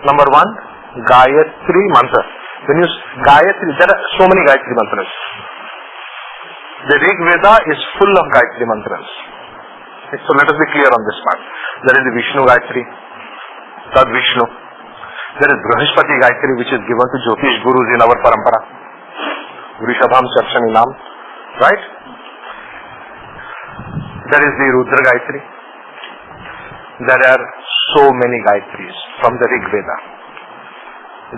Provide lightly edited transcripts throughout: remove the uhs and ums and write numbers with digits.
Number one, Gayatri Mantra. When you Gayatri, there are so many Gayatri Mantras. The Rig Veda is full of Gayatri Mantras. So let us be clear on this part. There is the Vishnu Gayatri, Tad Vishnu. There is Brahaspati Gayatri, which is given to Jyotish Gurus in our parampara. Vrishabham Charshani Nam. Right? There is the Rudra Gayatri. There are so many Gayatris from the Rig Veda.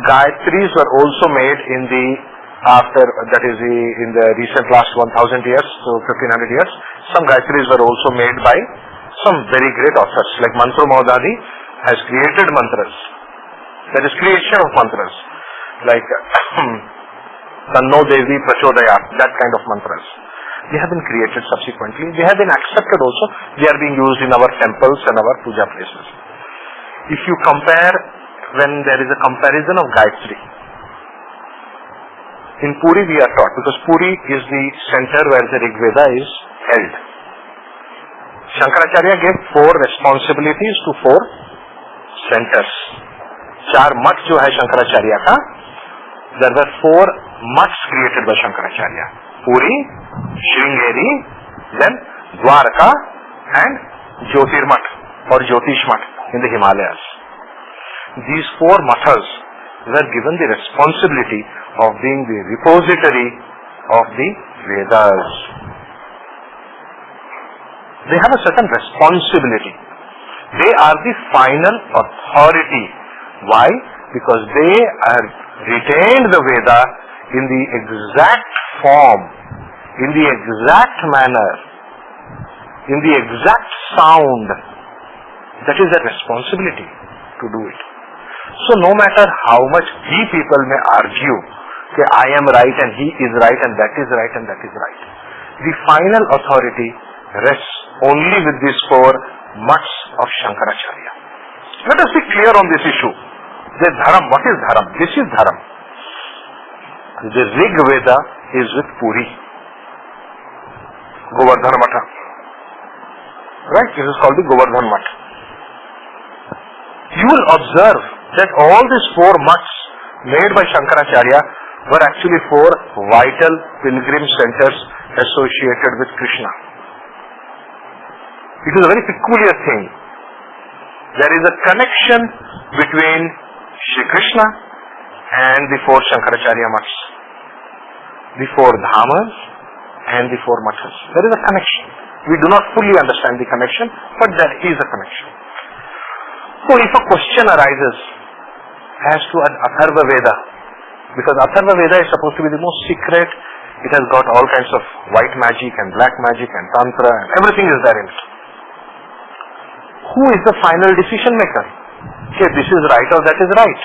Gayatris were also made in the in the recent last 1000 years, so 1500 years. Some Gayatris were also made by some very great authors, like Mantra Maudadi has created mantras. There is creation of mantras, like Tanno Devi Prachodayat, that kind of mantras. They have been created subsequently. They have been accepted also. They are being used in our temples and our puja places. If you compare, when there is a comparison of Gayatri, in Puri we are taught, because Puri is the center where the Rig Veda is held. Shankaracharya gave 4 responsibilities to 4 centers. 4 मठ जो है शंकराचार्य का, there were 4 मठs created by Shankaracharya. Puri, Sringeri, then Dwarka and Jyotirmath or Jyotishmath in the Himalayas. These 4 mathas were given the responsibility of being the repository of the Vedas. They have a certain responsibility. They are the final authority. Why? Because they are retained the Veda in the exact form, in the exact manner, in the exact sound. That is their responsibility to do it. So no matter how much we people may argue that I am right and he is right and that is right and that is right, the final authority rests only with these 4 mats of Shankaracharya. Let us be clear on this issue. The dharam, what is dharam? This is dharam. The Rig Veda is with Puri, Govardhan Matha. Right? This is called the Govardhan Matha. You will observe that all these 4 mats made by Shankaracharya were actually 4 vital pilgrim centers associated with Krishna. It is a very peculiar thing. There is a connection between Shri Krishna and the 4 Shankaracharya mats, the 4 dhamas and the 4 mathas. There is a connection. We do not fully understand the connection, but there is a connection. So if a question arises as to an Atharva Veda, because Atharva Veda is supposed to be the most secret, it has got all kinds of white magic and black magic and tantra and everything is there in it. Who is the final decision maker? Okay, this is right or that is right.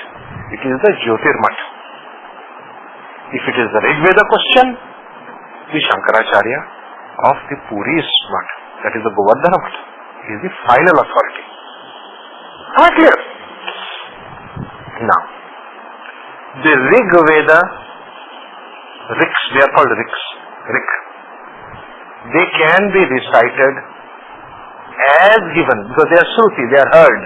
It is the Jyotirmath. If it is the Rig Veda question, the Shankaracharya of the Puri's Math, that is the Govardhana Math, is the final authority. Am I clear? Now, the Rig Veda, Riks, they are called Riks, Rik. They can be recited as given, because they are Shruti, they are heard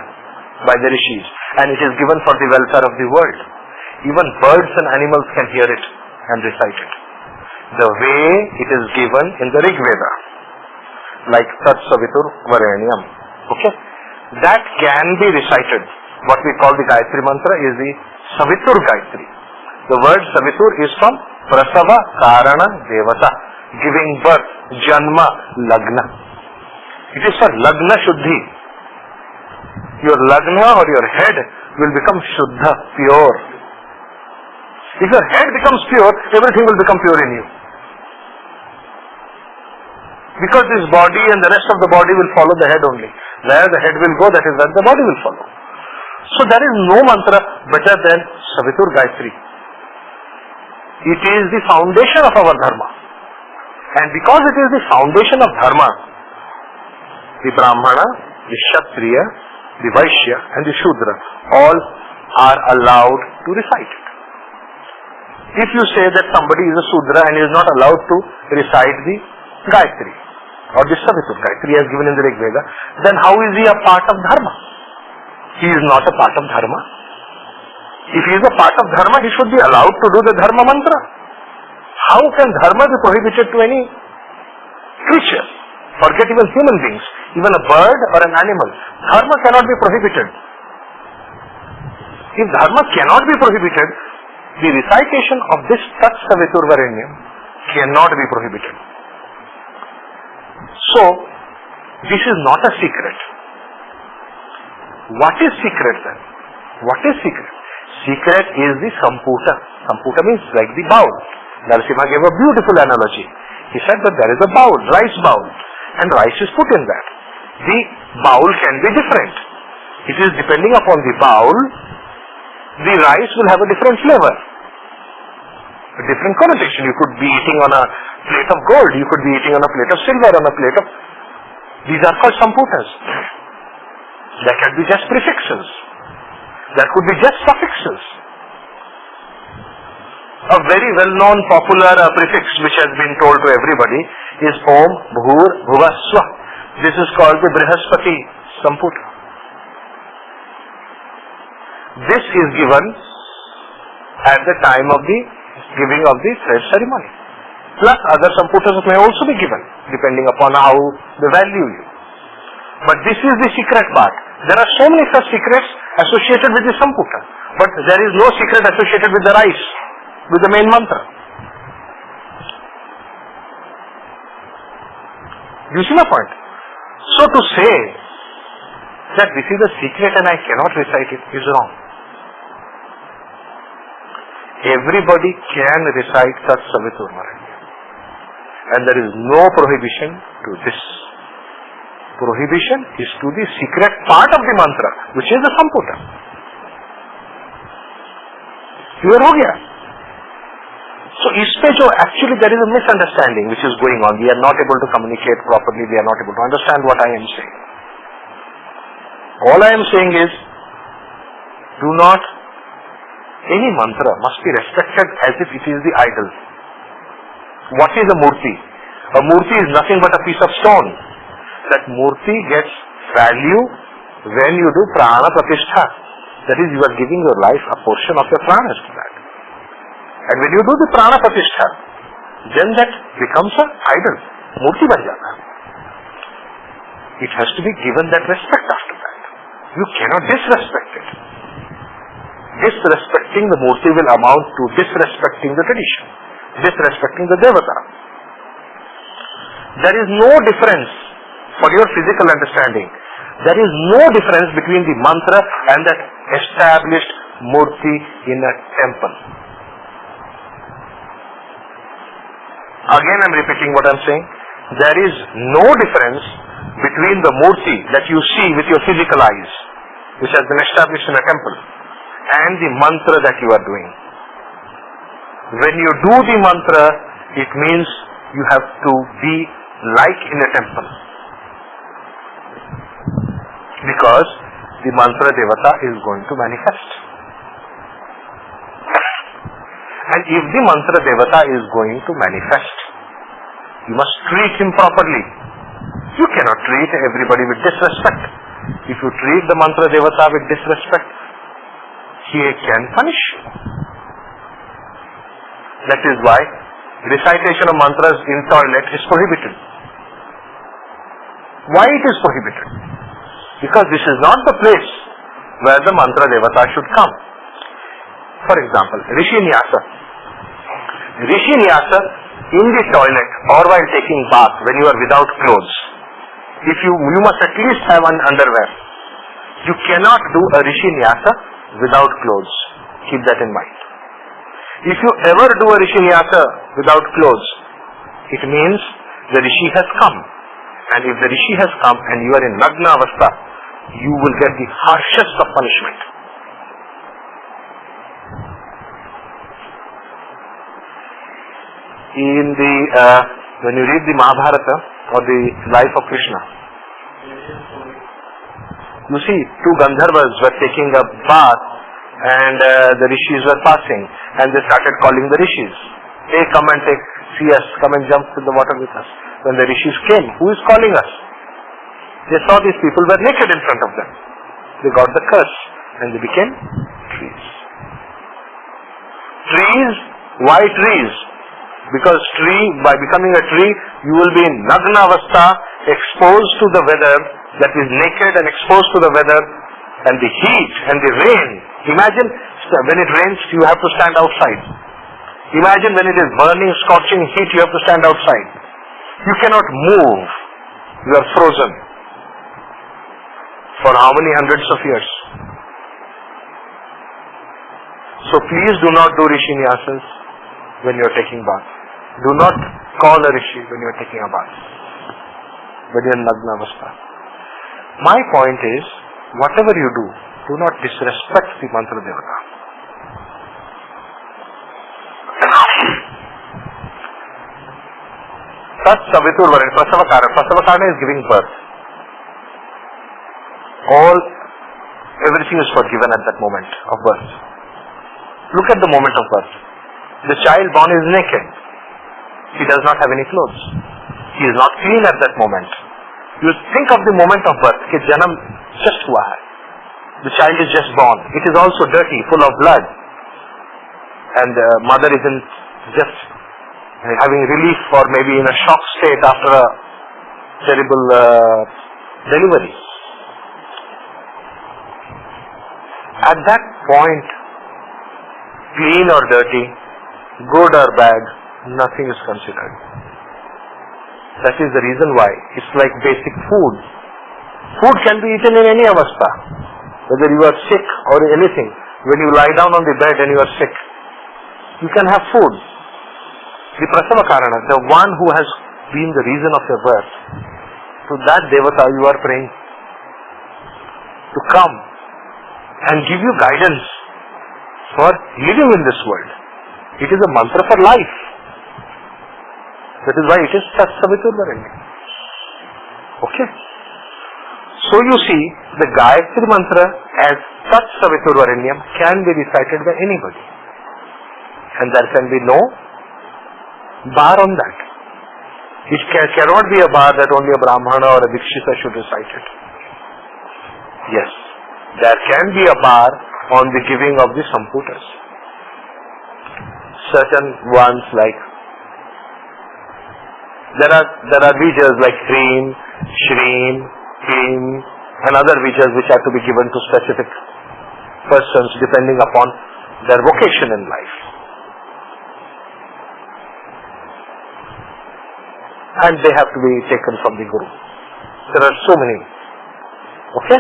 by the Rishis, and it is given for the welfare of the world. Even birds and animals can hear it and recite it. The way it is given in the Rig Veda, like Tat Savitur Varenyam. Okay? That can be recited. What we call the Gayatri Mantra is the Savitur Gayatri. The word Savitur is from Prasava Karana Devata, giving birth, Janma, Lagna. It is for Lagna Shuddhi. Your Lagna or your head will become Shuddha, pure. If your head becomes pure, everything will become pure in you. Because this body and the rest of the body will follow the head only. Where the head will go, that is where the body will follow. So there is no mantra better than Savitur Gayatri. It is the foundation of our dharma. And because it is the foundation of dharma, the Brahmana, the Kshatriya, the Vaishya and the Shudra all are allowed to recite it. If you say that somebody is a Shudra and is not allowed to recite the Gayatri or the Savitur Gayatri as given in the Rig Veda, then how is he a part of dharma? He is not a part of dharma. If he is a part of dharma, he should be allowed to do the dharma mantra. How can dharma be prohibited to any creature? Forget even human beings, even a bird or an animal. Dharma cannot be prohibited. If dharma cannot be prohibited, the recitation of this Tat Saviturvarenyam cannot be prohibited. So, this is not a secret. What is secret then? What is secret? Secret is the Samputa. Samputa means like the bowl. Narasimha gave a beautiful analogy. He said that there is a bowl, rice bowl, and rice is put in that. The bowl can be different. It is depending upon the bowl, the rice will have a different flavor, a different connotation. You could be eating on a plate of gold, you could be eating on a plate of silver, on a plate of... These are called samputas. There can be just prefixes. There could be just suffixes. A very well-known popular prefix which has been told to everybody is Om Bhur Bhuva Swa. This is called the Brihaspati Samputa. This is given at the time of the giving of the thread ceremony. Plus other samputas may also be given depending upon how they value you. But this is the secret part. There are so many such secrets associated with the samputa, but there is no secret associated with the rice, with the main mantra. You see my point? So to say that this is a secret and I cannot recite it is wrong. Everybody can recite Tat Saviturvarenyam, and there is no prohibition to this. Prohibition is to the secret part of the mantra, which is the samputa. Clear ho gaya? So, ispe jo actually there is a misunderstanding which is going on. We are not able to communicate properly. We are not able to understand what I am saying. All I am saying is, do not, any mantra must be respected as if it is the idol. What is a murti? A murti is nothing but a piece of stone. That murti gets value when you do prana pratishtha. That is, you are giving your life, a portion of your pranas to that. And when you do the prana pratishtha, then that becomes an idol. Murti ban jata. It has to be given that respect after that. You cannot disrespect it. Disrespecting the murti will amount to disrespecting the tradition, disrespecting the Devata. There is no difference, for your physical understanding, there is no difference between the mantra and that established murti in a temple. Again I am repeating what I am saying. There is no difference between the murti that you see with your physical eyes, which has been established in a temple, and the mantra that you are doing. When you do the mantra, it means you have to be like in a temple. Because the mantra devata is going to manifest. And if the mantra devata is going to manifest, you must treat him properly. You cannot treat everybody with disrespect. If you treat the mantra devata with disrespect, he can punish you. That is why recitation of mantras in toilet is prohibited. Why it is prohibited? Because this is not the place where the mantra devata should come. For example, Rishi Nyasa. Rishi Nyasa in the toilet or while taking bath when you are without clothes. If you must at least have an underwear. You cannot do a Rishi Nyasa without clothes. Keep that in mind. If you ever do a Rishi Nyasa without clothes, it means the Rishi has come. And if the Rishi has come and you are in lagna avastha, you will get the harshest of punishment. In the when you read the Mahabharata or the life of Krishna, you see two Gandharvas were taking a bath and the rishis were passing and they started calling the rishis. Hey, come and see us, come and jump in the water with us. When the rishis came, who is calling us? They saw these people were naked in front of them. They got the curse and they became trees. trees, why trees? Because tree, by becoming a tree, you will be in lagna avastha, exposed to the weather, that is naked and exposed to the weather, and the heat and the rain. Imagine when it rains, you have to stand outside. Imagine when it is burning, scorching heat, you have to stand outside. You cannot move. You are frozen. For how many hundreds of years? So please do not do rishi nyasas when you are taking bath. Do not call a rishi when you are taking a bath. When you are in lagna avastha. My point is, whatever you do not disrespect the mantra devata. Tat savitur varenyam, prasavakarana is giving birth. Everything is forgiven at that moment of birth. Look at the moment of birth. The child born is naked. He does not have any clothes. He is not clean at that moment. You think of the moment of birth, कि जन्म just हुआ है. The child is just born. It is also dirty, full of blood. And the mother isn't just having relief or maybe in a shock state after a terrible delivery. At that point, clean or dirty, good or bad, nothing is considered. That is the reason why it's like basic food. Food can be eaten in any avastha. Whether you are sick or anything. When you lie down on the bed and you are sick, you can have food. The prasava karana, the one who has been the reason of your birth, to that devata you are praying to come and give you guidance for living in this world. It is a mantra for life. That is why it is Tat Savitur Varenyam. Okay? So you see, the Gayatri Mantra as Tat Savitur Varenyam can be recited by anybody. And there can be no bar on that. It cannot be a bar that only a Brahmana or a Dikshita should recite it. Yes, there can be a bar on the giving of the Samputas. Certain ones like, there are vijas like Hreem, Shreem, Hreem and other vijas which are to be given to specific persons depending upon their vocation in life. And they have to be taken from the Guru. There are so many. Okay?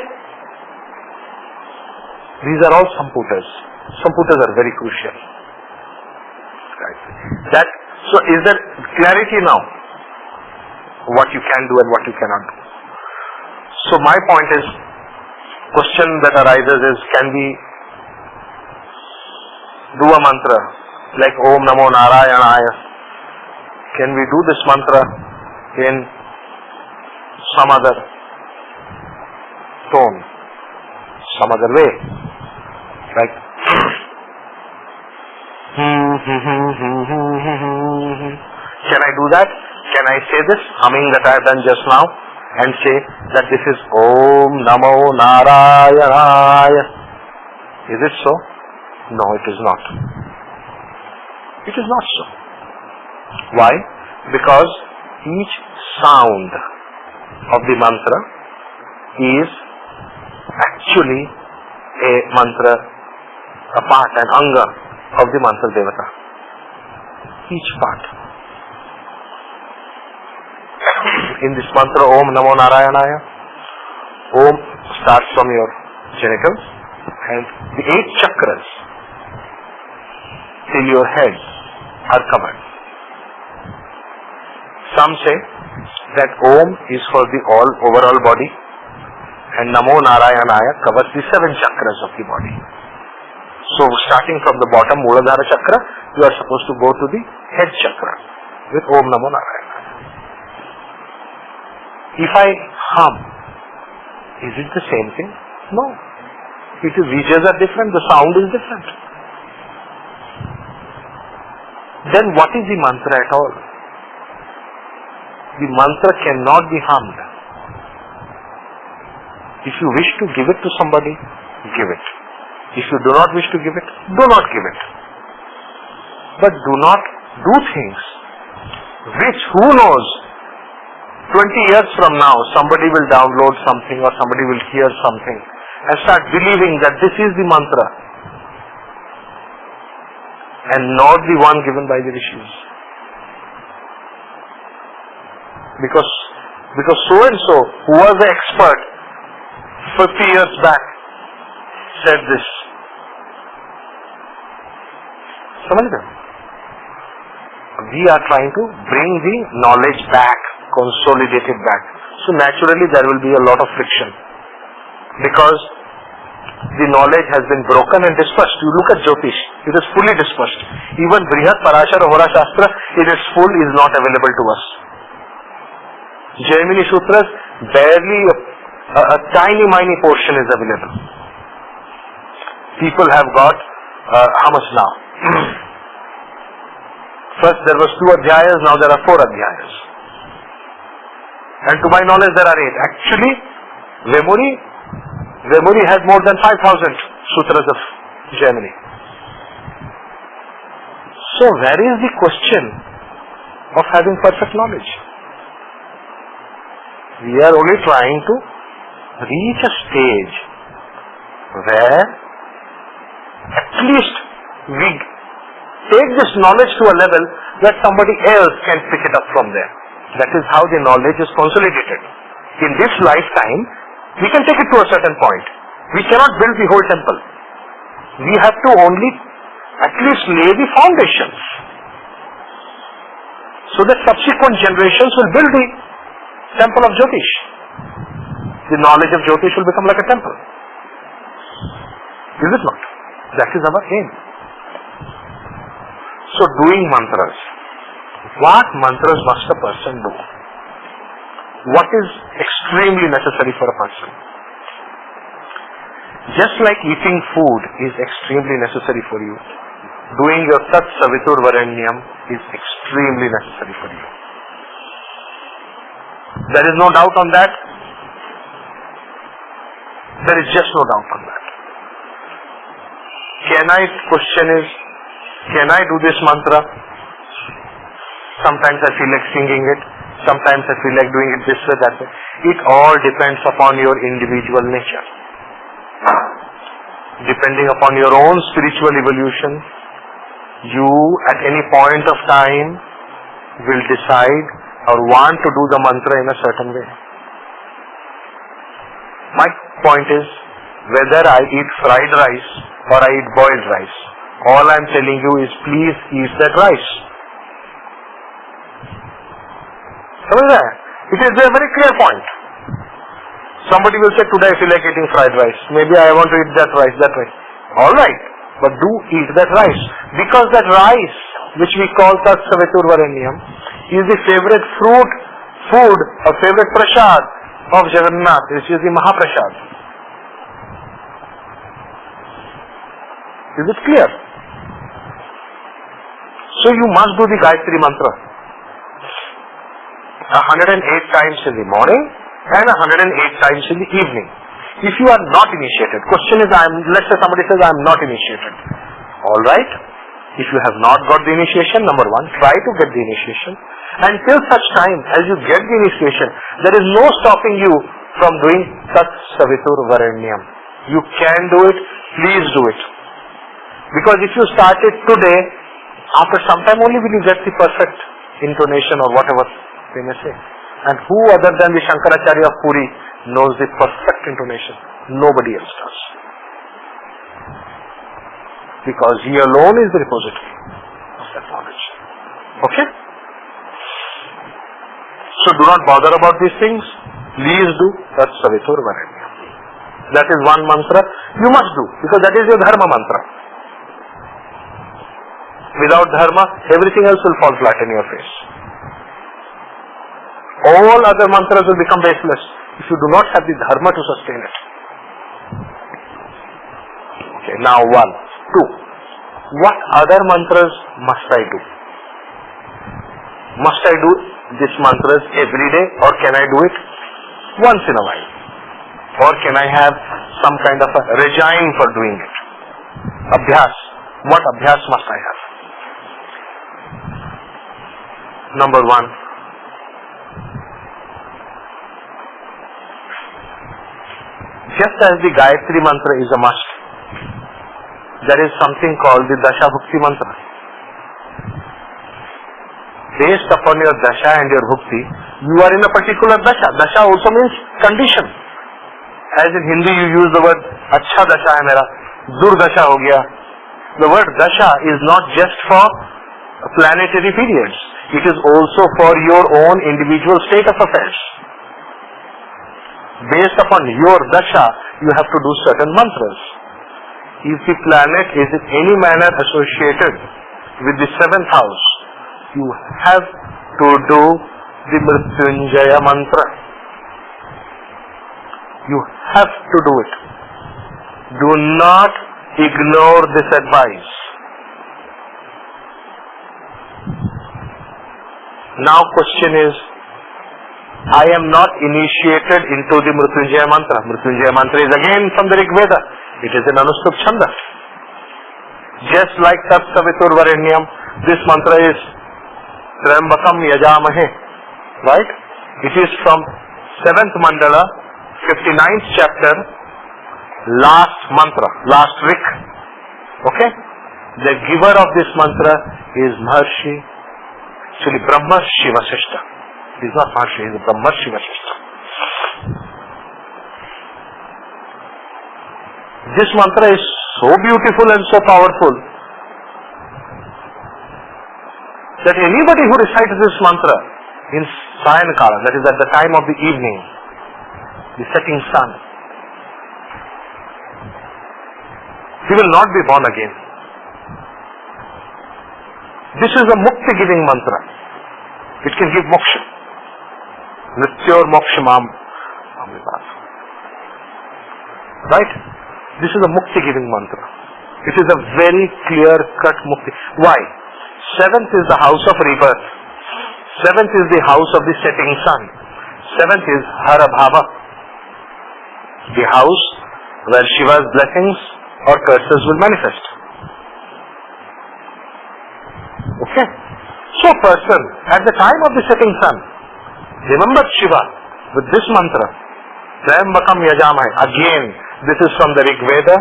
These are all Samputas. Samputas are very crucial. Right. So is there clarity now? What you can do and what you cannot do. So my point is, question that arises is, can we do a mantra like Om Namo Narayanaya? Can we do this mantra in some other tone, some other way? Like can I do that? Can I say this humming that I have done just now and say that this is Om Namo Narayanaya? Is it so? No, it is not. It is not so. Why? Because each sound of the mantra is actually a mantra, a part, an anga of the mantra devata. Each part. In this mantra, Om Namo Narayanaya, Om starts from your genitals and the 8 chakras till your head are covered. Some say that Om is for the overall body and Namo Narayanaya covers the 7 chakras of the body. So starting from the bottom Muladhara chakra, you are supposed to go to the head chakra with Om Namo Narayanaya. If I hum, is it the same thing? No. It is, vijas are different, the sound is different. Then what is the mantra at all? The mantra cannot be hummed. If you wish to give it to somebody, give it. If you do not wish to give it, do not give it. but do not do things which, who knows, 20 years from now somebody will download something or somebody will hear something and start believing that this is the mantra and not the one given by the rishis. Because so and so, who was the expert 50 years back, said this. We are trying to bring the knowledge back, consolidate it back. So naturally there will be a lot of friction because the knowledge has been broken and dispersed. You look at Jyotish, it is fully dispersed. Even Brihat Parashara Hora Shastra, it is full, is not available to us. Jaimini Sutras, barely a tiny portion is available. People have got how much now? First there was 2 adhyayas, now there are 4 adhyayas. And to my knowledge there are 8. Actually, Vemuri has more than 5,000 sutras of Jaimini. So where is the question of having perfect knowledge? We are only trying to reach a stage where at least we take this knowledge to a level where somebody else can pick it up from there. That is how the knowledge is consolidated. In this lifetime, we can take it to a certain point. We cannot build the whole temple. We have to only at least lay the foundations, so that subsequent generations will build the temple of Jyotish. The knowledge of Jyotish will become like a temple. Is it not? That is our aim. So doing mantras. What mantras must a person do? What is extremely necessary for a person? Just like eating food is extremely necessary for you, doing your Tat Savitur Varenyam is extremely necessary for you. There is no doubt on that. There is just no doubt on that. Question is, can I do this mantra? Sometimes I feel like singing it. Sometimes I feel like doing it this way, that way. It all depends upon your individual nature. Depending upon your own spiritual evolution, you at any point of time will decide or want to do the mantra in a certain way. My point is, whether I eat fried rice or I eat boiled rice, all I am telling you is please eat that rice. It is a very clear point. Somebody will say, today I feel like eating fried rice. Maybe I want to eat that rice that way. Alright, but do eat that rice. Because that rice, which we call Tat Savitur Varenyam, is the favorite food, a favorite prasad of Jagannath, which is the Mahaprasad. Is it clear? So you must do the Gayatri Mantra 108 times in the morning and 108 times in the evening. If you are not initiated, question is, let's say somebody says, I am not initiated. Alright, if you have not got the initiation, number 1, try to get the initiation. And till such time as you get the initiation, there is no stopping you from doing Tat Savitur Varenyam. You can do it, please do it. Because if you start it today, after some time only will you get the perfect intonation or whatever they may say. And who other than the Shankara-acharya of Puri knows the perfect intonation? Nobody else does. Because he alone is the repository of that knowledge. Okay? So do not bother about these things. Please do Tat Savitur Varenyam. That is one mantra you must do, because that is your dharma mantra. Without dharma, everything else will fall flat in your face. All other mantras will become baseless if you do not have the dharma to sustain it. Okay, now 1. 2. What other mantras must I do? Must I do these mantras every day, or can I do it once in a while? Or can I have some kind of a regime for doing it? Abhyas. What abhyas must I have? Number one, just as the Gayatri Mantra is a must, there is something called the Dasha Bhukti Mantra. Based upon your Dasha and your Bhukti, you are in a particular Dasha. Dasha also means condition. As in Hindi you use the word Achha Dasha hai mera, Durdasha ho gaya. The word Dasha is not just for planetary periods. It is also for your own individual state of affairs. Based upon your Dasha, you have to do certain mantras. If the planet is in any manner associated with the 7th house, you have to do the Mrityunjaya Mantra. You have to do it. Do not ignore this advice. Now question is, I am not initiated into the Mrityunjaya Mantra. Mrityunjaya Mantra is again from the Rig Veda. It is an Anustup Chanda. Just like Tat Savitur Varenyam, this mantra is Trambakam Yajamahe. Right? It is from 7th Mandala, 59th chapter, last mantra, last Rik. Okay? The giver of this mantra is Maharshi, actually Brahmarshi Vasishta. He is not Maharshi, he is Brahmarshi Vasishta. This mantra is so beautiful and so powerful that anybody who recites this mantra in Sayankala, that is at the time of the evening, the setting sun, he will not be born again. This is a mukti giving mantra. It can give moksha. Nrityor mokshamam. Right? This is a mukti giving mantra. It is a very clear cut mukti. Why? 7th is the house of rebirth. 7th is the house of the setting sun. 7th is Hare Bhaava, the house where Shiva's blessings or curses will manifest. Okay? So a person at the time of the setting sun remember Shiva with this mantra, Trambakam Yajamahe. Again, this is from the Rig Veda.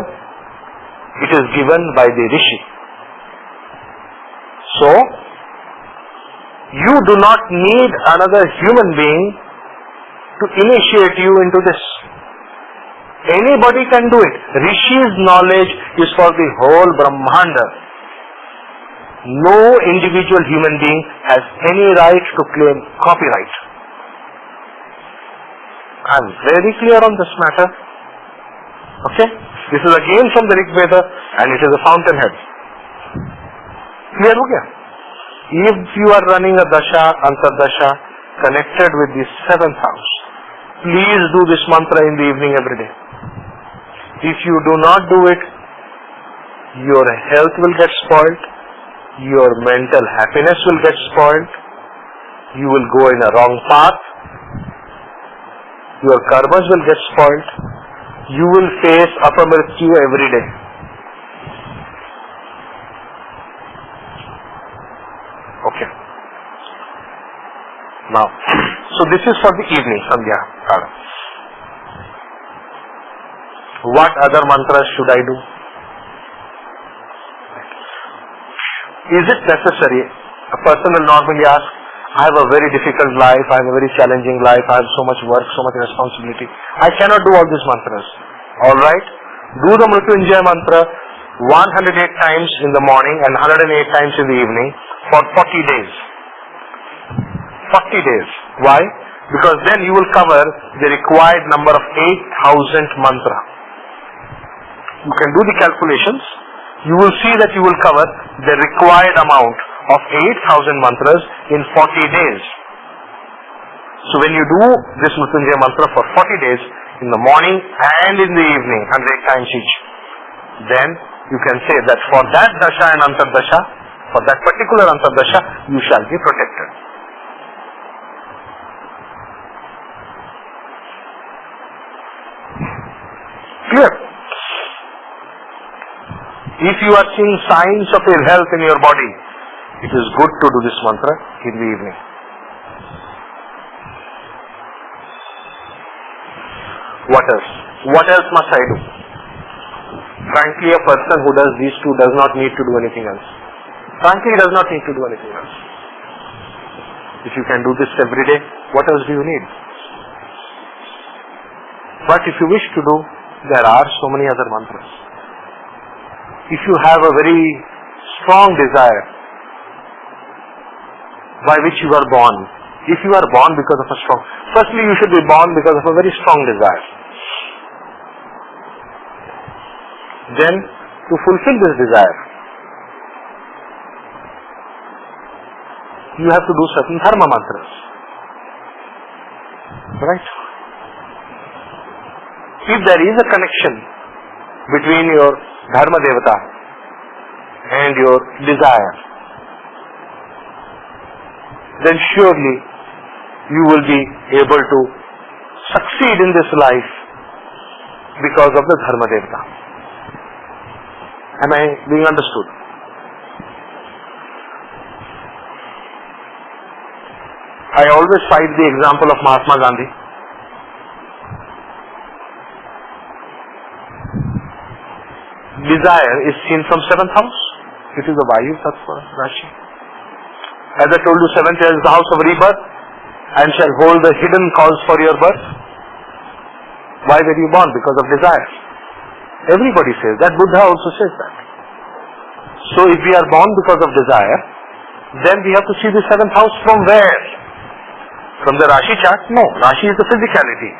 It is given by the Rishi. So, you do not need another human being to initiate you into this. Anybody can do it. Rishi's knowledge is for the whole Brahmanda. No individual human being has any right to claim copyright. I am very clear on this matter. Okay? This is again from the Rig Veda and it is a fountainhead. Clear ho gaya? If you are running a dasha, antardasha connected with the 7th house, please do this mantra in the evening every day. If you do not do it, your health will get spoiled, your mental happiness will get spoiled, you will go in a wrong path, your karmas will get spoiled, you will face A8-Mrityu every day. Okay. Now, so this is for the evening, Sandhya Kala. What other mantras should I do? Is it necessary? A person will normally ask, I have a very difficult life, I have a very challenging life, I have so much work, so much responsibility. I cannot do all these mantras. Alright? Do the Mrityunjaya mantra 108 times in the morning and 108 times in the evening for 40 days. 40 days. Why? Because then you will cover the required number of 8,000 mantra. You can do the calculations. You will see that you will cover the required amount of 8,000 mantras in 40 days. So when you do this Mrityunjaya mantra for 40 days, in the morning and in the evening, 108 times each, then you can say that for that dasha and antardasha, for that particular antardasha, you shall be protected. Clear? If you are seeing signs of ill health in your body, it is good to do this mantra in the evening. What else? What else must I do? Frankly, a person who does these two does not need to do anything else. Frankly, he does not need to do anything else. If you can do this every day, what else do you need? But if you wish to do, there are so many other mantras. If you have a very strong desire by which you are born, if you are born because of a strong, firstly you should be born because of a very strong desire. Then, to fulfill this desire, you have to do certain dharma mantras. Right? If there is a connection between your dharma devata and your desire, then surely you will be able to succeed in this life because of the dharma devata. Am I being understood? I always cite the example of Mahatma Gandhi. Desire is seen from 7th house. It is the Vayu Tattva Rashi. As I told you, 7th is the house of rebirth and shall hold the hidden cause for your birth. Why were you born? Because of desire. Everybody says that. Buddha also says that. So if we are born because of desire, then we have to see the 7th house from where? From the Rashi Chart? No. Rashi is the physicality.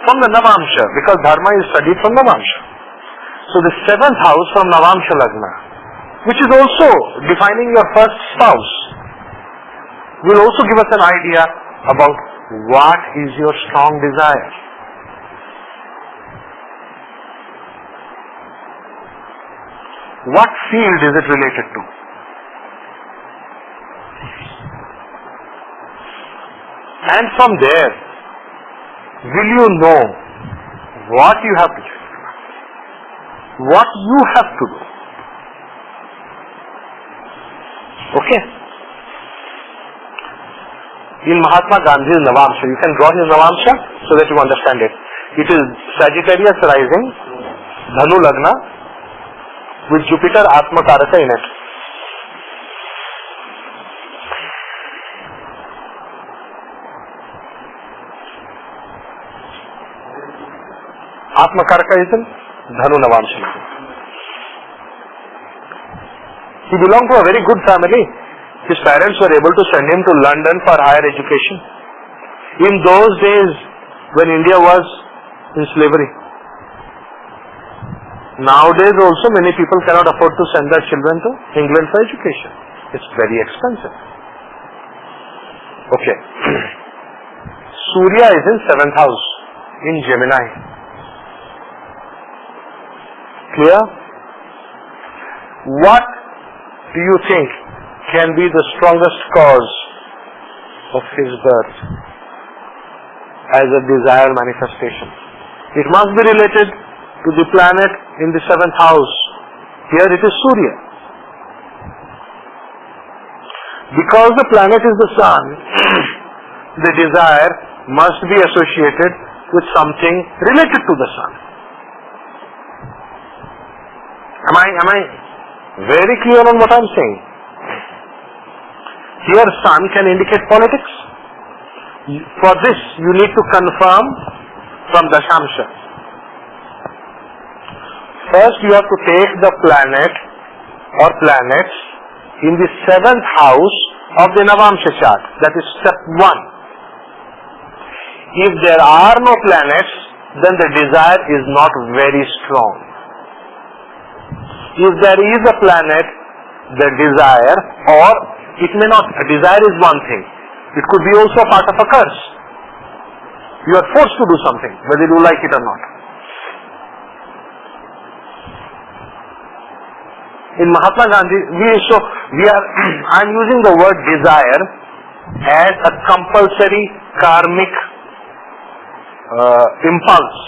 From the Navamsha, because Dharma is studied from Navamsha. So the 7th house from Navamsha lagna, which is also defining your first spouse, will also give us an idea about what is your strong desire. What field is it related to? And from there, will you know what you have to do? What you have to do? Okay? In Mahatma Gandhi's Navamsha, you can draw his Navamsha so that you understand it. It is Sagittarius rising, Dhanu lagna, with Jupiter Atma-Karaka in it. Atma-Karaka is in Dhanu Navamsha. He belonged to a very good family. His parents were able to send him to London for higher education. In those days when India was in slavery. Nowadays also many people cannot afford to send their children to England for education. It's very expensive. Okay. Surya is in 7th house in Gemini. Clear? What do you think can be the strongest cause of his birth as a desire manifestation? It must be related to the planet in the 7th house. Here it is Surya. Because the planet is the sun, the desire must be associated with something related to the sun. Am I very clear on what I am saying? Here sun can indicate politics. For this you need to confirm from Dashamsha. First you have to take the planet or planets in the 7th house of the Navamsha chart. That is step 1. If there are no planets, then the desire is not very strong. If there is a planet, the desire, or it may not, a desire is one thing. It could be also a part of a curse. You are forced to do something, whether you like it or not. In Mahatma Gandhi, I am using the word desire as a compulsory karmic impulse.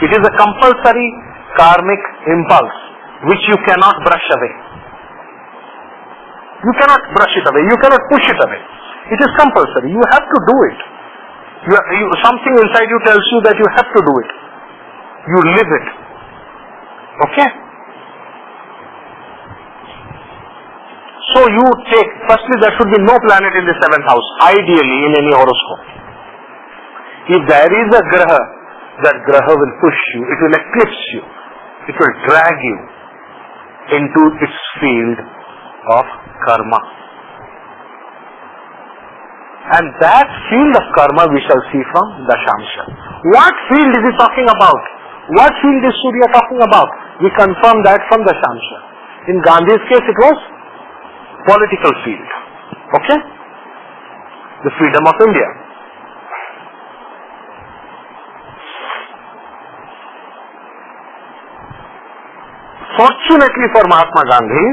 It is a compulsory karmic impulse which you cannot brush away. You cannot brush it away. You cannot push it away. It is compulsory. You have to do it. Something inside you tells you that you have to do it. You live it. Okay? So you take, firstly there should be no planet in the 7th house, ideally in any horoscope. If there is a graha, that graha will push you, it will eclipse you, it will drag you into its field of karma. And that field of karma we shall see from Dashamsha. What field is he talking about? What field is Surya talking about? We confirm that from Dashamsha. In Gandhi's case it was political field. Okay? The freedom of India. Fortunately for Mahatma Gandhi,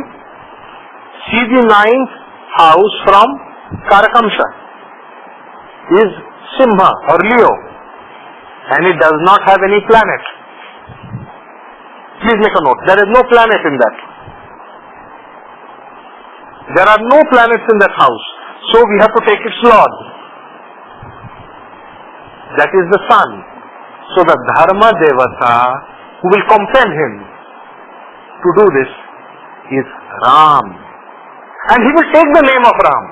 see the 9th house from Karakamsha is Simha or Leo, and it does not have any planet. Please make a note. There is no planet in that. There are no planets in that house. So we have to take its lord. That is the sun. So the Dharma Devata who will compel him to do this is Ram. And he will take the name of Ram.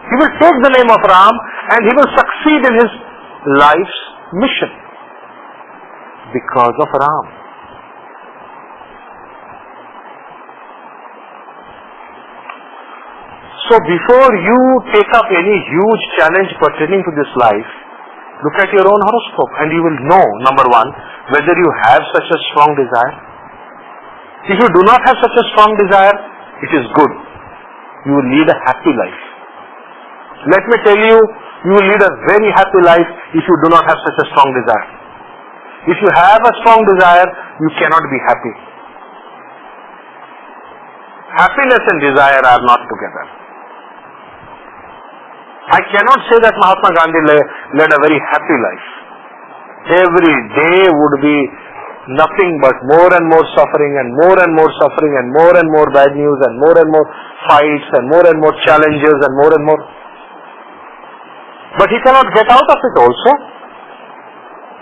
He will take the name of Ram and he will succeed in his life's mission because of Ram. So before you take up any huge challenge pertaining to this life, look at your own horoscope and you will know, number one, whether you have such a strong desire. If you do not have such a strong desire, it is good. You will lead a happy life. Let me tell you, you will lead a very happy life if you do not have such a strong desire. If you have a strong desire, you cannot be happy. Happiness and desire are not together. I cannot say that Mahatma Gandhi led a very happy life. Every day would be nothing but more and more suffering and more and more suffering and more bad news and more fights and more challenges and more. But he cannot get out of it also.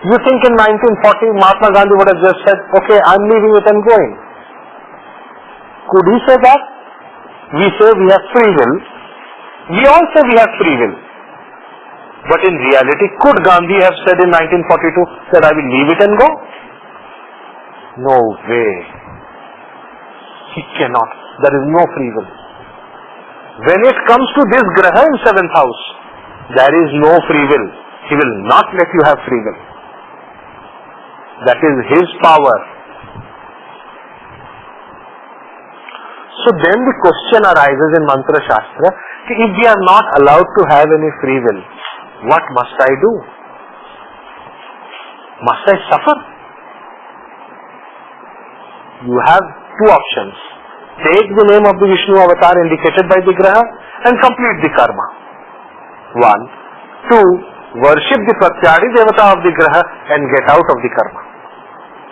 You think in 1940 Mahatma Gandhi would have just said, okay, I'm leaving it and going. Could he say that? We say we have free will. We all say we have free will. But in reality, could Gandhi have said in 1942 that I will leave it and go? No way. He cannot. There is no free will. When it comes to this graha in 7th house, there is no free will. He will not let you have free will. That is his power. So then the question arises in Mantra Shastra, if we are not allowed to have any free will, what must I do? Must I suffer? You have two options. Take the name of the Vishnu avatar indicated by the graha and complete the karma. 1. 2. Worship the Pratyaadi Devata of the graha and get out of the karma.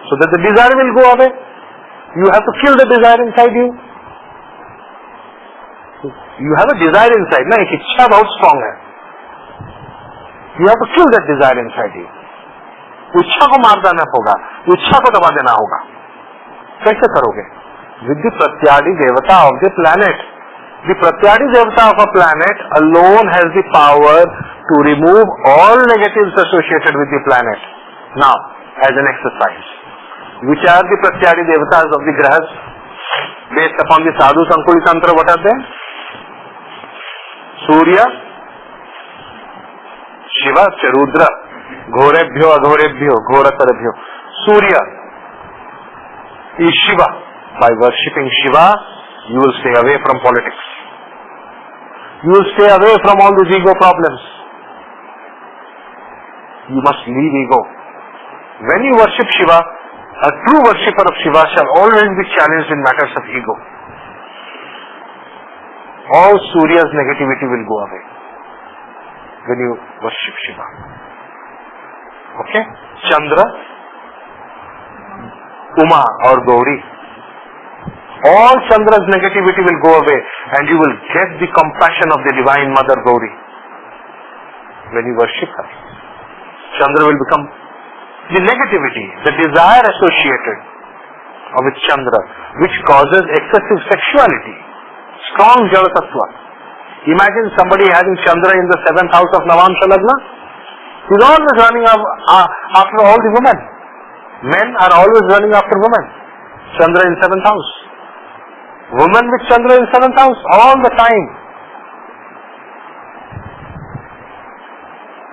So that the desire will go away. You have to kill the desire inside you. You have a desire inside, na? एक इच्छा बहुत strong है. You have to kill that desire inside you. इच्छा को मार देना होगा, इच्छा को दबा देना होगा. कैसे करोगे? With the Pratyaadi Devata of the planet. The Pratyaadi Devata of a planet alone has the power to remove all negatives associated with the planet. Now, as an exercise, which are the Pratyaadi Devatas of the grahas? Based upon the Sadhu Sankuli Tantra, what are they? Surya, Shiva, Rudra, Ghorebhyo, Aghorebhyo, Ghoratarabhyo. Surya is Shiva. By worshipping Shiva, you will stay away from politics. You will stay away from all these ego problems. You must leave ego. When you worship Shiva, a true worshipper of Shiva shall always be challenged in matters of ego. All Surya's negativity will go away when you worship Shiva. Okay? Chandra, Uma or Gauri. all Chandra's negativity will go away and you will get the compassion of the Divine Mother Gauri. When you worship her, Chandra will become the negativity, the desire associated with Chandra, which causes excessive sexuality, strong Jala Tattva. Imagine somebody having Chandra in the 7th house of Navamsha Lagna. He's always running after all the women. Men are always running after women. Chandra in 7th house. Women with Chandra in 7th house all the time.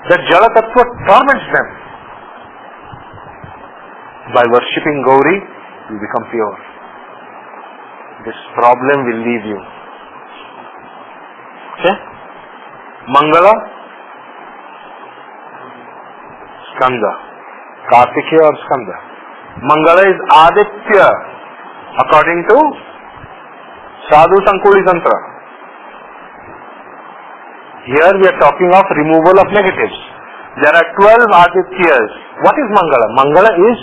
The Jala Tattva torments them. By worshipping Gauri, you become pure. This problem will leave you. Okay? Mangala, Skanda. Kartikeya or Skanda. Mangala is Aditya, according to Sadhu Sankuli Tantra. Here we are talking of removal of negatives. There are 12 Adityas. What is Mangala? Mangala is,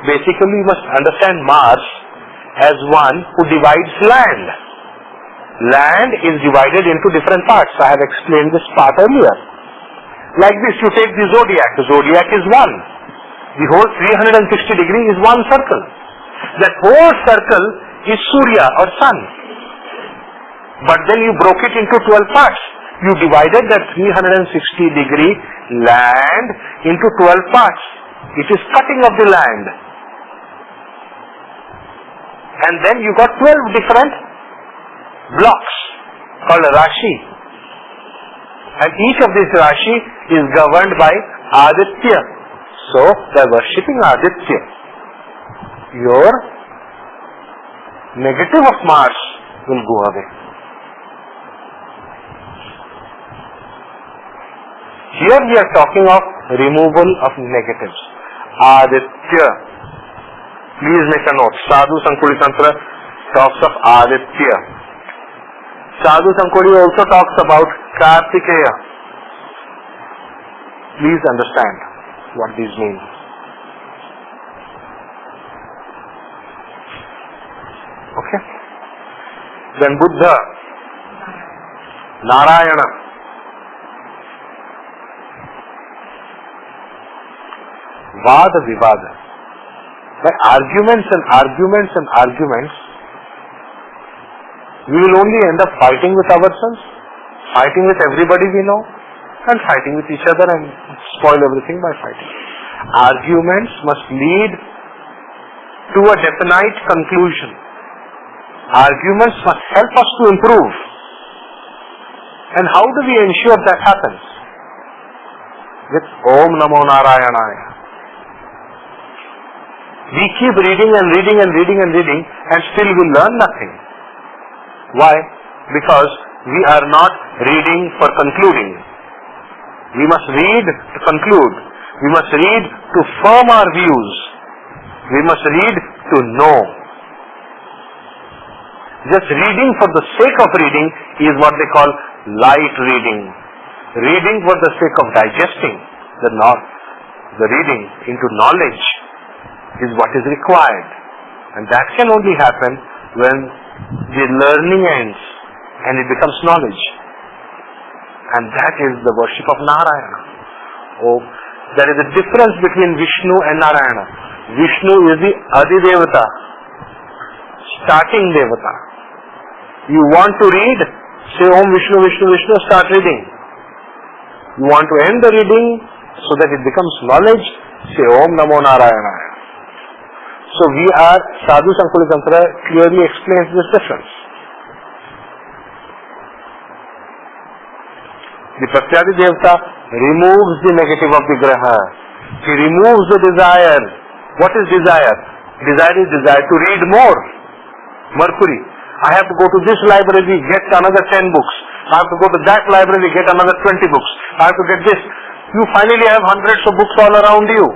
basically you must understand Mars as one who divides land. Land is divided into different parts. I have explained this part earlier. Like this, you take the zodiac. The zodiac is one. The whole 360 degree is one circle. That whole circle is Surya or Sun. But then you broke it into 12 parts. You divided that 360 degree land into 12 parts. It is cutting of the land. And then you got 12 different blocks called Rashi. And each of these Rashi is governed by Aditya. So, by worshipping Aditya, your negative of Mars will go away. Here we are talking of removal of negatives. Aditya. Please make a note. Sadhu Sankuli Tantra talks of Aditya. Sadhu Sankuli also talks about Kartikeya. Please understand what these mean. Okay? Then Buddha, Narayana, Vada Vivada. By arguments and arguments and arguments, we will only end up fighting with ourselves, fighting with everybody we know, and fighting with each other and spoil everything by fighting. Arguments must lead to a definite conclusion. Arguments must help us to improve. And how do we ensure that happens? With Om Namo Narayanaya. We keep reading and reading and reading and reading and still we learn nothing. Why? Because we are not reading for concluding. We must read to conclude. We must read to firm our views. We must read to know. Just reading for the sake of reading is what they call light reading. Reading for the sake of digesting the reading into knowledge is what is required. And that can only happen when the learning ends and it becomes knowledge. And that is the worship of Narayana. Oh, there is a difference between Vishnu and Narayana. Vishnu is the Adi Devata, starting Devata. You want to read, say Om Vishnu Vishnu Vishnu, start reading. You want to end the reading so that it becomes knowledge, say Om Namo Narayanaya. So Sadhu Sankuli Tantra clearly explains this difference. The Pratyaadi Devata removes the negative of the Graha. He removes the desire. What is desire? Desire is desire to read more. Mercury. I have to go to this library, get another 10 books. I have to go to that library, get another 20 books. I have to get this. You finally have hundreds of books all around you.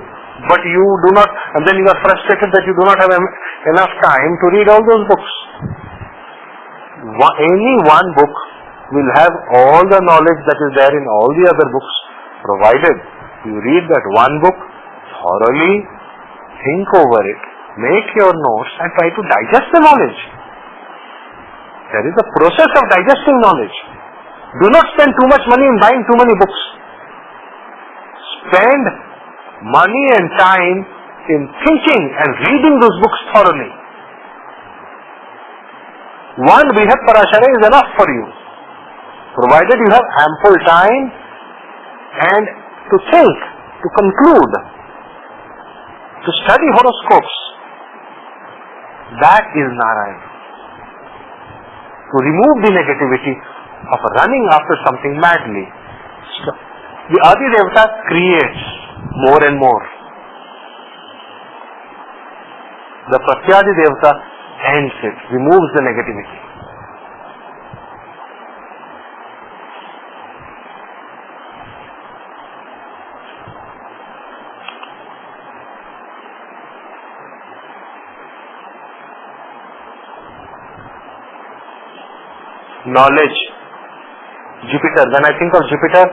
But you do not, and then you are frustrated that you do not have enough time to read all those books. Any one book will have all the knowledge that is there in all the other books, provided you read that one book thoroughly, think over it, make your notes and try to digest the knowledge. There is a process of digesting knowledge. Do not spend too much money in buying too many books. Spend money and time in thinking and reading those books thoroughly. One Brihad Parashara is enough for you, provided you have ample time and to think, to conclude, to study horoscopes. That is Narayana. To remove the negativity of running after something madly. The Adi Devata creates more and more. The Pratyaadi Devata ends it, removes the negativity. Knowledge. Jupiter. When I think of Jupiter,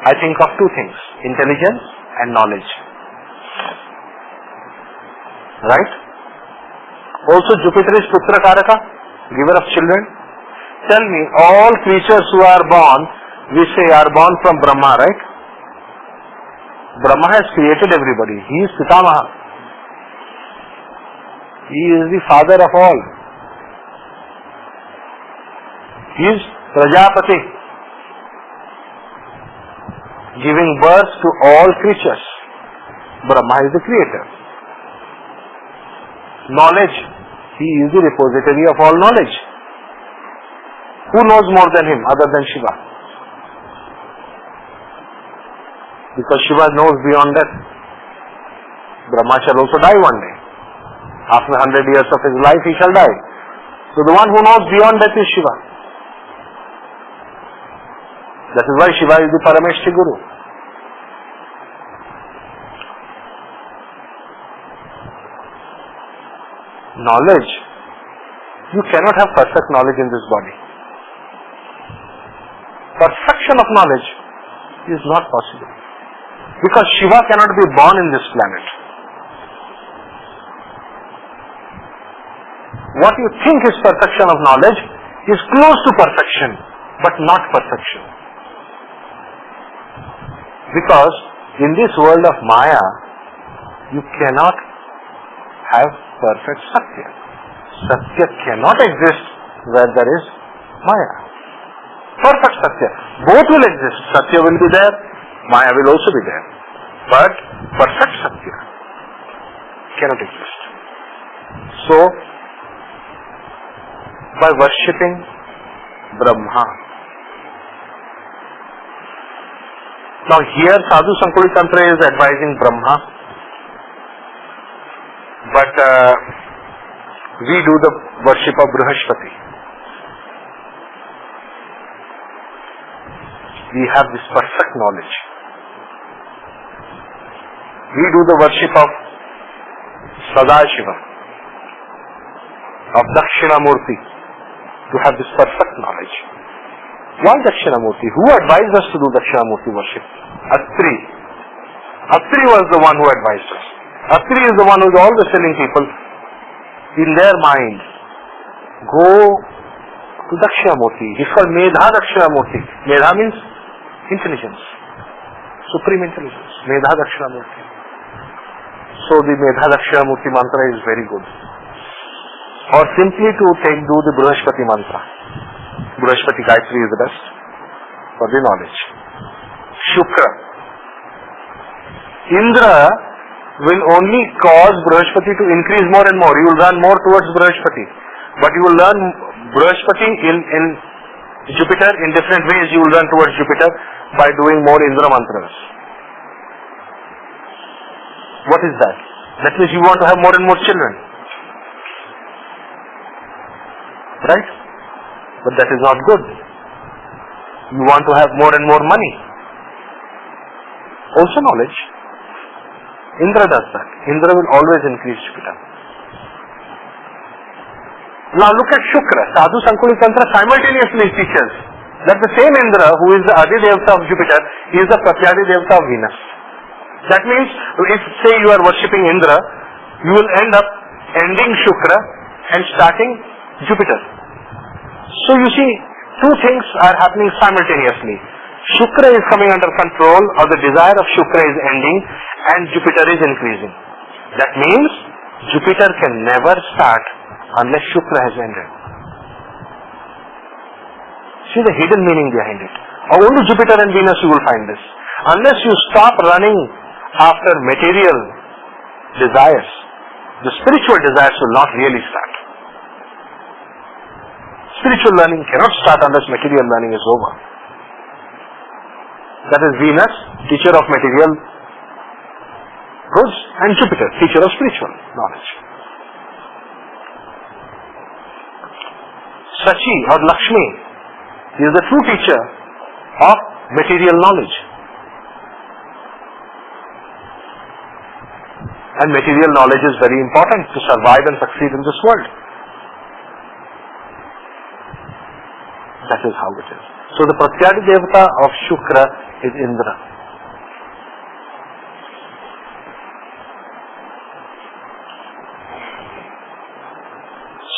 I think of two things: intelligence and knowledge. Right? Also Jupiter is Putra Karaka, giver of children. Tell me, all creatures who are born, we say are born from Brahma, right? Brahma has created everybody. He is Pitamaha. He is the father of all. He is Prajapati, giving birth to all creatures. Brahma is the creator. Knowledge. He is the repository of all knowledge. Who knows more than him other than Shiva? Because Shiva knows beyond death. Brahma shall also die one day. After 100 years of his life he shall die. So the one who knows beyond death is Shiva. That is why Shiva is the Parameshti Guru. Knowledge. You cannot have perfect knowledge in this body. Perfection of knowledge is not possible. Because Shiva cannot be born in this planet. What you think is perfection of knowledge is close to perfection, but not perfection. Because in this world of Maya, you cannot have perfect Satya. Satya cannot exist where there is Maya. Perfect Satya. Both will exist. Satya will be there, Maya will also be there. But perfect Satya cannot exist. So, by worshipping Brahma. Now here Sadhu Sankuli Tantra is advising Brahma, but we do the worship of Brihaspati. We have this perfect knowledge. We do the worship of Sadashiva, of Dakshinamurti, to have this perfect knowledge. Why Dakshinamurti? Who advised us to do Dakshinamurti worship? Atri. Atri was the one who advised us. Atri is the one who is always telling people, in their mind, go to Dakshinamurti. He's called Medha Dakshinamurti. Medha means intelligence. Supreme intelligence. Medha Dakshinamurti. So the Medha Dakshinamurti mantra is very good. Or simply to do the Brihaspati mantra. Brihaspati Gayatri is the best for the knowledge. Shukra. Indra will only cause Brihaspati to increase more and more. You will run more towards Brihaspati. But you will learn Brihaspati in Jupiter in different ways. You will run towards Jupiter by doing more Indra mantras. What is that? That means you want to have more and more children. Right? But that is not good. You want to have more and more money. Also knowledge. Indra does that. Indra will always increase Jupiter. Now look at Shukra. Sadhu Sankuli Tantra simultaneously teaches that the same Indra who is the Adi Devata of Jupiter is the Pratyaadi Devata of Venus. That means if say you are worshipping Indra, you will end up ending Shukra and starting Jupiter. So you see, two things are happening simultaneously. Shukra is coming under control, or the desire of Shukra is ending, and Jupiter is increasing. That means Jupiter can never start unless Shukra has ended. See the hidden meaning behind it. Only Jupiter and Venus you will find this. Unless you stop running after material desires, the spiritual desires will not really start. Spiritual learning cannot start unless material learning is over. That is Venus, teacher of material goods, and Jupiter, teacher of spiritual knowledge. Sachi or Lakshmi is the true teacher of material knowledge. And material knowledge is very important to survive and succeed in this world. That is how it is. So the Pratyaadi Devata of Shukra is Indra.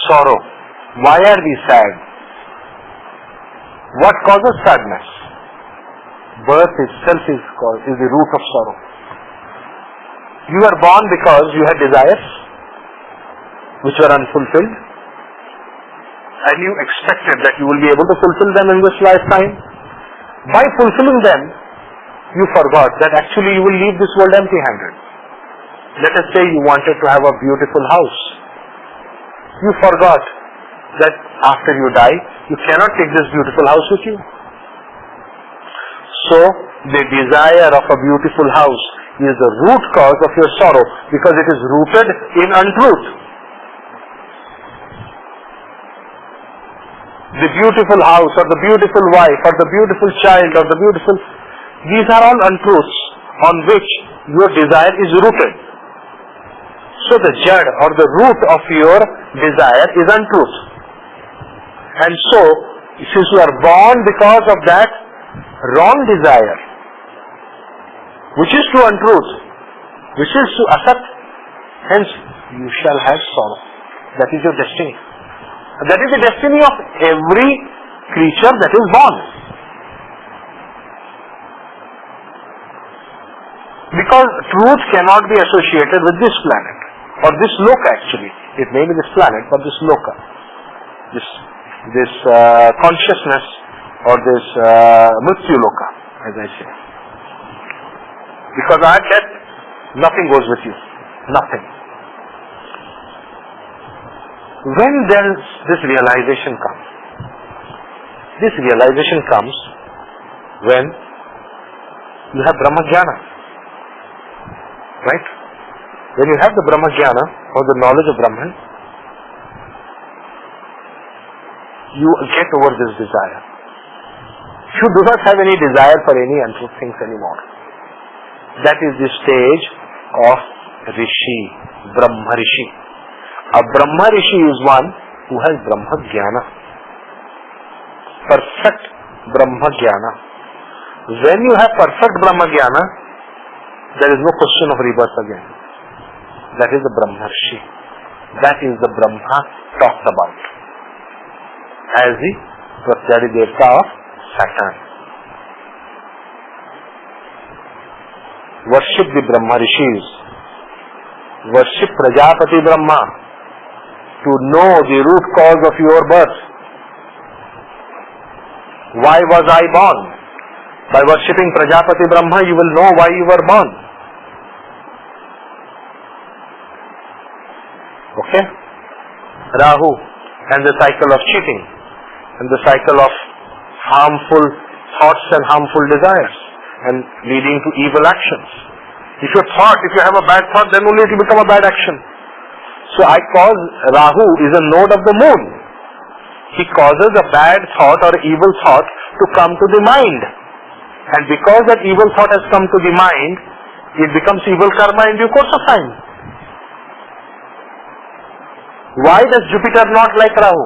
Sorrow. Why are we sad? What causes sadness? Birth itself is the root of sorrow. You were born because you had desires which were unfulfilled, and you expected that you will be able to fulfill them in this lifetime. By fulfilling them, you forgot that actually you will leave this world empty-handed. Let us say you wanted to have a beautiful house. You forgot that after you die, you cannot take this beautiful house with you. So, the desire of a beautiful house is the root cause of your sorrow, because it is rooted in untruth. The beautiful house, or the beautiful wife, or the beautiful child, or the beautiful... These are all untruths on which your desire is rooted. So the jad, or the root of your desire, is untruth. And so, since you are born because of that wrong desire, which is to untruth, which is to asat, hence you shall have sorrow. That is your destiny. That is the destiny of every creature that is born. Because truth cannot be associated with this planet, or this loka actually. It may be this planet, but this loka, this consciousness, or this Mrityu loka, as I say. Because at death, nothing goes with you. Nothing. When does this realization come? This realization comes when you have Brahma Jnana. Right? When you have the Brahma Jnana, or the knowledge of Brahman, you get over this desire. You do not have any desire for any untruth things anymore. That is the stage of Rishi, Brahma Rishi. A Brahma Rishi is one who has Brahma Jnana. Perfect Brahma Jnana. When you have perfect Brahma Jnana, there is no question of rebirth again. That is the Brahma Rishi. That is the Brahma talked about as the Pratyaadi Devata of Saturn. Worship the Brahma Rishis. Worship Prajapati Brahma to know the root cause of your birth. Why was I born? By worshipping Prajapati Brahma, you will know why you were born. Okay? Rahu and the cycle of cheating and the cycle of harmful thoughts and harmful desires and leading to evil actions. If you have a bad thought, then only it will become a bad action. So Rahu is a node of the moon. He causes a bad thought or evil thought to come to the mind. And because that evil thought has come to the mind, it becomes evil karma in due course of time. Why does Jupiter not like Rahu?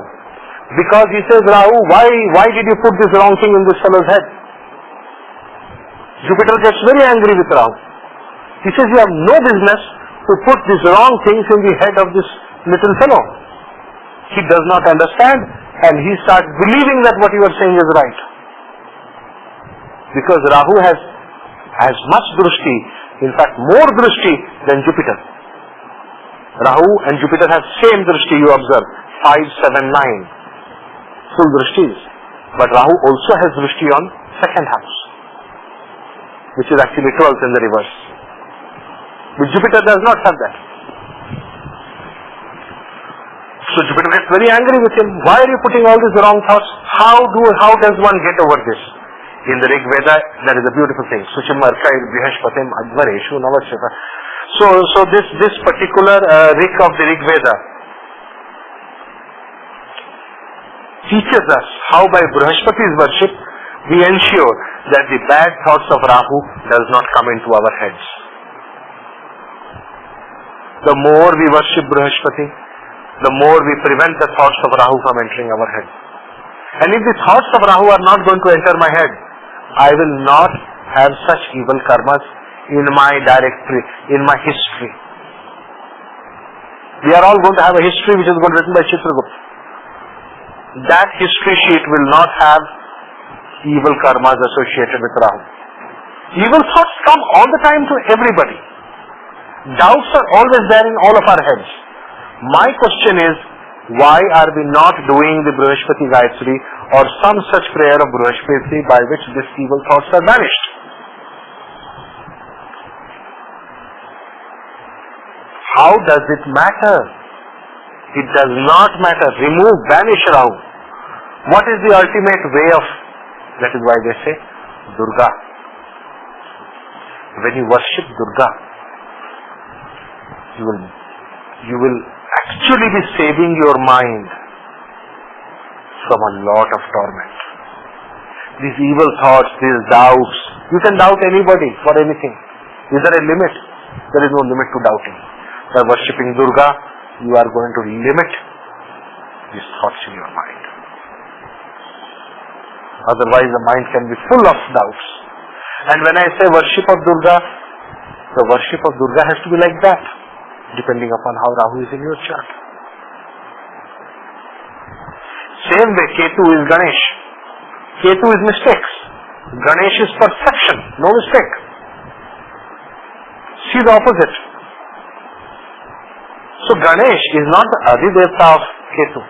Because he says, Rahu, why did you put this wrong thing in this fellow's head? Jupiter gets very angry with Rahu. He says, you have no business to put these wrong things in the head of this little fellow. He does not understand and he starts believing that what you are saying is right. Because Rahu has much drushti, in fact more drushti than Jupiter. Rahu and Jupiter have same drushti, you observe, 5, 7, 9, full drushtis. But Rahu also has drushti on second house, which is actually 12th in the reverse. But Jupiter does not have that. So Jupiter gets very angry with him. Why are you putting all these wrong thoughts? How does one get over this? In the Rig Veda, there is a beautiful thing. Suchimarkai Brihashpatim Advareshu Navachata. So this particular Rig of the Rig Veda teaches us how by Brihaspati's worship we ensure that the bad thoughts of Rahu does not come into our heads. The more we worship Brihaspati, the more we prevent the thoughts of Rahu from entering our head. And if the thoughts of Rahu are not going to enter my head, I will not have such evil karmas in my directory, in my history. We are all going to have a history which is going to be written by Chitragupta. That history sheet will not have evil karmas associated with Rahu. Evil thoughts come all the time to everybody. Doubts are always there in all of our heads. My question is, why are we not doing the Brihaspati Gayatri or some such prayer of Brihaspati by which these evil thoughts are banished? How does it matter? It does not matter. Remove, banish Rahu. What is the ultimate way of? That is why they say Durga. When you worship Durga, you will actually be saving your mind from a lot of torment. These evil thoughts, these doubts, you can doubt anybody for anything. Is there a limit? There is no limit to doubting. By worshipping Durga, you are going to limit these thoughts in your mind. Otherwise the mind can be full of doubts. And when I say worship of Durga, the worship of Durga has to be like that, depending upon how Rahu is in your chart. Same way Ketu is Ganesh. Ketu is mistakes. Ganesh is perfection, no mistake. See the opposite. So Ganesh is not the Adidevata of Ketu.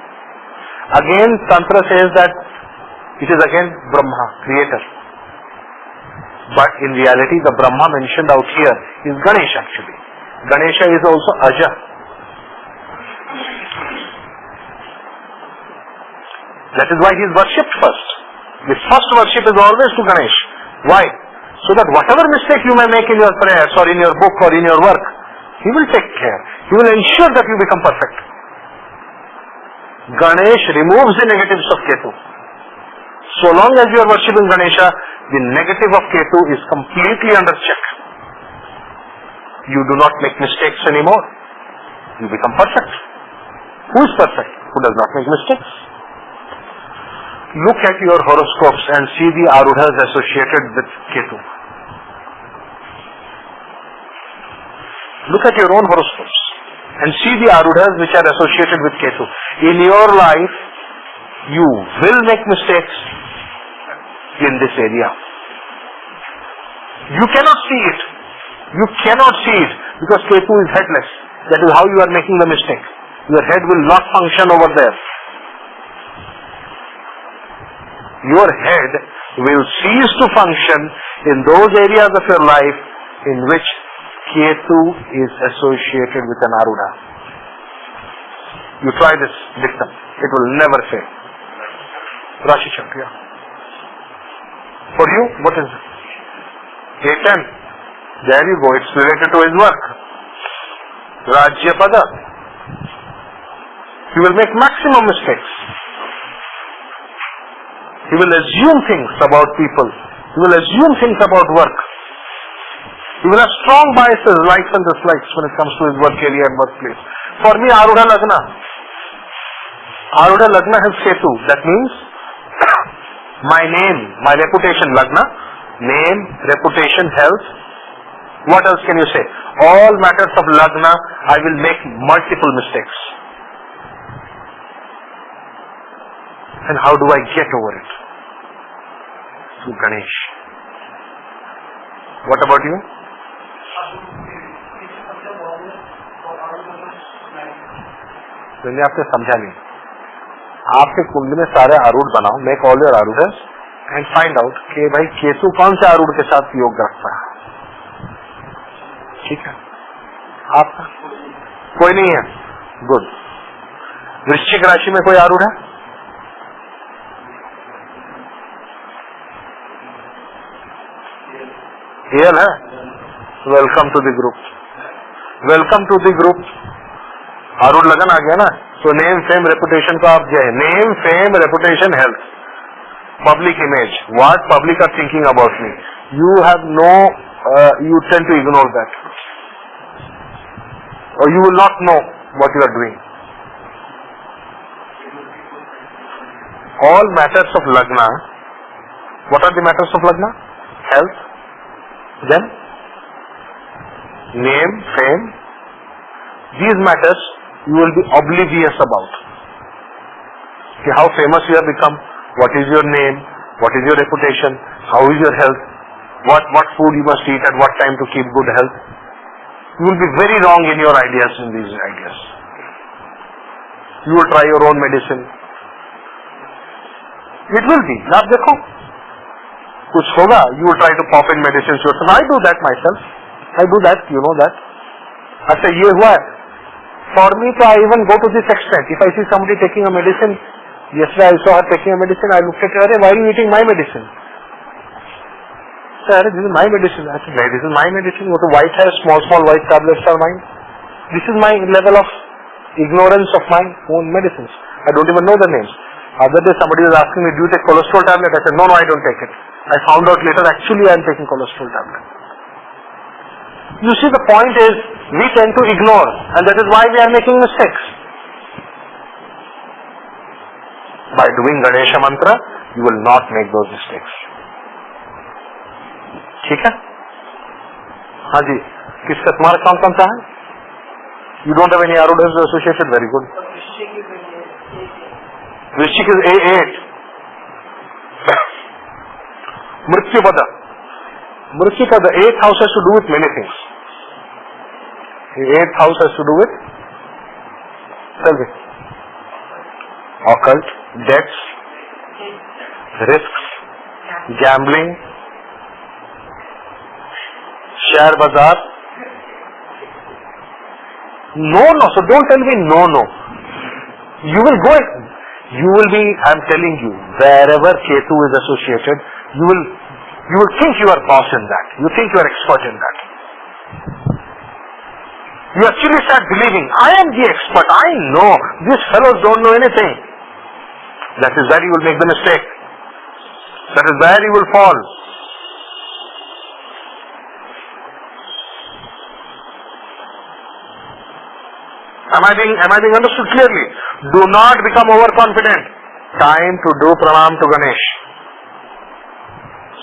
Again Tantra says that it is again Brahma, creator. But in reality the Brahma mentioned out here is Ganesh actually. Ganesha is also Aja. That is why he is worshipped first. The first worship is always to Ganesh. Why? So that whatever mistake you may make in your prayers or in your book or in your work, he will take care. He will ensure that you become perfect. Ganesh removes the negatives of Ketu. So long as you are worshipping Ganesha, the negative of Ketu is completely under check. You do not make mistakes anymore. You become perfect. Who is perfect? Who does not make mistakes? Look at your horoscopes and see the Arudhas associated with Ketu. Look at your own horoscopes and see the Arudhas which are associated with Ketu. In your life, you will make mistakes in this area. You cannot see it. You cannot see it because Ketu is headless. That is how you are making the mistake. Your head will not function over there. Your head will cease to function in those areas of your life in which Ketu is associated with an Arudha. You try this dictum. It will never fail. Rashi Chart, yeah. For you, what is it? A10. There you go. It's related to his work. Rajya Pada. He will make maximum mistakes. He will assume things about people. He will assume things about work. He will have strong biases, likes and dislikes when it comes to his work area and workplace. For me, Arudha lagna. Arudha lagna has Ketu. That means my name, my reputation, lagna, name, reputation, health. What else can you say? All matters of lagna, I will make multiple mistakes. And how do I get over it? Through Ganesh. What about you? मैंने आपसे समझा नहीं. आपके कुंड में सारे आरूढ़ बनाओ, make all your आरूढ़ एंड फाइंड आउट कि भाई केतु कौन से आरूढ़ के साथ योग रखता है. ठीक है, आपका कोई नहीं है. गुड. वृश्चिक राशि में कोई आरूढ़ है? रियल है? Welcome to the group. Welcome to the group. आरूढ़ लगन आ गया ना. So name, fame, reputation को आप जो है name, fame, reputation, health, public image, what public are thinking about me. You have no, you tend to ignore that, or you will not know what you are doing. All matters of lagna. What are the matters of lagna? Health, then name, fame. These matters you will be oblivious about. Okay, how famous you have become, what is your name, what is your reputation, how is your health, what food you must eat at what time to keep good health. You will be very wrong in your ideas, in these ideas. You will try your own medicine. It will be. आप देखो, कुछ होगा, you will try to pop in medicines yourself. I do that myself. I do that, you know that. अच्छा ये हुआ है. For me, I even go to this extent. If I see somebody taking a medicine, yesterday I saw her taking a medicine, I looked at her, why are you eating my medicine? Sir, this is my medicine. I said, this is my medicine. What a white hair, small white tablets are mine. This is my level of ignorance of my own medicines. I don't even know the names. Other day somebody was asking me, do you take cholesterol tablet? I said, no, I don't take it. I found out later, actually I am taking cholesterol tablet. You see, the point is, we tend to ignore, and that is why we are making mistakes. By doing Ganesha mantra, you will not make those mistakes. ठीक है? हाँ जी. किसका तुम्हारा काम कौन सा है? You don't have any Arudha associated. Very good. Vrishchik is A8. Mrityu Pada. Mrityu Pada, the 8th house has to do with many things. The 8th house has to do with, tell me, occult, debts, risks, gambling, share bazaar. No, so don't tell me no. You will go, you will be, I am telling you, wherever Ketu is associated, you will think you are boss in that. You think you are expert in that. You actually start believing, I am the expert, I know, these fellows don't know anything. That is where you will make the mistake. That is where you will fall. Am I being understood clearly? Do not become overconfident. Time to do pranam to Ganesh.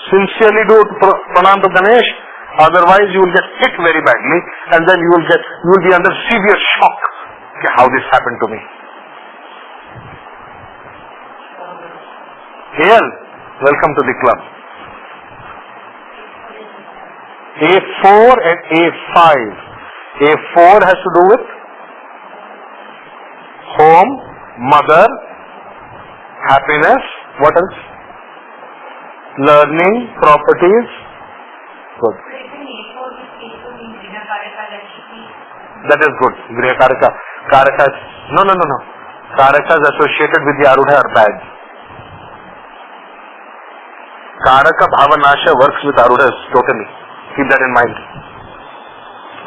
Sincerely do pranam to Ganesh. Otherwise, you will get hit very badly, and then you will be under severe shock. Okay, how this happened to me? AL, welcome to the club. A4 and A5. A4 has to do with home, mother, happiness. What else? Learning, properties. Good. That is good. Karaka. Karaka. No. Karaka is associated with the Arudha are bad. Kaaraka Bhaava naasha works with Arudhas totally. Keep that in mind.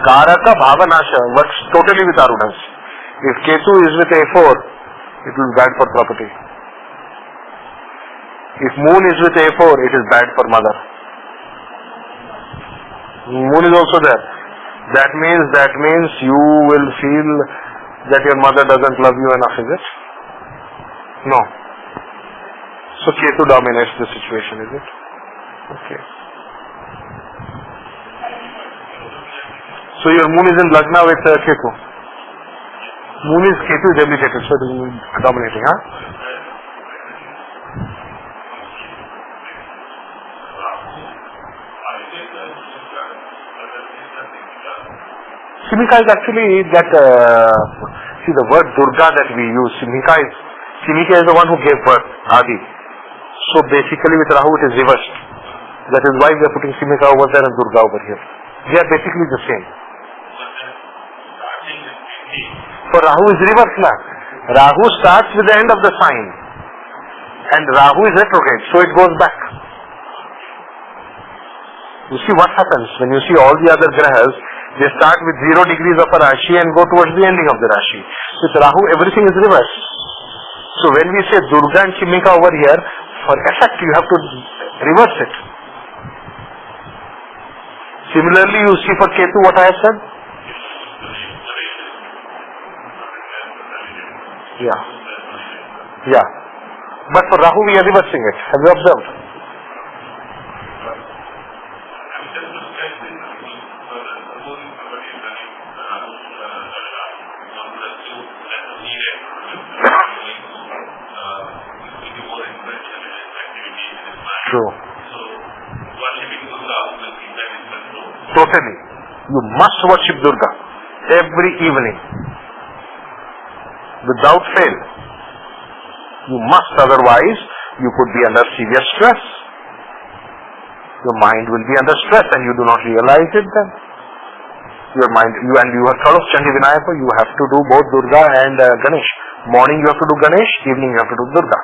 Kaaraka Bhaava naasha works totally with Arudhas. If Ketu is with A4, it will be bad for property. If moon is with A4, it is bad for mother. Moon is also there. That means you will feel that your mother doesn't love you enough, is it? No. So Ketu dominates the situation, is it? Okay. So your moon is in lagna with Ketu. Moon is Ketu is debilitated, so it is dominating, huh? Shimika is actually that, see the word Durga that we use, Shimika is the one who gave birth, Adi. So basically with Rahu it is reversed. That is why we are putting Shimika over there and Durga over here. They are basically the same. For Rahu is reversed now. Rahu starts with the end of the sign. And Rahu is retrograde, so it goes back. You see what happens when you see all the other grahas, they start with 0 degrees of a Rashi and go towards the ending of the Rashi. With Rahu, everything is reversed. So when we say Durga and Shimika over here, for effect you have to reverse it. Similarly, you see for Ketu what I have said? Yeah. But for Rahu we are reversing it. Have you observed? True. Totally. You must worship Durga every evening. Without fail. You must, otherwise you could be under serious stress. Your mind will be under stress and you do not realize it then. Your mind, you have thought of Chandi Vinayaka, you have to do both Durga and Ganesh. Morning you have to do Ganesh, evening you have to do Durga.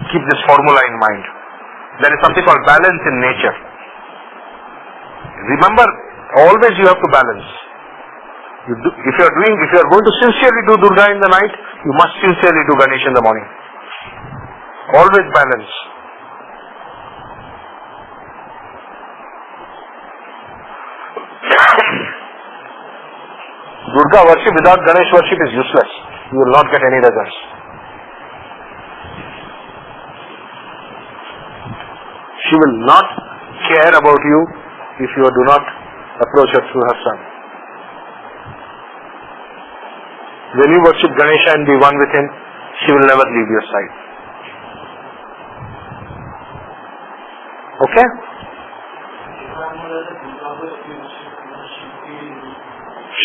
Keep this formula in mind. There is something called balance in nature. Remember, always you have to balance. If you are going to sincerely do Durga in the night, you must sincerely do Ganesh in the morning. Always balance. Durga worship without Ganesh worship is useless. You will not get any results. She will not care about you if you do not approach her through her son. When you worship Ganesha and be one with him, she will never leave your side. Okay?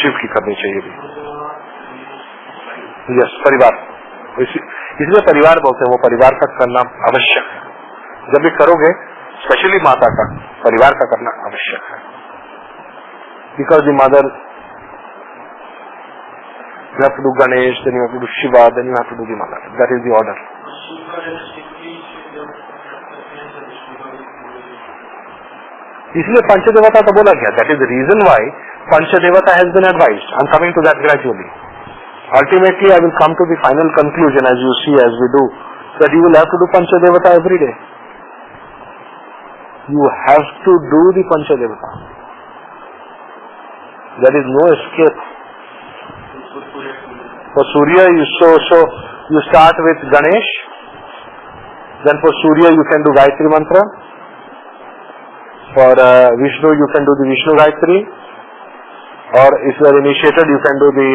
Shiv की करनी चाहिए भी. Yes, परिवार. इसलिए परिवार बोलते हैं, वो परिवार का करना आवश्यक है. जब भी करोगे, स्पेशली माता का, परिवार का करना आवश्यक है. Because the mother, you have to do Ganesh, then you have to do Shiva, then you have to do the mother. That is the order. इसलिए पंचदेवता का बोला गया. That is the reason why Panchadevata has been advised. I am coming to that gradually. Ultimately, I will come to the final conclusion as you see, as we do, that you will have to do Panchadevata every day. You have to do the Panchadevata. There is no escape. For Surya, you start with Ganesh. Then for Surya, you can do Gayatri Mantra. For Vishnu, you can do the Vishnu Gayatri. Or if you are initiated, you can do the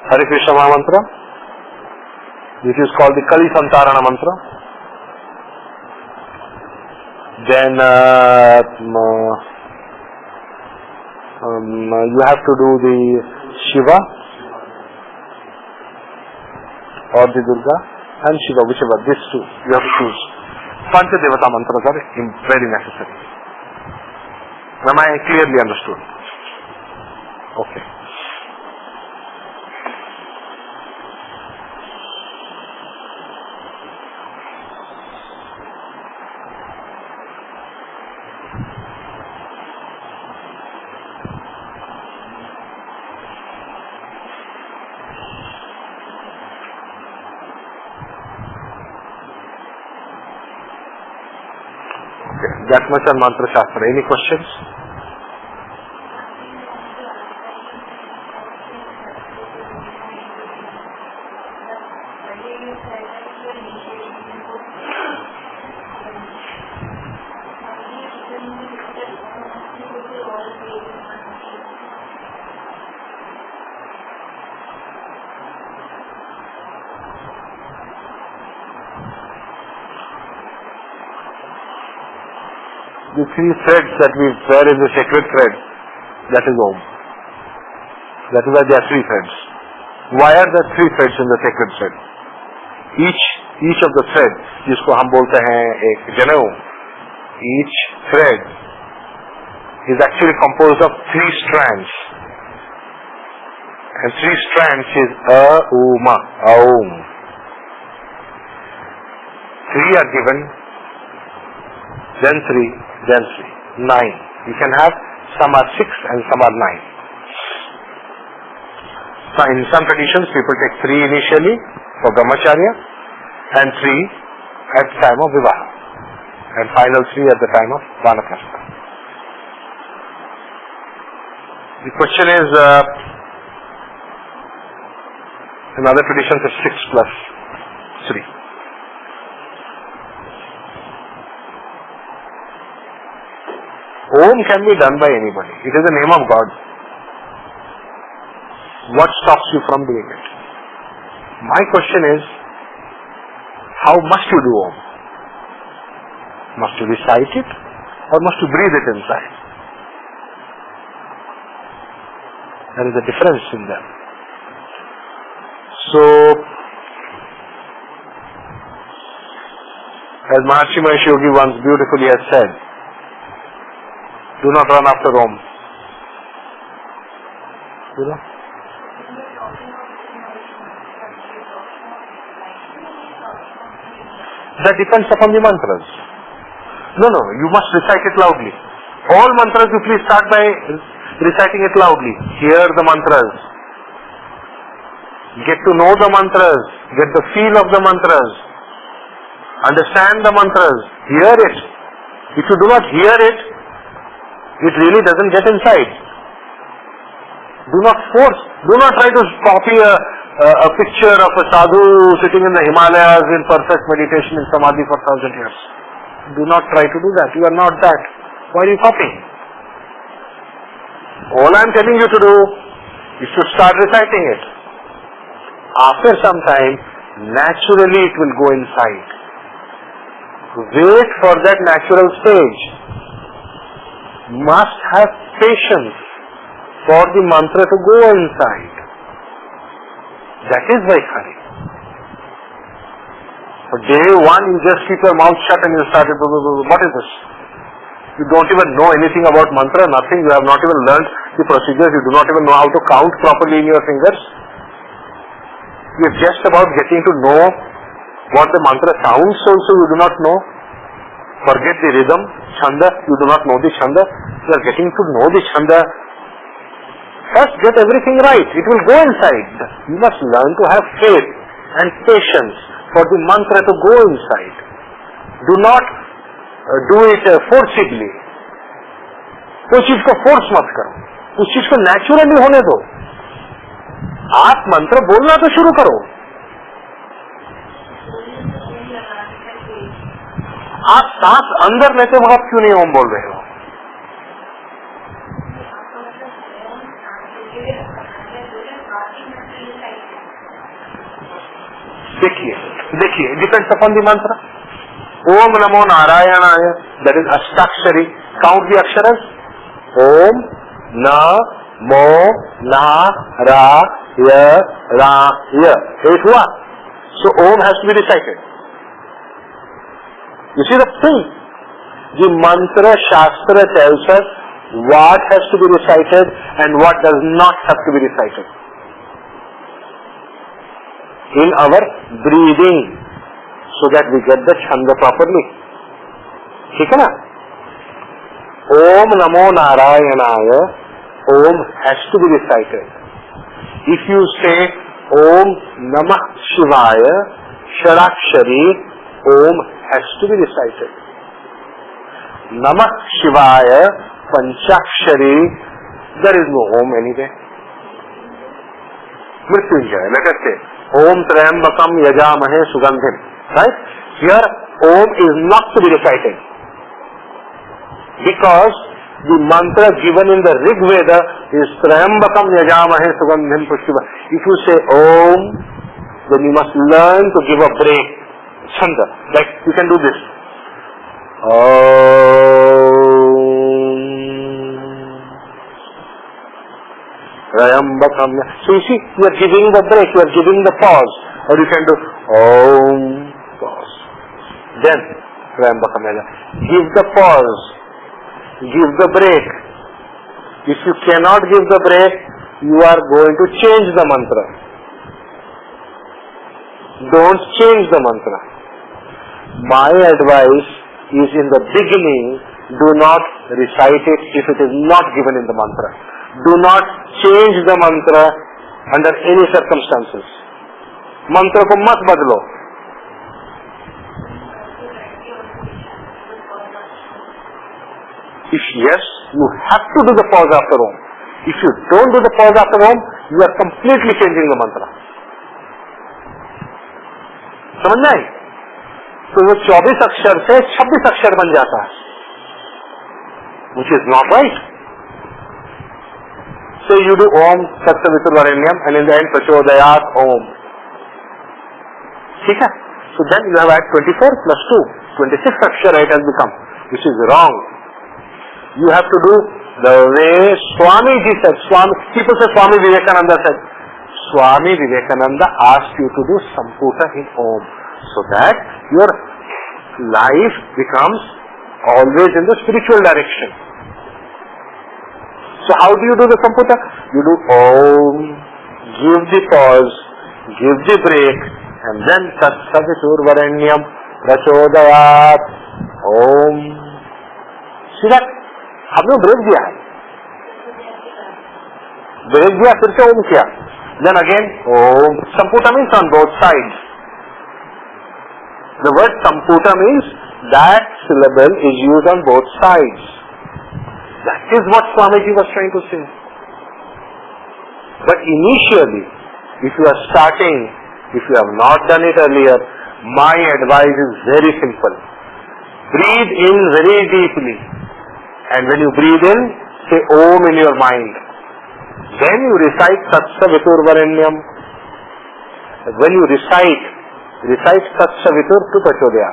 Hare Krishna Mantra, which is called the Kali Santarana Mantra. Then you have to do the Shiva or the Durga and Shiva, whichever, these two you have to choose. Panchadevata mantras are very necessary. Am I clearly understood? Okay. That much on Mantra Shastra. Any questions? the three threads that we wear in the sacred thread, that is Om. That is why there are three threads. Why are there three threads in the sacred thread? Each of the threads, जिसको हम बोलते हैं एक जनेऊ, each thread is actually composed of three strands. And three strands is A-U-Ma, Aum. Three are given, then three, then three. 9. You can have, some are 6 and some are 9. So in some traditions, people take 3 initially for Brahmacharya and 3 at the time of Vivaha and final 3 at the time of Vanaprastha. The question is, in other traditions it's 6 plus 3. Om can be done by anybody. It is the name of God. What stops you from doing it? My question is, how must you do Om? Must you recite it or must you breathe it inside? There is a difference in them. So, as Maharishi Mahesh Yogi once beautifully has said, do not run after Om. You know? That depends upon the mantras. No, you must recite it loudly. All mantras you please start by reciting it loudly. Hear the mantras. Get to know the mantras. Get the feel of the mantras. Understand the mantras. Hear it. If you do not hear it, it really doesn't get inside. Do not force. Do not try to copy a picture of a sadhu sitting in the Himalayas in perfect meditation in samadhi for 1,000 years. Do not try to do that. You are not that. Why are you copying? All I am telling you to do is to start reciting it. After some time, naturally it will go inside. Wait for that natural stage. Must have patience for the mantra to go inside. That is Vaikhari. For day one, you just keep your mouth shut and you start, what is this? You don't even know anything about mantra, nothing. You have not even learned the procedures. You do not even know how to count properly in your fingers. You are just about getting to know what the mantra sounds also you do not know. Forget the rhythm, chanda, you do not know the chanda. You are getting to know the chanda. First get everything right. It will go inside. You must learn to have faith and patience for the mantra to go inside. Do not do it forcibly. कोई चीज को force मत करो. उस चीज को naturally होने दो. आप मंत्र बोलना तो शुरू करो. आप सांस अंदर लेते वक्त क्यों नहीं ओम बोल रहे हो? देखिए डिपेंड्स अपॉन द मंत्र. ओम नमो नारायणाय, दैट इज अष्टाक्षरी. काउंट द अक्षरस. ओम न मो ना रा य रा य. 8 हुआ. So Om has to be recited. You see the thing? The mantra shastra tells us what has to be recited and what does not have to be recited. In our breathing, so that we get the chanda properly. ठीक है ना? Om Namo Narayanaya, Om has to be recited. If you say Om Namah Shivaya, Sharakshari, Om has to be recited. Namah Shivaya, Panchakshari, there is no Om anywhere. Mrityunjaya, let us say, Om Trayambakam Yajamahe Sugandhim. Right? Here, Om is not to be recited. Because the mantra given in the Rig Veda is Trayambakam Yajamahe Sugandhim Pushtiva. If you say Om, then you must learn to give a break. Chanda. Like you can do this. Om. Trayambakam. So you see, you are giving the break, you are giving the pause, or you can do Om, pause. Then Trayambakam. Give the pause, give the break. If you cannot give the break, you are going to change the mantra. Don't change the mantra. My advice is, in the beginning, do not recite it if it is not given in the mantra. Do not change the mantra under any circumstances. Mantra ko mat badlo. If yes, you have to do the pause after Om. If you don't do the pause after Om, you are completely changing the mantra. समझ में आई? तो वो 24 अक्षर से 26 अक्षर बन जाता है, which is not right. So you do Om Satsaviturvarenyam and in the end Prachodayat Om. ठीक है? So then you have had 24 plus 2, 26 अक्षर it has become, which is wrong. You have to do the way Swamiji said. People say Swami Vivekananda said. Swami Vivekananda asked you to do Samputa in Om, so that your life becomes always in the spiritual direction. So how do you do the Samputa? You do Om, give the pause, give the break, and then Tatsaviturvarenyam Prachodayat Om. See that? हमने break दिया है, break दिया, फिर से ओम किया, then again Om. Samputa means on both sides. The word Samputa means that syllable is used on both sides. That is what Swamiji was trying to say. But initially, if you are starting, if you have not done it earlier, my advice is very simple. Breathe in very deeply. And when you breathe in, say Om in your mind. Then you recite Tatsaviturvarenyam. When you recite Tatsavitur to Prachodaya.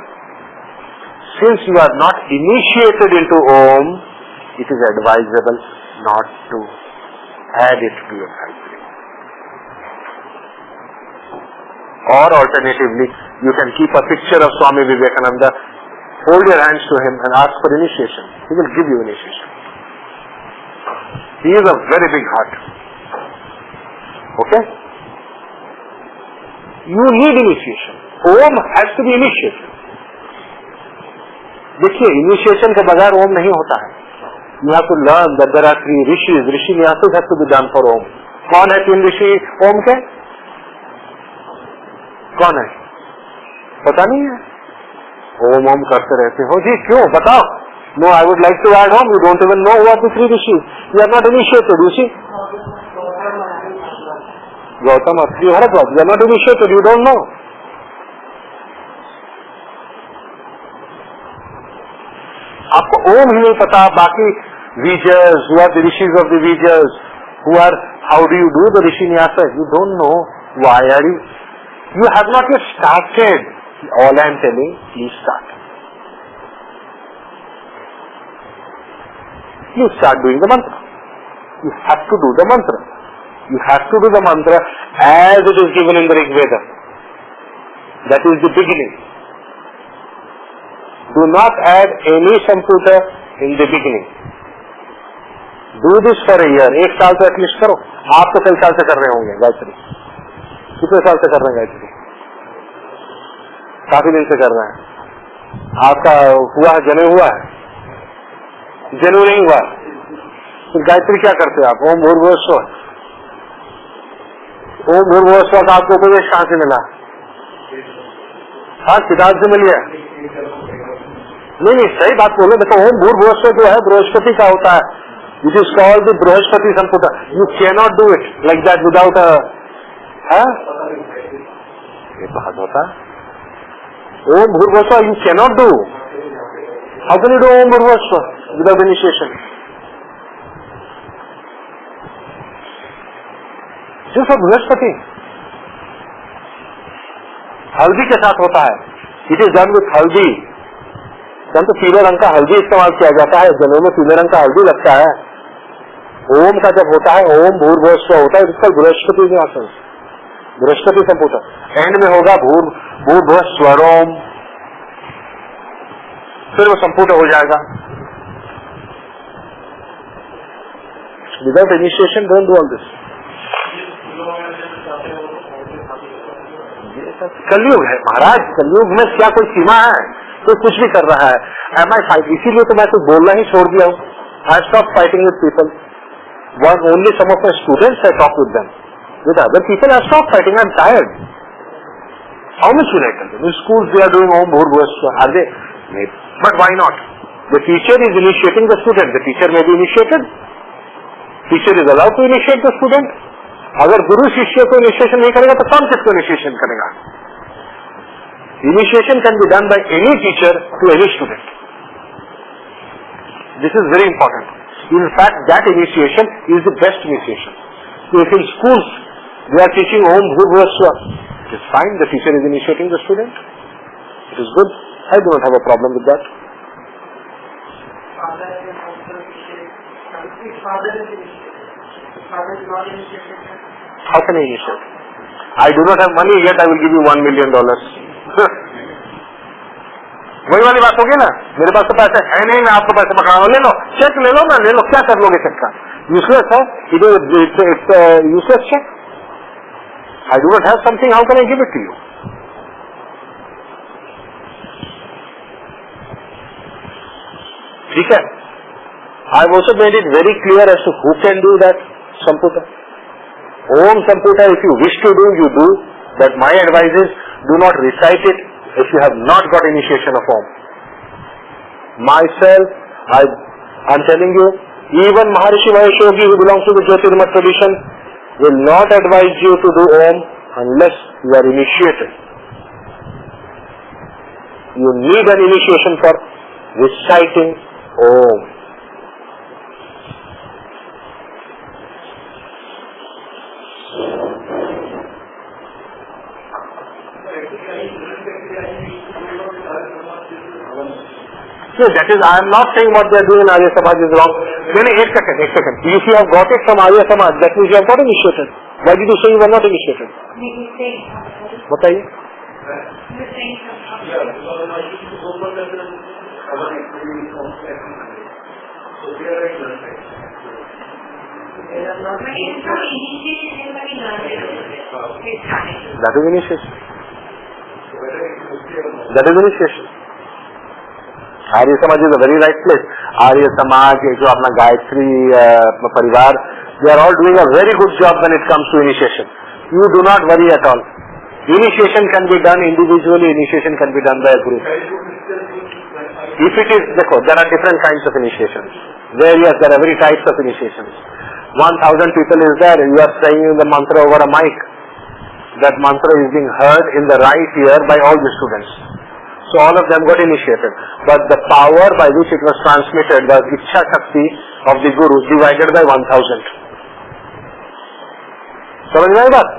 Since you are not initiated into Om, it is advisable not to add it to your Gayatri. Or alternatively, you can keep a picture of Swami Vivekananda, hold your hands to him and ask for initiation. He will give you initiation. He is a very big heart. Okay? You need initiation. Om has to be initiated. देखिए, initiation के बगैर Om नहीं होता है. You have to learn that there are 3 rishis. Rishi Nyasus have to be done for Om. कौन है 3 ऋषि Om के? कौन है? पता नहीं है. Om Om करते रहते हो जी, क्यों? बताओ. No, I would like to add Om. You don't even know who are the 3 rishis. You are not initiated, you see. Gautam, Atri, Bharadwaj. You are not initiated, you don't know. आपको ओम ही नहीं पता, बाकी Vijas, who are the rishis of the Vijas, who are, how do you do the rishi nyasa? You don't know. Why are you have not yet started. All I am telling, please start. You start doing the mantra. You have to do the mantra. You have to do the mantra as it is given in the Rig Veda. That is the beginning. Do not add any samputa in the beginning. Do this for a year. 1 साल तो at least करो. आप तो कई साल से कर रहे होंगे गायत्री. कितने साल से कर रहे हैं गायत्री? काफी दिन से कर रहे हैं. आपका हुआ है, जनेऊ हुआ है? जनेऊ नहीं हुआ. तो गायत्री क्या करते हैं आप? ओम भूर्भुवः स्वः. ओम भूर्भुवः स्वः का आपको उपदेश कहाँ से मिला? हाँ, किताब से मिली है. नहीं, सही बात बोलो. देखो, ओम भूर्भुवः स्वः जो है बृहस्पति का होता है. It is called the Brahspati Samputa. You cannot do it like that without a... ये तो हद होता है. Om Bhurvasva you cannot do. How can you do Om Bhurvasva without initiation? Just for Brahspati. हल्दी के साथ होता है. It is done with हल्दी. तो पीले रंग का हल्दी इस्तेमाल किया जाता है. जनेऊ में पीले रंग का हल्दी लगता है. ओम का जब होता है, ओम भूर्भुवः स्वः होता है, इसका बृहस्पति आसन, बृहस्पति संपुट, एंड में होगा भूर्भुवः स्वरोम, फिर वो संपुट हो जाएगा. Without initiation don't do all this. कलयुग है महाराज, कलयुग में क्या कोई सीमा है? तो कुछ भी कर रहा है. एम आई फाइट, इसीलिए तो मैं तो बोलना ही छोड़ दिया हूँ. I stop fighting with people. One only some of my students I talk with them. With other people I stop fighting. I am tired. How much will I tell them? In schools they are doing ओम भूर्भुवः स्वः. Are they? But why not? The teacher is initiating the student. The teacher may be initiated. Teacher is allowed to initiate the student. अगर गुरु शिष्य को initiation नहीं करेगा तो कौन किसको इनिशिएशन करेगा? Initiation can be done by any teacher to any student. This is very important. In fact, that initiation is the best initiation. So if in schools they are teaching Om Bhurvasva Swah, it is fine. The teacher is initiating the student. It is good. I do not have a problem with that. How can I initiate? I do not have money yet. I will give you $1 million. वही वाली बात होगी ना. मेरे पास तो पैसे है नहीं, मैं आपको पैसे पकड़ा ले लो, चेक ले लो ना, ले लो. क्या कर लोगे चेक का? यूजलेस है. It is useless cheque. I do not have something, how can I give it to you? ठीक है. I have also made it very clear as to who can do that संपुटा. ओम संपुटा, if you wish to do, you do, but my advice is do not recite it if you have not got initiation of Om. Myself, I'm telling you, even Maharishi Mahesh Yogi, who belongs to the Jyotirmaya tradition, will not advise you to do Om unless you are initiated. You need an initiation for reciting Om. No, that is, I am not saying what they are doing in Arya Samaj is wrong. No, एक second. If you have got it from Arya Samaj, that means you have got initiated. Why did you say you were not initiated? बताइए. That is initiation. That is initiation. Arya Samaj is a very right place. Arya Samaj, जो अपना Gayatri Parivar, they are all doing a very good job when it comes to initiation. You do not worry at all. Initiation can be done individually, initiation can be done by a group. If it is, देखो, there are different kinds of initiation. Various, there are very types of initiation. 1000 people is there, you are saying the mantra over a mic. That mantra is being heard in the right ear by all the students. So all of them got initiated. But the power by which it was transmitted was Ichha Shakti of the Guru divided by 1000. समझ में आई बात?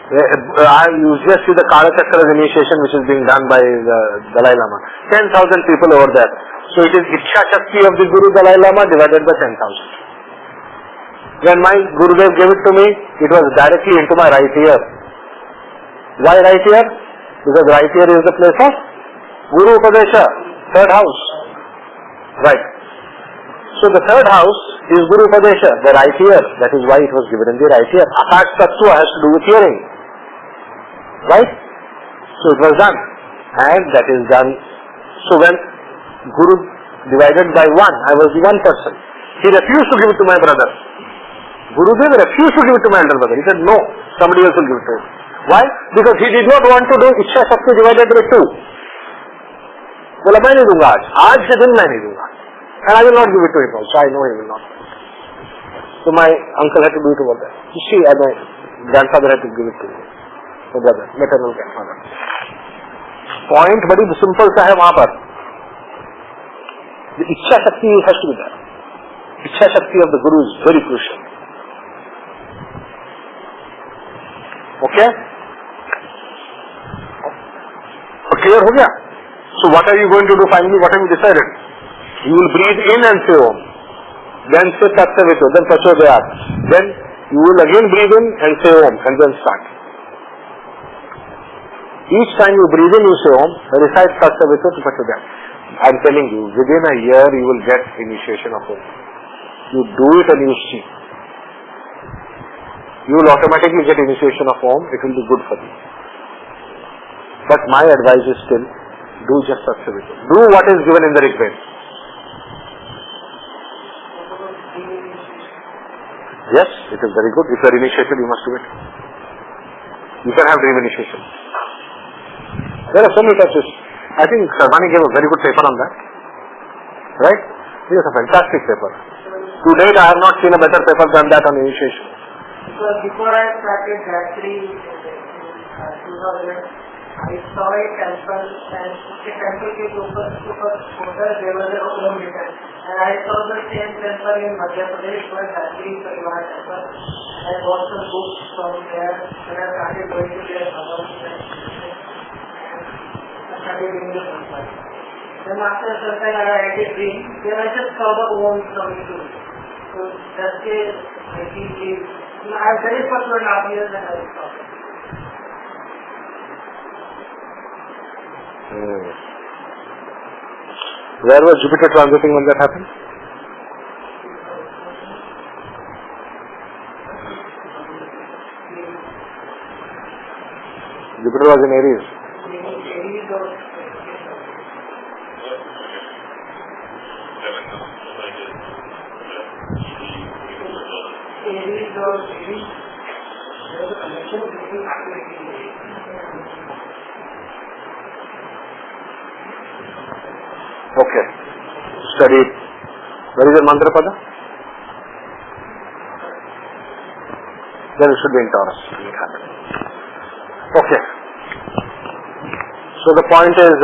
You just see the Kaaraka Bhaava initiation which is being done by the Dalai Lama. 10,000 people over there. So it is Ichha Shakti of the Guru Dalai Lama divided by 10,000. When my Gurudev gave it to me, it was directly into my right ear. Why right ear? Because right ear is the place of Guru Upadesha, third house. Right. So the third house is Guru Upadesha, the right ear. That is why it was given in the right ear. Akash Tattva has to do with hearing. Right? So it was done. And that is done. So when Guru divided by 1, I was the 1 person. He refused to give it to my brother. Gurudev refused to give it to my elder brother. He said, no, somebody else will give it to him. Why? Because he did not want to do Ichha Shakti divided by 2. बोला मैं नहीं दूंगा आज के दिन मैं नहीं दूंगा. And I will not give it to him also. I know he will not. So my uncle had to do it over there. You see, my grandfather had to give it to me. My brother, maternal grandfather. Point बड़ी simple सा है वहाँ पर. The Ichha Shakti has to be there. Ichha Shakti of the Guru is very crucial. Okay? Clear हो गया? So what are you going to do finally? What have you decided? You will breathe in and say Om. Then say Tatsavito, then Prachodayat. Then you will again breathe in and say Om, and then start. Each time you breathe in, you say Om, recite Tatsavito to Prachodayat. I am telling you, within a year you will get initiation of Om. You do it and you see. You will automatically get initiation of Om, it will be good for you. But my advice is still, do just Tatsavito. Do what is given in the Rig Veda. Yes, it is very good. If you are initiated, you must do it. You can have dream initiation. There are so many types. I think Sarvani gave a very good paper on that. Right? It was a fantastic paper. To date, I have not seen a better paper than that on initiation. Because before I started Gayatri in 2000, I saw a temple, and the temple came over there was a Om written. And I saw the same temple in Madhya Pradesh where Gayatri Parivar temple. I bought some books from there and I started going to their house and I started doing the temple. Then after some time I had a dream, then I just saw the Om coming to me. So that's it, I think I have very first 1.5 years and I saw it. Where was Jupiter transiting when that happened? Jupiter was in Aries. Okay. Study. Where is your mantra pada? Then it should be in Taurus. Okay. So the point is,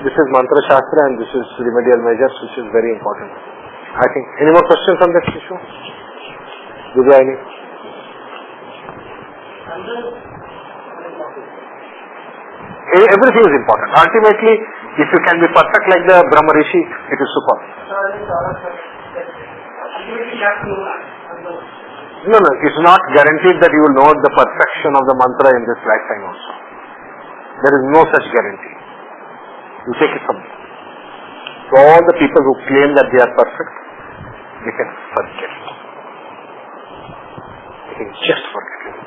this is mantra shastra and this is remedial measures, which is very important. I think. Any more questions on this issue? Did you any? Everything is important. Ultimately, if you can be perfect like the Brahma Rishi, it is super. No, it's not guaranteed that you will know the perfection of the mantra in this lifetime also. There is no such guarantee. You take it from me. So all the people who claim that they are perfect, they can forget it. They can just forget it.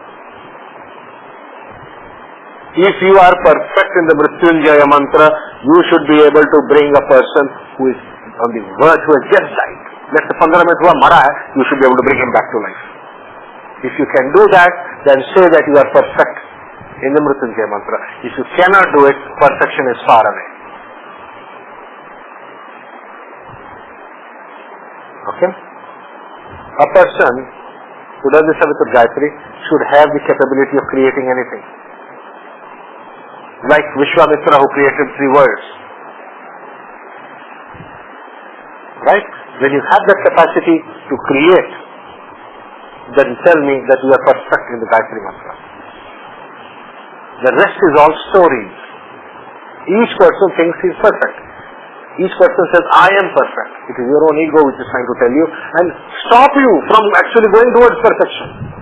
If you are perfect in the Mrityunjaya mantra, you should be able to bring a person who is on the verge, who has just died. Let's say 15 minutes hua mara hai, you should be able to bring him back to life. If you can do that, then say that you are perfect in the Mrityunjaya mantra. If you cannot do it, perfection is far away. Okay? A person who does this with Gayatri should have the capability of creating anything. Like Vishwamitra who created 3 worlds. Right? When you have that capacity to create, then tell me that you are perfect in the Gayatri Mantra. The rest is all stories. Each person thinks he is perfect. Each person says, I am perfect. It is your own ego which is trying to tell you and stop you from actually going towards perfection.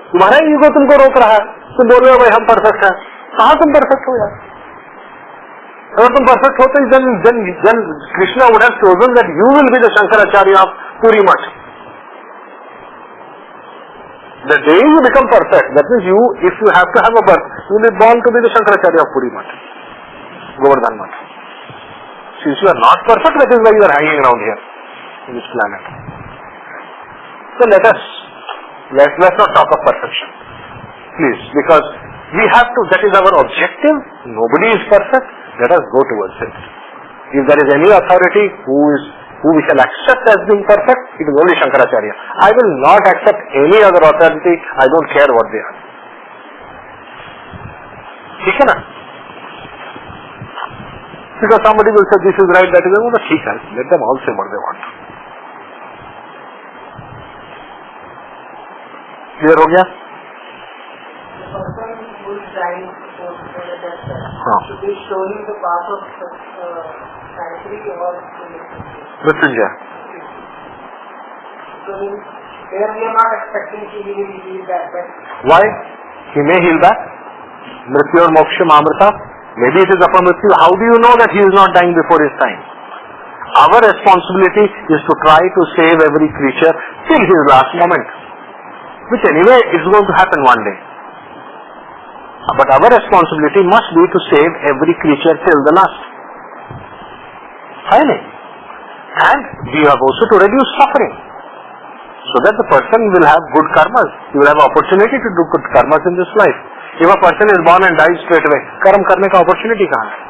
तुम्हारा ego तुमको रोक रहा है, तुम बोल रहे हो भाई हम परफेक्ट हैं. कहाँ तुम परफेक्ट हो यार? अगर तुम परफेक्ट होते then Krishna would have chosen that you will be the Shankara-acharya of Puri Math. The day you become perfect, that means you, if you have to have a birth, you will be born to be the Shankara-acharya of Puri Math, Govardhan Math. Since you are not perfect, that is why you are hanging around here in this planet. So let's not talk of perfection, please, because we have to, that is our objective. Nobody is perfect. Let us go towards it. If there is any authority who we shall accept as being perfect, it is only Shankaracharya. I will not accept any other authority. I don't care what they are. ठीक है ना? Because somebody will say this is right, that is wrong. ठीक है, let them all say what they want. Clear हो गया? Should be showing the path of sanctuary or Mrityunjaya. so there we are not expecting he will heal that, but Why? He may heal back. Mrityu or moksha amrita. Maybe it is apamrityu. How do you know that he is not dying before his time? Our responsibility is to try to save every creature till his last moment. Which anyway is going to happen one day. But our responsibility must be to save every creature till the last. Finally. And we have also to reduce suffering. So that the person will have good karmas. He will have opportunity to do good karmas in this life. If a person is born and dies straight away, karma karne ka opportunity kahan hai?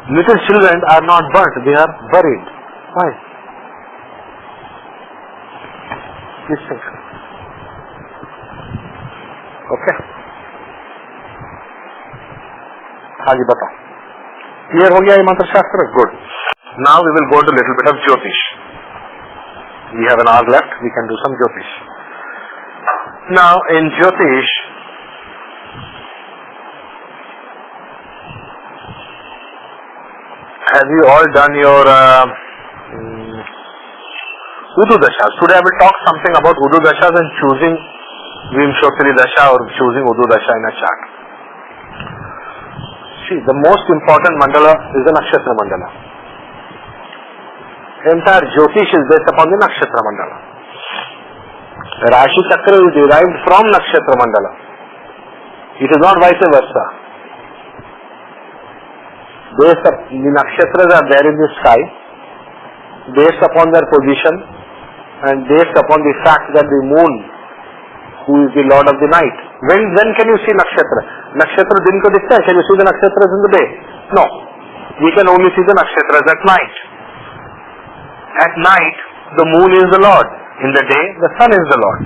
Little children are not burnt, they are buried. Why? These things. Okay. हाँ जी बताओ. Clear हो गया ये मंत्र शास्त्र? Good. Now we will go to a little bit of Jyotish. We have an hour left. We can do some Jyotish. Now in Jyotish, have you all done your Udu Dasas? Today I will talk something about Udu Dasas and choosing Vimshotri Dasha or choosing Udu Dasha in a chart. See, the most important mandala is the Nakshatra mandala. Entire Jyotish is based upon the Nakshatra mandala. Rashi Chakra is derived from Nakshatra mandala. It is not vice versa. The nakshatras are there in the sky, based upon their position and based upon the fact that the moon, who is the lord of the night. When can you see nakshatra? Nakshatra din ko dikhta hai. Can you see the nakshatras in the day? No. We can only see the nakshatras at night. At night, the moon is the lord. In the day, the sun is the lord.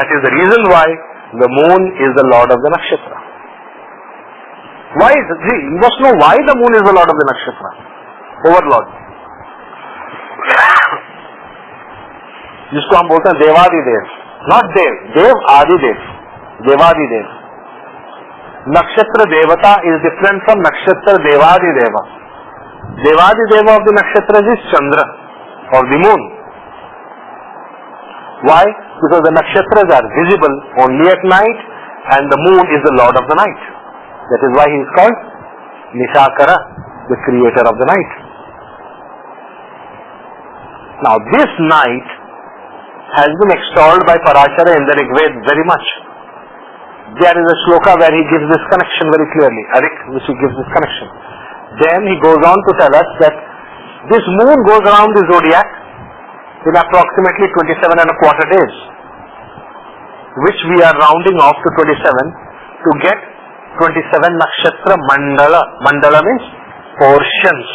That is the reason why the moon is the lord of the nakshatra. Why? See, you must know why the moon is the lord of the nakshatra. Overlord. जिसको हम बोलते हैं देवादिदेव. Not Dev. Dev Adidev. Devadidev. Nakshatra Devata is different from Nakshatra Devadideva. Devadideva of the nakshatras is Chandra or the moon. Why? Because the nakshatras are visible only at night and the moon is the lord of the night. That is why he is called Nishakara, the creator of the night. Now this night has been extolled by Parashara in the Rig Veda very much. There is a shloka where he gives this connection very clearly, Arik, which he gives this connection. Then he goes on to tell us that this moon goes around the zodiac in approximately 27 and a quarter days, which we are rounding off to 27 to get 27 nakshatra mandala. Mandala means portions.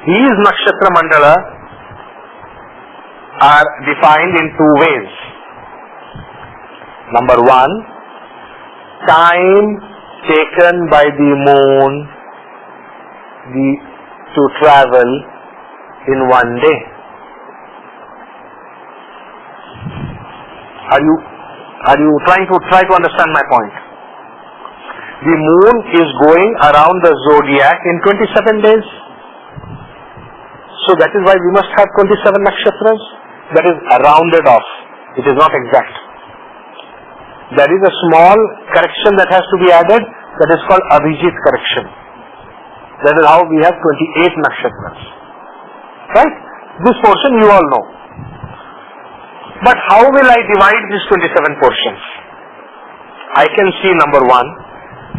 These nakshatra mandala are defined in two ways. Number one, time taken by the moon to travel in one day. Are you trying to understand my point? The moon is going around the zodiac in 27 days. So that is why we must have 27 nakshatras. That is rounded off. It is not exact. There is a small correction that has to be added. That is called Abhijit correction. That is how we have 28 nakshatras. Right? This portion you all know. But how will I divide these 27 portions? I can see number one,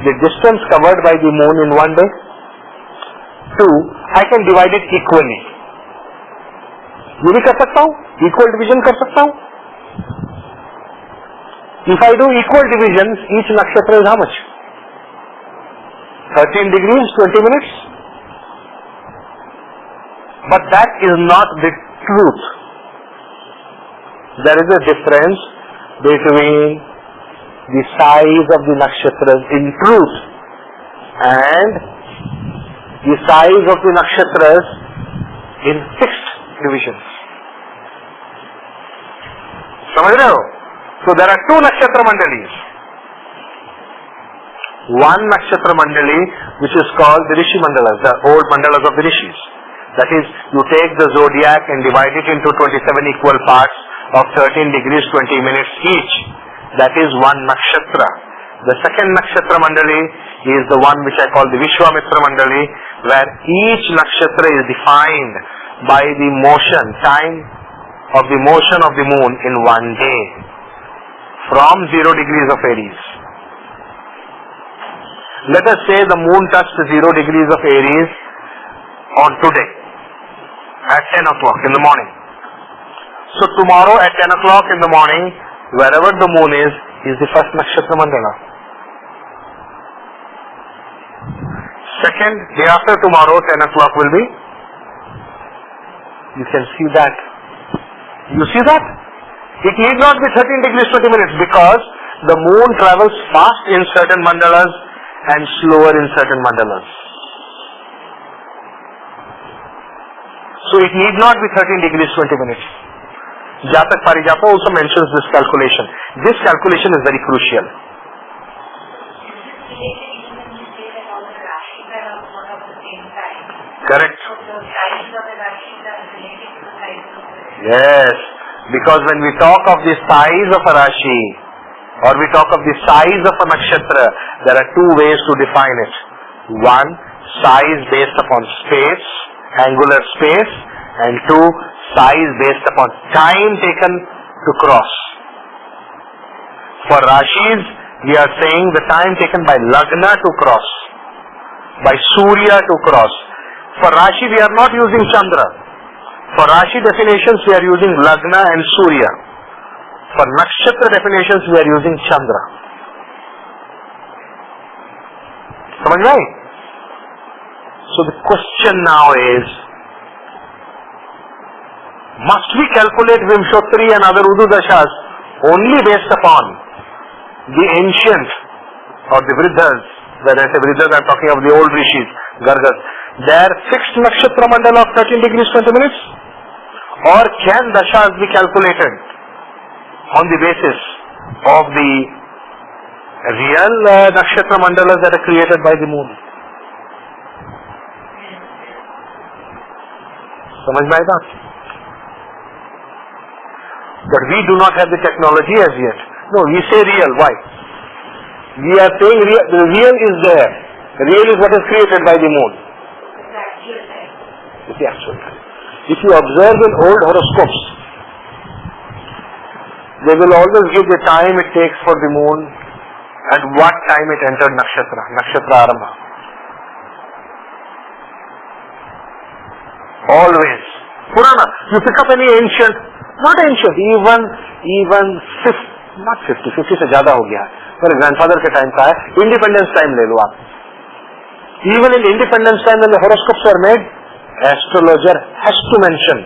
the distance covered by the moon in one day. Two, I can divide it equally. ये भी कर सकता हूँ, equal division कर सकता हूँ. If I do equal divisions, each nakshatra is how much? 13 degrees, 20 minutes. But that is not the truth. There is a difference between the size of the nakshatras in truth and the size of the nakshatras in fixed divisions. समझ रहे हो? So there are two nakshatra mandalis. one nakshatra mandali, which is called the Rishi Mandalas, the old mandalas of the Rishis. That is, you take the zodiac and divide it into 27 equal parts of 13 degrees 20 minutes each. That is one nakshatra. The second nakshatra mandali is the one which I call the Vishwamitra mandali, where each nakshatra is defined by the motion, time of the motion of the moon in one day, from 0 degrees of Aries. Let us say the moon touched 0 degrees of Aries on today at 10 o'clock in the morning. So tomorrow at 10 o'clock in the morning, wherever the moon is the first nakshatra mandala. Second, day after tomorrow, 10 o'clock will be, you can see that. You see that? It need not be 13 degrees 20 minutes because the moon travels fast in certain mandalas and slower in certain mandalas. So it need not be 13 degrees 20 minutes. Jatak Parijapa also mentions this calculation. This calculation is very crucial. Correct. Yes, because when we talk of the size of a Rashi or we talk of the size of a nakshatra, there are two ways to define it. One, size based upon space, angular space, and two, size based upon time taken to cross. For Rashis, we are saying the time taken by lagna to cross, by Surya to cross. For Rashi, we are not using Chandra. For Rashi definitions, we are using lagna and Surya. For nakshatra definitions, we are using Chandra. Samajh mein? So the question now is, must we calculate Vimshottari and other Udu Dasas only based upon the ancient or the Vriddhas? When I say Vriddhas, I am talking of the old Rishis, Gargas. Their fixed nakshatra mandala of 13 degrees 20 minutes? Or can Dashas be calculated on the basis of the real nakshatra mandalas that are created by the moon? Samajh mein aaya baat? But we do not have the technology as yet. No, we say real. Why? We are saying real. The real is there. Real is what is created by the moon. It's the actual time. If you observe in old horoscopes, they will always give the time it takes for the moon and what time it entered nakshatra arambha. Always. Purana. You pick up any ancient, not ancient, even 50, not 50 से ज़्यादा हो गया है. मेरे grandfather के time का है. Independence time ले लो आप. Even in independence time when the horoscopes were made, astrologer has to mention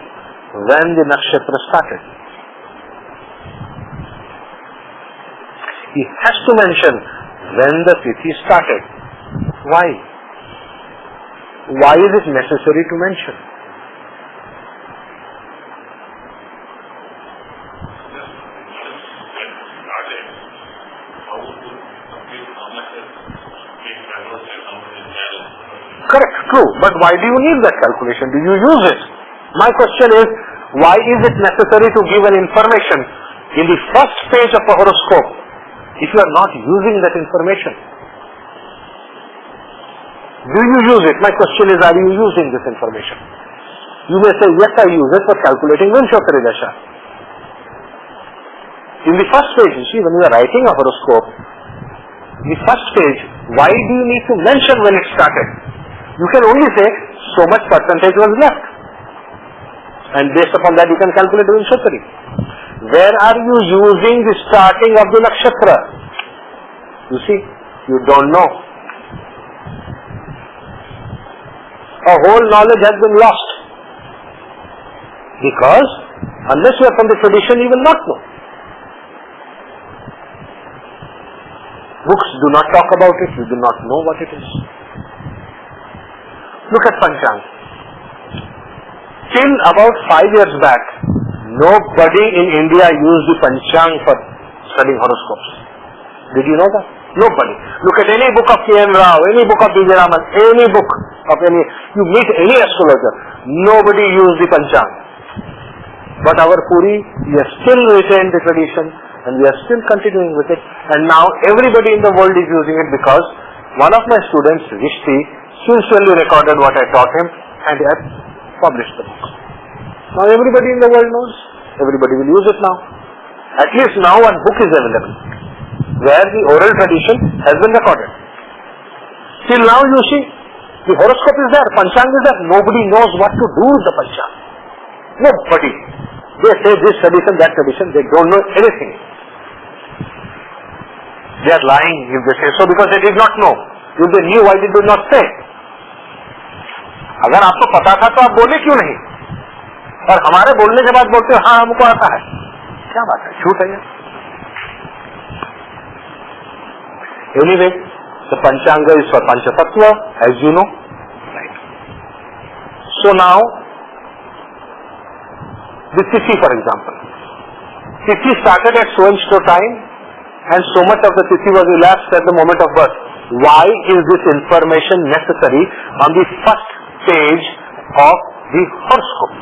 when the nakshatra started. He has to mention when the tithi started. Why? Why is it necessary to mention? Correct, true. But why do you need that calculation? Do you use it? My question is, why is it necessary to give an information in the first page of a horoscope if you are not using that information? Do you use it? My question is, are you using this information? You may say, yes, I use it for calculating Vimshottari Dasha. In the first page, you see, when you are writing a horoscope, the first page, why do you need to mention when it started? You can only say, so much percentage was left. And based upon that, you can calculate the Vimshottari. Where are you using the starting of the nakshatra? You see, you don't know. A whole knowledge has been lost. Because, unless you are from the tradition, you will not know. Books do not talk about it, you do not know what it is. Look at Panchang. Till about 5 years back, nobody in India used the Panchang for studying horoscopes. Did you know that? Nobody. Look at any book of K.N. Rao, any book of B.J. Raman, any book of any, you meet any astrologer, nobody used the Panchang. But our Puri, we have still retained the tradition and we are still continuing with it. And now everybody in the world is using it because one of my students, Rishti, sincerely recorded what I taught him and he had published the book. Now everybody in the world knows. Everybody will use it now. At least now one book is available where the oral tradition has been recorded. Till now you see, the horoscope is there, Panchang is there. Nobody knows what to do with the Panchang. Nobody. They say this tradition, that tradition, they don't know anything. They are lying if they say so because they did not know. If they knew, why did they not say? अगर आपको पता था तो आप बोले क्यों नहीं? और हमारे बोलने के बाद बोलते हो हाँ हमको आता है. क्या बात है? झूठ है ये. Anyway, the Panchanga is for Panchatattva, as you know. Right. So now, the Tithi, for example. Tithi started at so and so time, and so much of the Tithi was elapsed at the moment of birth. Why is this information necessary on the first page of the horoscope?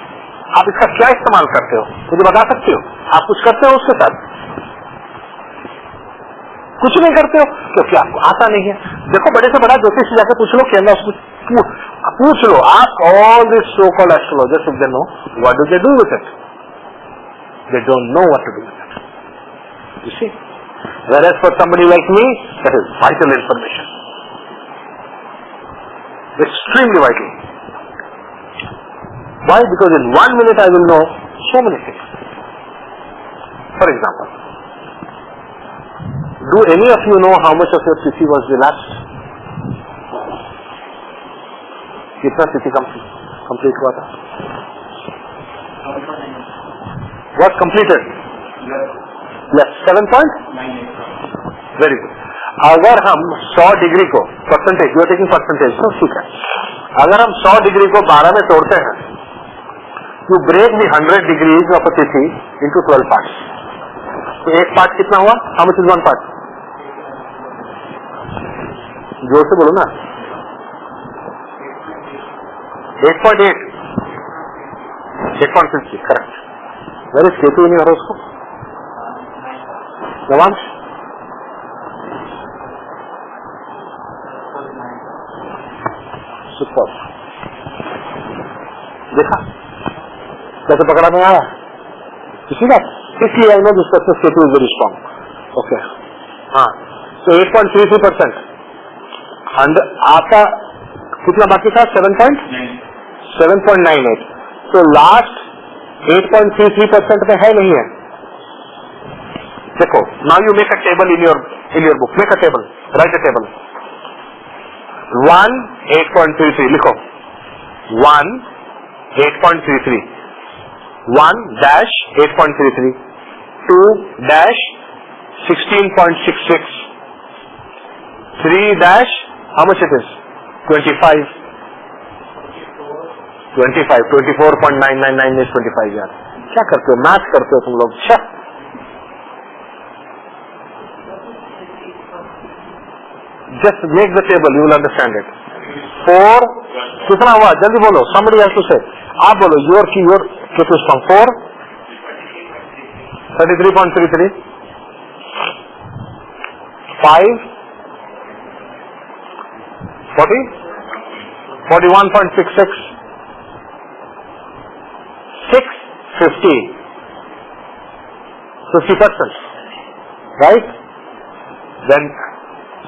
आप इसका क्या इस्तेमाल करते हो? मुझे बता सकते हो? आप कुछ करते हो उसके साथ? कुछ नहीं करते हो क्योंकि आपको आता नहीं है. देखो बड़े से बड़ा ज्योतिष जाकर पूछ लो, कहना उसको पूछ लो. Ask all these so-called astrologers if they know what do they do with it. They don't know what to do with it. You see? Whereas for somebody like me, that is vital information. Extremely vital. Why? Because in 1 minute I will know so many things. For example, do any of you know how much of your Tithi was elapsed? कितना Tithi complete हुआ था? Was completed? Yes. 7.98. Very good. अगर हम 100 degree को percentage, you are taking percentage, तो ठीक है. अगर हम 100 डिग्री को 12 में तोड़ते हैं, you break the 100 degrees of a Tithi into 12 parts. तो एक पार्ट कितना हुआ? How much is one part? जोर से बोलो ना. 8.8. 8.50. Correct. Where is Ketu in your horoscope? Navansh? Superb. देखा कैसे पकड़ा में आया? You see that? इसलिए I know this person's Ketu is very strong. Okay. हाँ. So 8.33%. आपका कितना बाकी था? 7.98. तो लास्ट 8.33% में है नहीं है? देखो, now you make a table in your book. Make a table. Write a table. 1 8.33 लिखो. 1 8.33. 1 dash 8.33. 2 dash 16.66. 3 dash how much it is? 25. 24.999 is 25 यार. क्या करते हो? मैथ करते हो तुम लोग. Just make the table, you will understand it. 4 कितना हुआ? जल्दी बोलो. Somebody has to say. आप बोलो. Your Ketu is from 4 33.33 5 40 41.66 6 50 50%, right? Then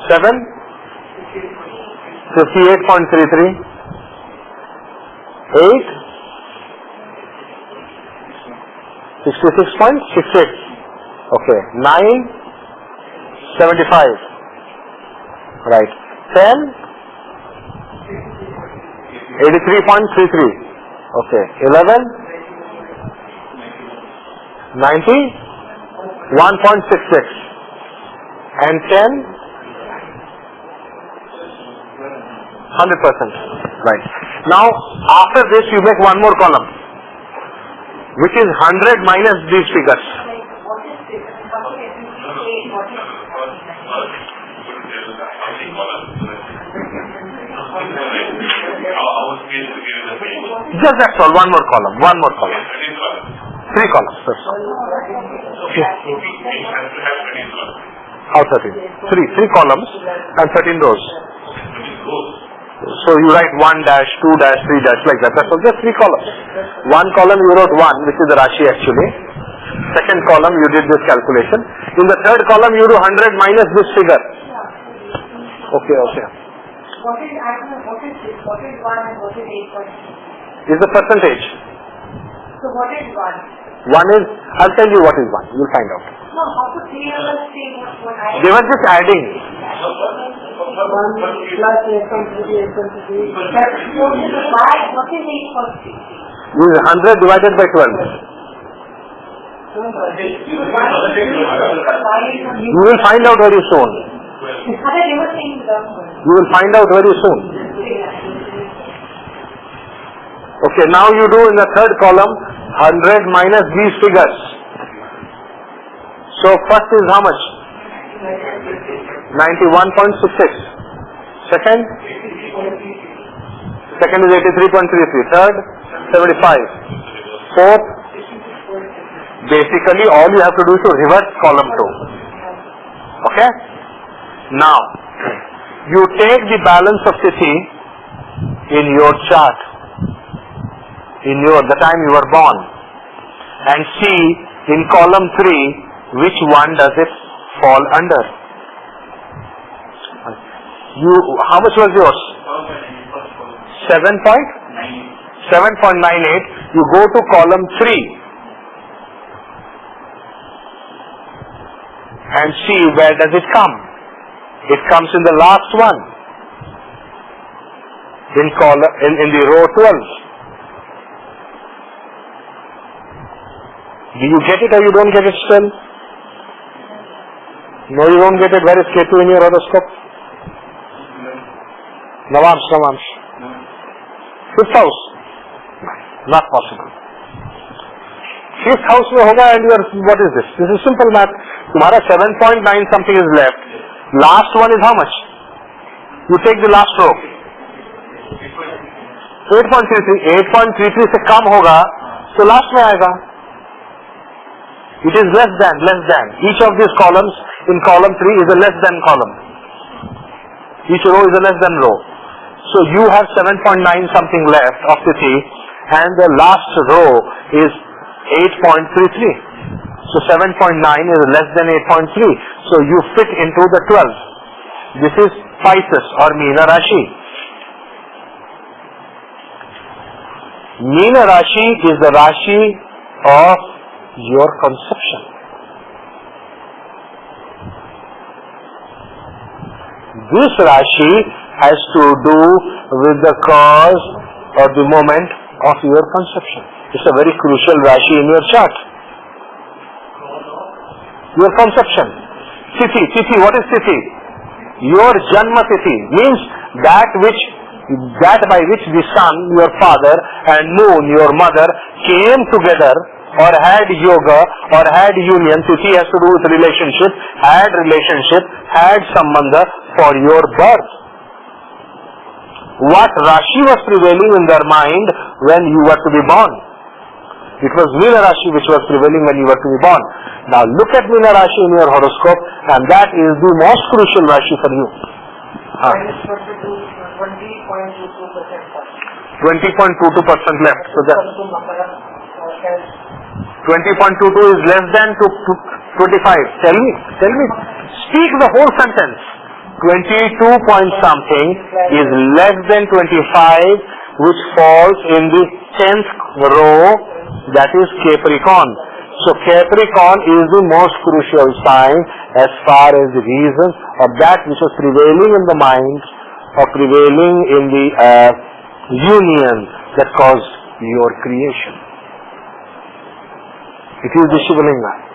7 58.33 8 66.68. Okay. 9 75, right? 10 83.33. Okay. 11 91.66 and 10 100%. Right. Now after this you make one more column, which is 100 minus these figures. Just that's all. One more column. One more column. 3 columns. That's all. How 13? 3 columns and 13 rows. So you write 1 dash, 2 dash, 3 dash like that. That's all. Just 3 columns. 1 column you wrote 1, which is the Rashi actually. Second column you did this calculation. In the third column you do 100 minus this figure. Okay. What is 1 and what is 8.6? Is the percentage. So what is 1? 1 is, I'll tell you what is 1. You'll find out. No, how to clear the thing? What I... They were just adding. 1 plus 8.3. What is 8.6? This is 100 divided by 12. You will find out very soon. You will find out very soon. Okay, now you do in the third column 100 minus these figures. So first is how much? 91.66. Second is 83.33. Third, 75. Fourth, basically all you have to do is to reverse column 2. Okay? Now, you take the balance of Tithi in your chart, the time you were born, and see in column 3 which one does it fall under. How much was yours? 7.98. You go to column 3 and see where does it come. It comes in the last one, in the row 12. Do you get it or you don't get it still? No, you don't get it. Where is Ketu in your horoscope? Navamsh. 5th house. Not possible. 5th house में होगा and you are, what is this? This is simple math. तुम्हारा 7.9 something is left. Last one is how much? You take the last row. 8.33. 8.33 से कम होगा, so last में आएगा. It is less than. Each of these columns in column 3 is a less than column. Each row is a less than row. So you have 7.9 something left of the Tithi, and the last row is 8.33. So 7.9 is less than 8.3. So you fit into the 12. This is Pisces or Meena Rashi. Meena Rashi is the Rashi of your conception. This Rashi has to do with the cause or the moment of your conception. It's a very crucial Rashi in your chart. Your conception. Tithi, what is Tithi? Your Janma Tithi means that by which the sun, your father, and moon, your mother, came together or had yoga or had union. Tithi has to do with relationship, had sambandha for your birth. What Rashi was prevailing in their mind when you were to be born? It was Meena Rashi which was prevailing when you were to be born. Now look at Meena Rashi in your horoscope, and that is the most crucial Rashi for you. 20.22% left. So that 20.22 is less than 25. Tell me. Speak the whole sentence. 22 point something is less than 25, which falls in the 10th row, that is Capricorn. So Capricorn is the most crucial sign as far as the reasons of that which was prevailing in the minds or prevailing in the union that caused your creation. It is the Shivalinga.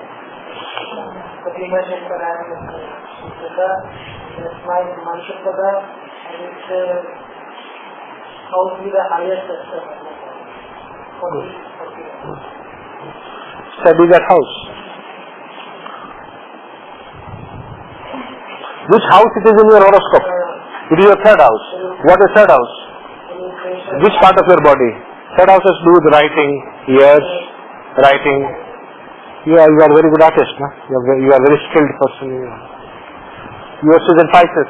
That's my Mantra Pada, and it's probably the highest aspect. Study that house. Which house it is in your horoscope? It is your third house. What is third house? Which part of your body? Third house has to do with writing, ears, writing. You are a very good artist, no? You are a very skilled person. Yours is in Pisces.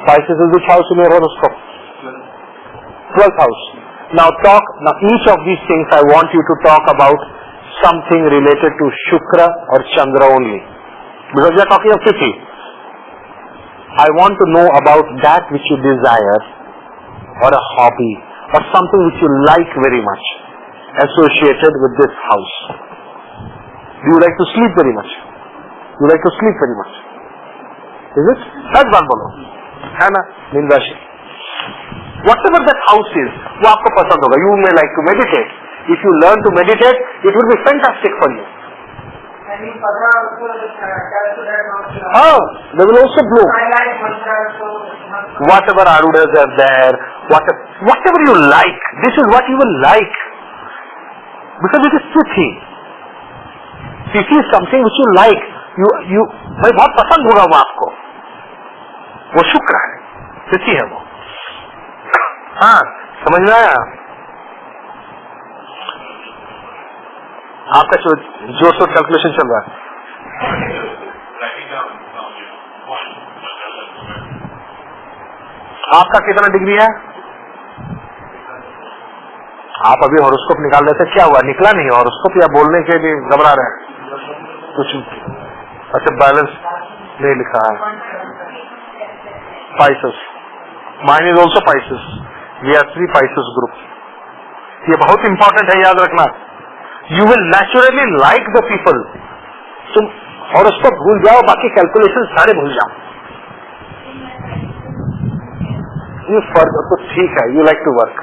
Pisces is which house in your horoscope? 12th house. Now each of these things I want you to talk about something related to Shukra or Chandra only. Because we are talking of Tithi. I want to know about that which you desire, or a hobby, or something which you like very much, associated with this house. Do you like to sleep very much? Do you like to sleep very much? Is it? That's one bolo. है ना? Mean राशि. Whatever that house is, वो आपको पसंद होगा. You may like to meditate. If you learn to meditate, it will be fantastic for you. And in Padra also, they will also bloom. I like mantras, so Whatever Arudhas are there, whatever you like, this is what you will like. Because it is Tithi. Tithi is something which you like. भाई बहुत पसंद होगा वो आपको. वो शुक्र है, तिथि है वो. हाँ, समझ में आया? आपका जोर शोर कैलकुलेशन चल रहा है. आपका कितना डिग्री है? आप अभी हॉरोस्कोप निकाल रहे थे, क्या हुआ? निकला नहीं हॉरोस्कोप, या बोलने के लिए घबरा रहे हैं? कुछ अच्छा बैलेंस नहीं लिखा है. Pisces. Mine is also Pisces. We are 3 Pisces group. ये बहुत इंपॉर्टेंट है, याद रखना. You will naturally like the people. तुम हॉरोस्कोप भूल जाओ, बाकी कैलकुलेशन सारे भूल जाओ. You further तो ठीक है. You like to work.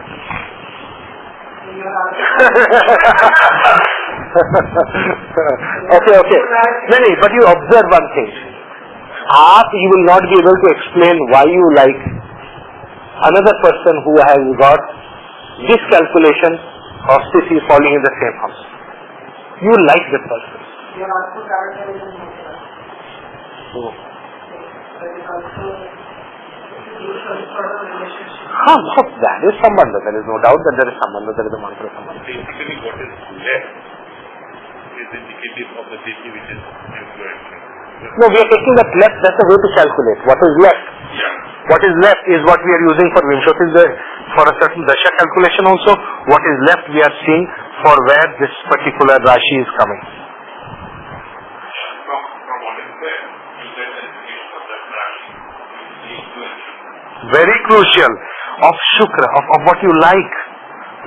Okay. नहीं, but you observe one thing. You will not be able to explain why you like another person who has got this calculation of Tithi falling in the same house. You like that person. That is Sambandha. There is no doubt that there is Sambandha. There is a mantra Sambandha. Basically, what is left is indicative of the Tithi which is influencing. No, we are taking that left. That's the way to calculate. What is left? Yeah. What is left is what we are using for Vimshoti. For a certain Dasha calculation also, what is left we are seeing for where this particular Rashi is coming. From what is there, you get the indication of that Rashi is influencing. Very crucial. Of Shukra, of what you like,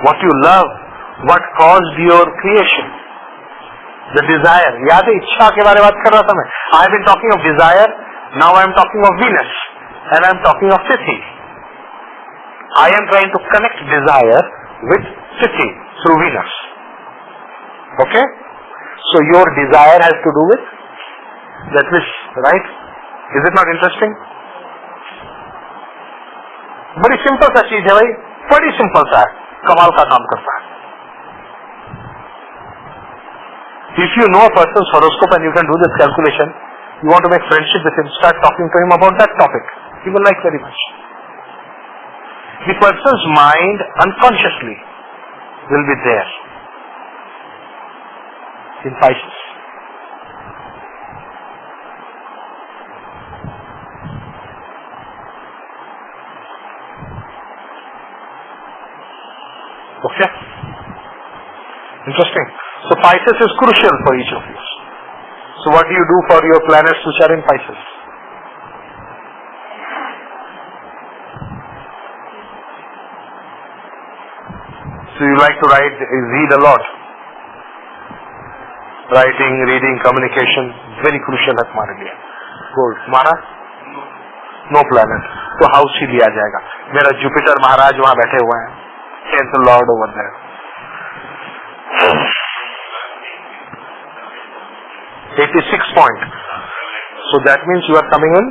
what you love, what caused your creation. The desire. याद है इच्छा के बारे में बात कर रहा था मैं. I have been talking of desire. Now I am talking of Venus, and I am talking of Tithi. I am trying to connect desire with Tithi through Venus. Okay? So your desire has to do with that wish, right? Is it not interesting? बड़ी simple सा चीज है भाई, बड़ी simple सा है, कमाल का काम करता है. If you know a person's horoscope and you can do this calculation, you want to make friendship with him, start talking to him about that topic. He will like very much. The person's mind unconsciously will be there in Pisces. Okay? Interesting. So Pisces is crucial for each of you. So what do you do for your planets which are in Pisces? So you like to read a lot. Writing, reading, communication, very crucial है तुम्हारे लिए. Good. तुम्हारा? No planet. तो house ही लिया जाएगा. मेरा Jupiter महाराज वहाँ बैठे हुए हैं. 10th Lord over there. 86 point. So that means you are coming in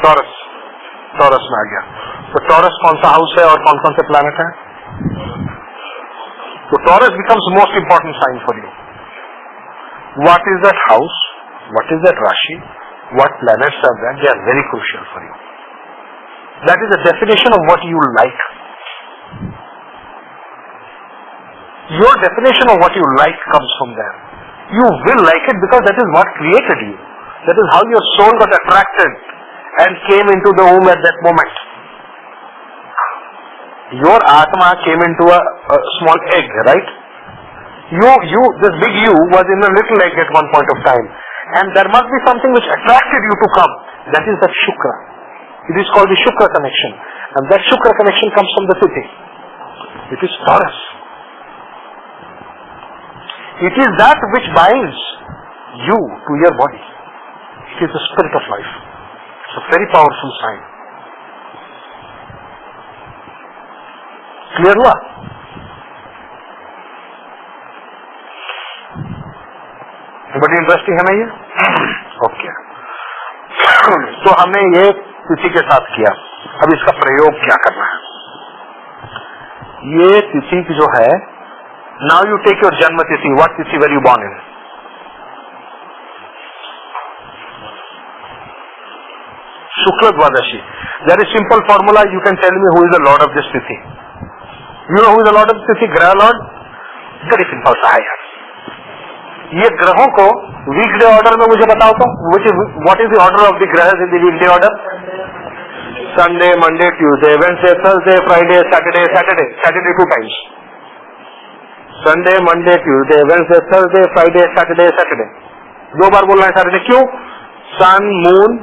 Taurus. Taurus में आ गया. तो Taurus कौन सा हाउस है और कौन कौन से प्लैनेट है? So Taurus becomes most important sign for you. What is that house? What is that Rashi? What planets are there? They are very crucial for you. That is the definition of what you like. your definition of what you like comes from there. You will like it because that is what created you. That is how your soul got attracted and came into the womb at that moment. Your Atma came into a small egg, right? This big you was in a little egg at one point of time. And there must be something which attracted you to come. That is that Shukra. It is called the Shukra connection. And that Shukra connection comes from the Tithi. It is Taurus. It is that which binds you to your body. It is the spirit of life. It's a very powerful sign. Clear हुआ? बड़ी interesting है ना ये? Okay. तो हमने ये तिथि के साथ किया. अब इसका प्रयोग क्या करना है? ये तिथि जो है, now you take your जन्म तिथि. What तिथि were you born in? Shukla Dwadashi. There is simple formula. You can tell me who is the lord of this tithi. You know who is the lord of this tithi? Graha lord. Very simple सा है यार. ये ग्रहों को वीकडे order में मुझे बताओ तो, what is the order of the grahas in the weekday order? Sunday, Monday, Tuesday, Wednesday, Thursday, Friday, Saturday, Saturday 2 times. Sunday, Monday, Tuesday, Wednesday, Thursday, Friday, Saturday. 2 बार बोलना है Saturday. क्यों? Sun, Moon,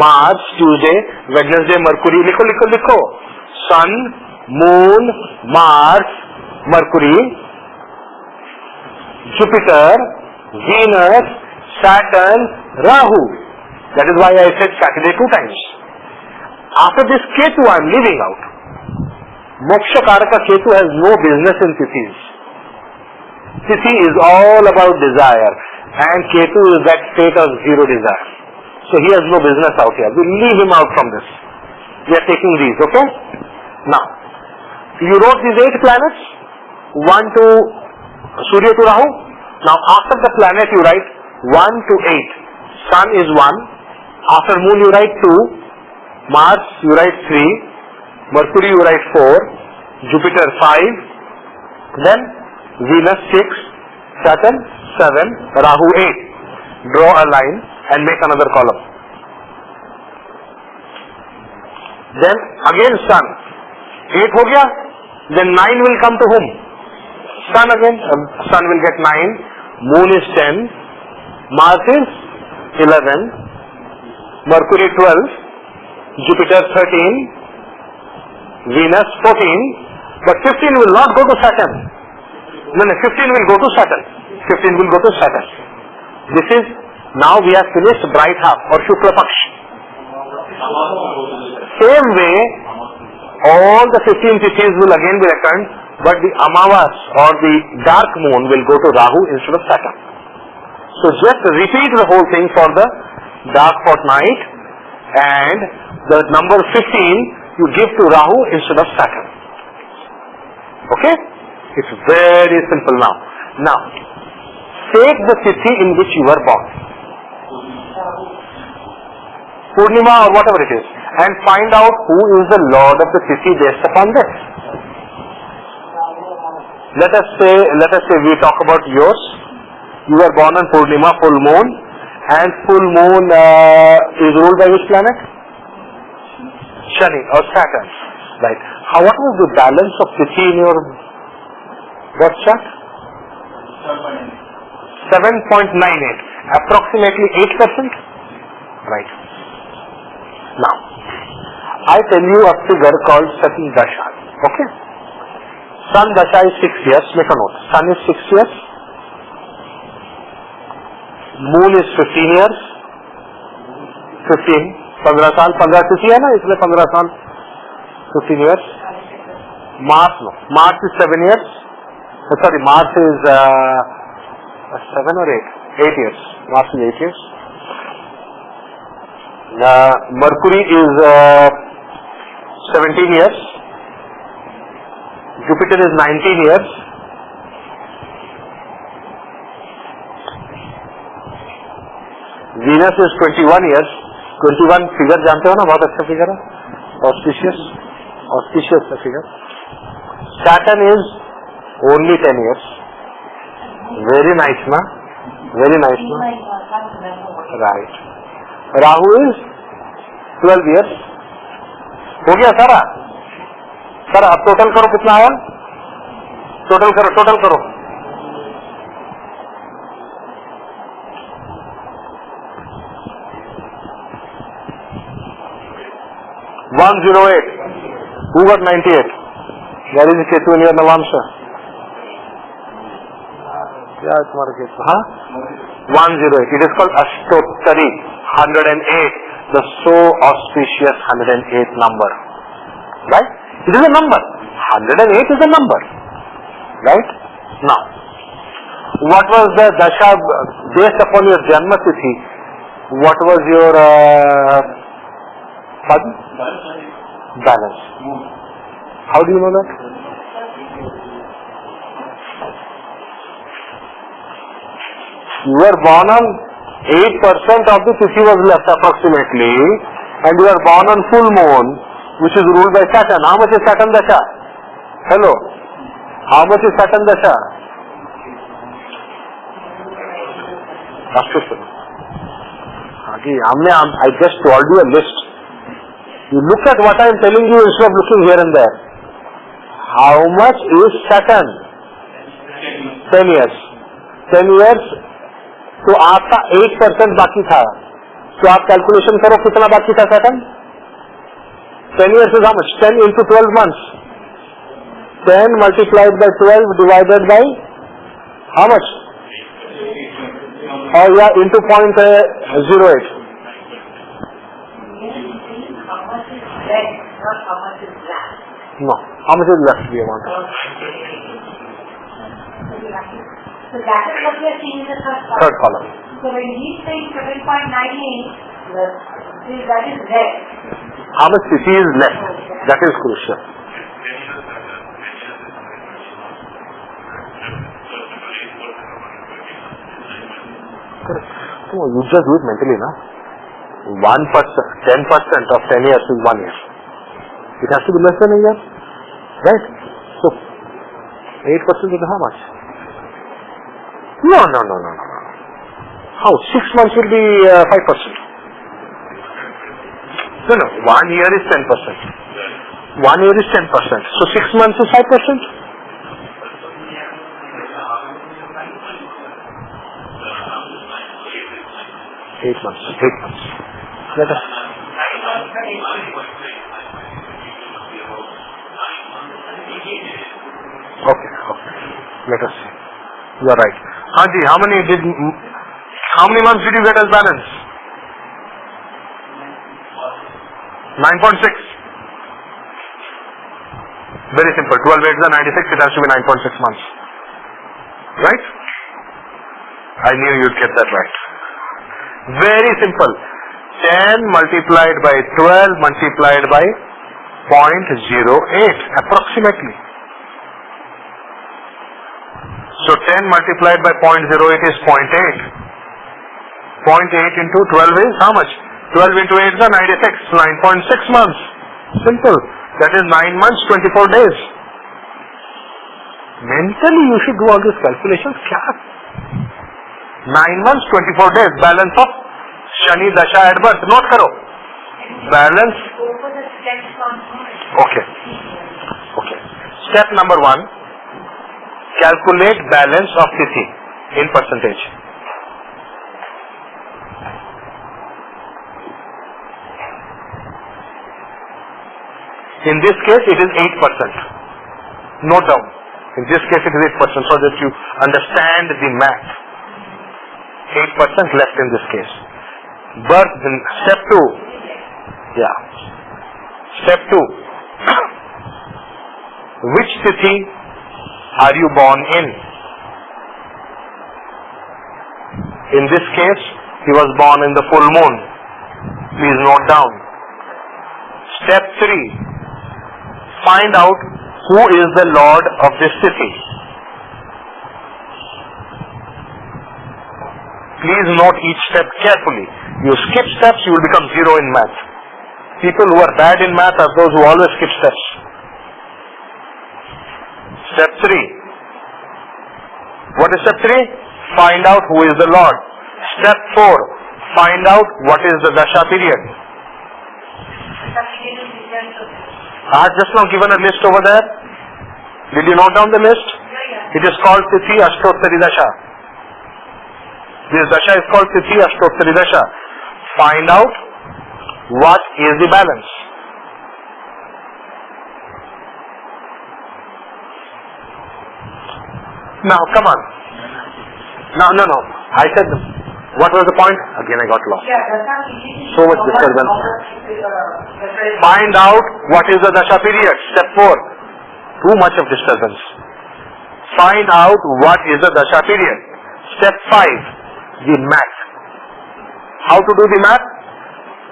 Mars, Tuesday, Wednesday, Mercury. लिखो. Sun, Moon, Mars, Mercury, Jupiter, Venus, Saturn, Rahu. That is why I said Saturday 2 times. After this Ketu I am leaving out. Moksha Karaka Ketu has no business in Tithis. Tithi is all about desire and Ketu is that state of zero desire. So he has no business out here. We leave him out from this. We are taking these, okay? Now, you wrote these 8 planets, 1 to Surya to Rahu. Now after the planet you write 1 to 8. Sun is 1. After Moon you write 2. Mars you write 3. Mercury you write 4. Jupiter 5. Then Venus 6. Saturn 7. Rahu 8. Draw a line and make another column. Then again Sun. 8 हो गया. Then 9 will come to whom? Sun again. Sun will get 9. Moon is 10. Mars is 11. Mercury 12. Jupiter 13. Venus 14. But 15 will not go to Saturn. No, 15 will go to Saturn. 15 will go to Saturn. This is, now we have finished bright half or Shukla Paksh. Same way, all the 15 tithis will again be reckoned, but the Amavas or the dark moon will go to Rahu instead of Saturn. So just repeat the whole thing for the dark fortnight, and the number 15 you give to Rahu instead of Saturn. Okay? It's very simple now. Now, take the tithi in which you were born. Purnima or whatever it is, and find out who is the lord of the tithi based upon this. Let us say we talk about yours. You were born on Purnima, full moon, and full moon is ruled by which planet? Shani or Saturn. Right. What was the balance of tithi in your birth chart? 7.98. Approximately 8%. Right. Now, I tell you a figure called Sati Dasha. Okay? Sun Dasha is 6 years. Make a note. Sun is 6 years. Moon is 15 years. 15. 15 साल 15 तिथि है ना, इसलिए 15 साल 15 years. Mars no. Mars is 7 years. Sorry, Mars is 7 or 8? 8 years. Mars is 8 years. Mercury is 17 years. Jupiter is 19 years. Venus is 21 years. 21 figure जानते हो ना, बहुत अच्छा फिगर है. Auspicious figure. Saturn is Only 10 years. Very nice, na? Very nice, na? Right. Rahu is 12 years. हो गया सारा? Sir अब टोटल करो कितना आया? टोटल करो. 108. Who got 98? Where is the Ketu in your Navamsha? Yeah, it's not a Ketu. Huh? 108. It is called Ashtottari. 108. The so auspicious 108 number. Right? It is a number. 108 is a number. Right? Now, what was the Dasha based upon your Janma Tithi? What was your pardon? Balance. How do you know that? You were born on 8% of the Tithi was left approximately, and you are born on full moon, which is ruled by Saturn. How much is Saturn Dasha? Hello? How much is Saturn Dasha? I just told you a list. You look at what I am telling you instead of looking here and there. How much is Saturn? 10 years. 10 years. तो आपका 8% बाकी था. तो आप calculation करो कितना बाकी था Saturn? 10 years is how much? 10 into 12 months. 10 multiplied by 12 divided by how much? Oh yeah, into 0.08. No. How much is left? We want. So that is what we are seeing in the Third column. So when he says 7.98, that is red. How much Tithi is left? That is crucial. No, you just do it mentally, na? 1%, 10% of 10 years is 1 year. It has to be less than a year, right? So 8% is how much? No. How? 6 months will be 5%. No. 1 year is 10%. 1 year is 10%. So 6 months is 5%. 8 months. Let us. Okay. Let us see. You are right. Haji, how many months did you get as balance? 9.6. Very simple. 12 8 is 96. It has to be 9.6 months. Right? I knew you'd get that right. Very simple. 10 multiplied by 12 multiplied by 0.08 approximately. So 10 multiplied by 0.08 is 0.8. 0.8 into 12 is how much? 12 into 8 is 96. 9.6 months. Simple. That is 9 months, 24 days. Mentally you should do all these calculations. 9 months, 24 days. Balance of Shani Dasha at birth. Note karo. Balance. Okay. Step number 1. Calculate balance of Tithi in percentage. In this case it is 8%. Note down. In this case it is 8% so that you understand the math. 8% left in this case. Birth, step 2. Yeah. Step 2. Which Tithi are you born in? In this case, he was born in the full moon. Please note down. Step 3. Find out who is the Lord of this Tithi. Please note each step carefully. You skip steps, you will become 0 in math. People who are bad in math are those who always skip steps. Step 3. What is step 3? Find out who is the Lord. Step 4. Find out what is the Dasha period. I have just now given a list over there. Did you note down the list? It is called Tithi Ashtottari Dasha. This Dasha is called Tithi Ashtottari Dasha. Find out what is the balance. Now, come on. No. I said, what was the point? Again, I got lost. So much disturbance. Find out what is the Dasha period. Step 4. Too much of disturbance. Find out what is the Dasha period. Step 5. The math. How to do the math?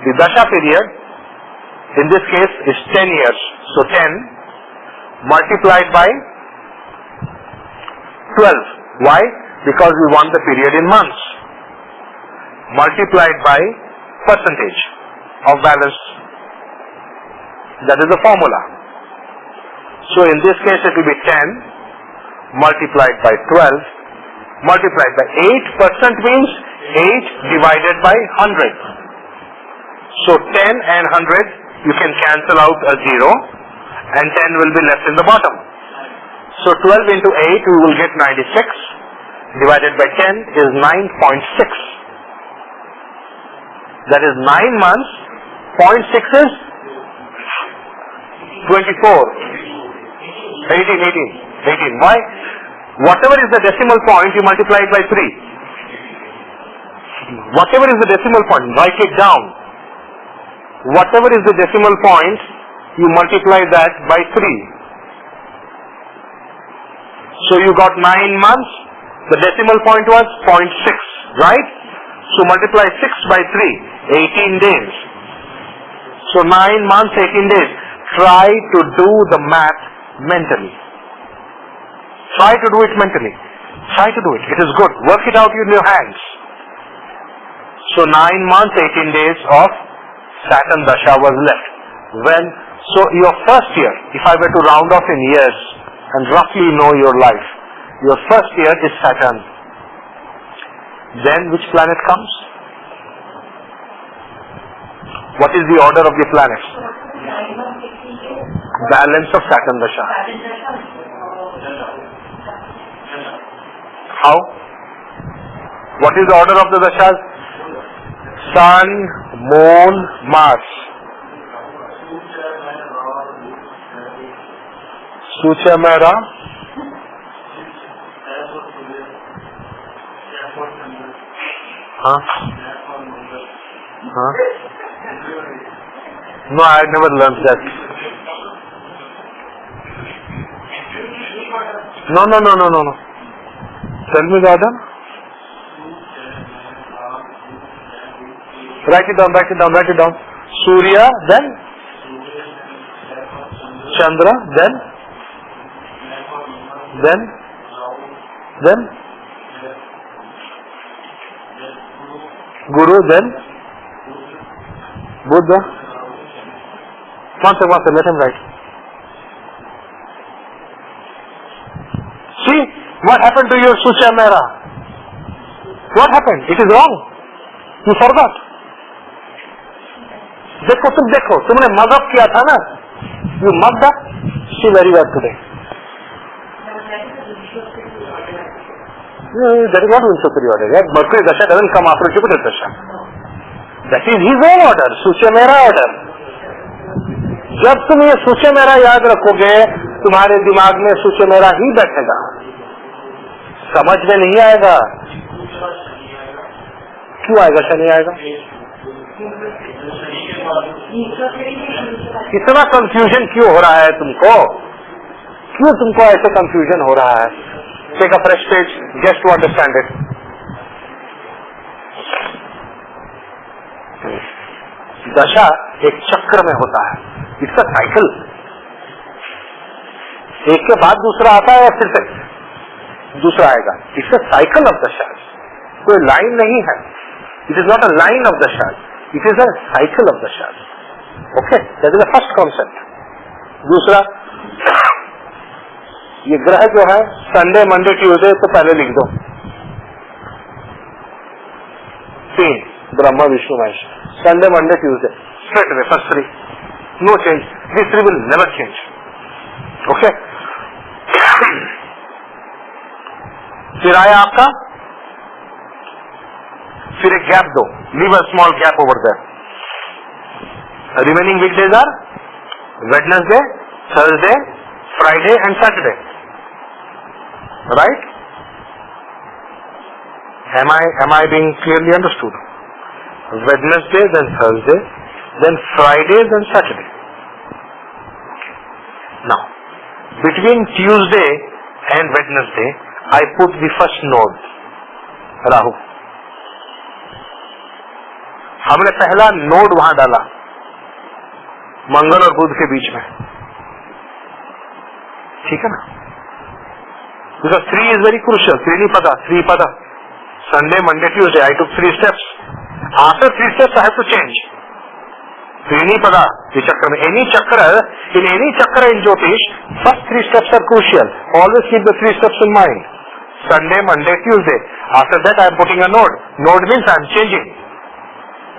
The Dasha period, in this case, is 10 years. So 10 multiplied by 12. Why? Because we want the period in months. Multiplied by percentage of balance. That is the formula. So in this case it will be 10 multiplied by 12 multiplied by 8% means 8 divided by 100. So 10 and 100 you can cancel out a 0 and 10 will be left in the bottom. So 12 into 8 we will get 96 divided by 10 is 9.6. That is 9 months. 0.6 is 24. 18. Why? Whatever is the decimal point, you multiply it by 3. Whatever is the decimal point, write it down. Whatever is the decimal point, you multiply that by 3. So you got 9 months. The decimal point was 0.6, right? So multiply 6 by 3, 18 days. So 9 months, 18 days. Try to do the math mentally. Try to do it mentally. Try to do it. It is good. Work it out in your hands. So 9 months, 18 days of Saturn Dasha was left. So your first year, if I were to round off in years and roughly know your life, your first year is Saturn. Then which planet comes? What is the order of the planets? Balance of Saturn Dasha. How? What is the order of the Dashas? Sun, Moon, Mars. Sucha Mera. No, I never learned that. No. Tell me the order. Write it down. Surya, then Chandra, then Guru, then Buddha. One second, let him write. See, what happened to your Sucha Mera? What happened? It is wrong. You forgot. देखो तुमने mug up किया था ना? You mugged up. See very well today. That is not in superiority. Right? Mercury Dasha doesn't come after Jupiter Dasha. That is his own order, Sucha Mera order. जब तुम ये Sucha Mera याद रखोगे, तुम्हारे दिमाग में Sucha Mera ही बैठेगा. समझ में नहीं आएगा. क्यों आएगा? नहीं आएगा. इतना कंफ्यूजन क्यों हो रहा है तुमको? क्यों तुमको ऐसे कंफ्यूजन हो रहा है? Take a fresh page, just to understand it. दशा एक चक्र में होता है. इसका साइकिल एक के बाद दूसरा आता है और फिर से दूसरा आएगा. इसका साइकिल ऑफ दशा. कोई लाइन नहीं है. It is not a line of dasha. It is a cycle of dasha. Okay, that is the first concept. दूसरा, ये ग्रह जो है संडे मंडे ट्यूसडे तो पहले लिख दो, 3 Brahma Vishnu Mahesh, Sunday Monday Tuesday straight away first 3, no change, this 3 will never change. Okay. फिर आया आपका, फिर एक गैप दो, leave a small gap over there. Remaining weekdays are Wednesday, Thursday, Friday and Saturday. Right? Am I being clearly understood? Wednesday, then Thursday, then Friday, then Saturday. Now, between Tuesday and Wednesday, I put the first node, Rahu. हमने पहला node वहां डाला मंगल और बुध के बीच में. ठीक है ना? Because 3 is very crucial. 3 pada. Sunday, Monday, Tuesday. I took 3 steps. After 3 steps, I have to change. 3 pada. The chakra. In any chakra in Jyotish, first 3 steps are crucial. Always keep the 3 steps in mind. Sunday, Monday, Tuesday. After that, I am putting a node. Node means I am changing.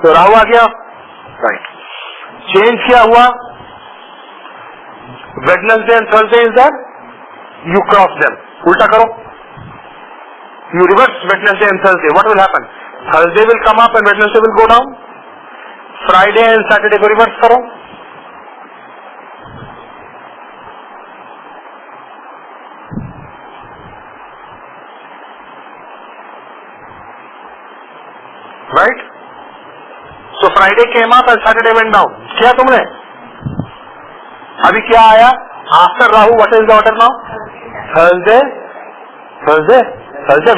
तो राहु आ गया. Right. Change क्या हुआ? Wednesday and Thursday is that you cross them. उल्टा करो. You reverse Wednesday and Thursday. What will happen? Thursday will come up and Wednesday will go down. Friday and Saturday को reverse करो. Right? So Friday came up and Saturday went down. क्या तुमने? अभी क्या आया? After Rahu, what is the order now? Thursday,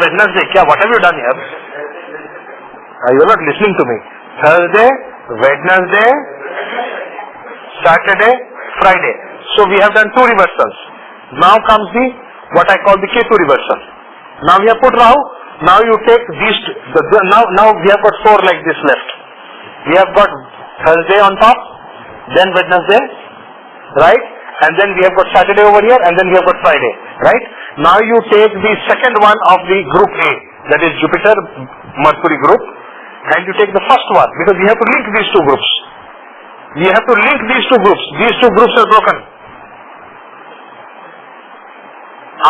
Wednesday. क्या? What have you done here? You are not listening to me. Thursday, Wednesday, Saturday, Friday. So we have done 2 reversals. Now comes the what I call the Ketu reversal. Now we have put Rahu. Now you take these. Now we have got 4 like this left. We have got Thursday on top, then Wednesday, right? And then we have got Saturday over here, and then we have got Friday, right? Now you take the second one of the group A, that is Jupiter, Mercury group, and you take the first one, because we have to link these 2 groups. We have to link these 2 groups. These 2 groups are broken.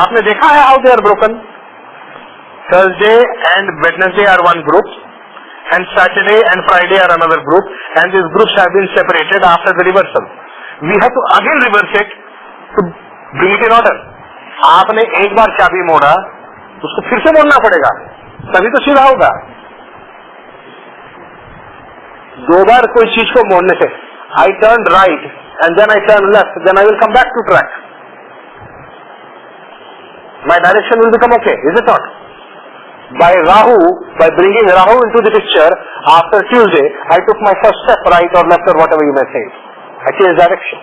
आपने देखा है how they are broken? Thursday and Wednesday are one group, and Saturday and Friday are another group, and these groups have been separated after the reversal. We have to again reverse it to bring it in order. आपने एक बार चाबी मोड़ा, उसको फिर से मोड़ना पड़ेगा, तभी तो सीधा होगा. 2 बार कोई चीज को मोड़ने से, I turned right and then I turn left, then I will come back to track. My direction will become okay, is it not? By Rahu, by bringing Rahu into the picture, after Tuesday, I took my first step right or left or whatever you may say. I changed direction.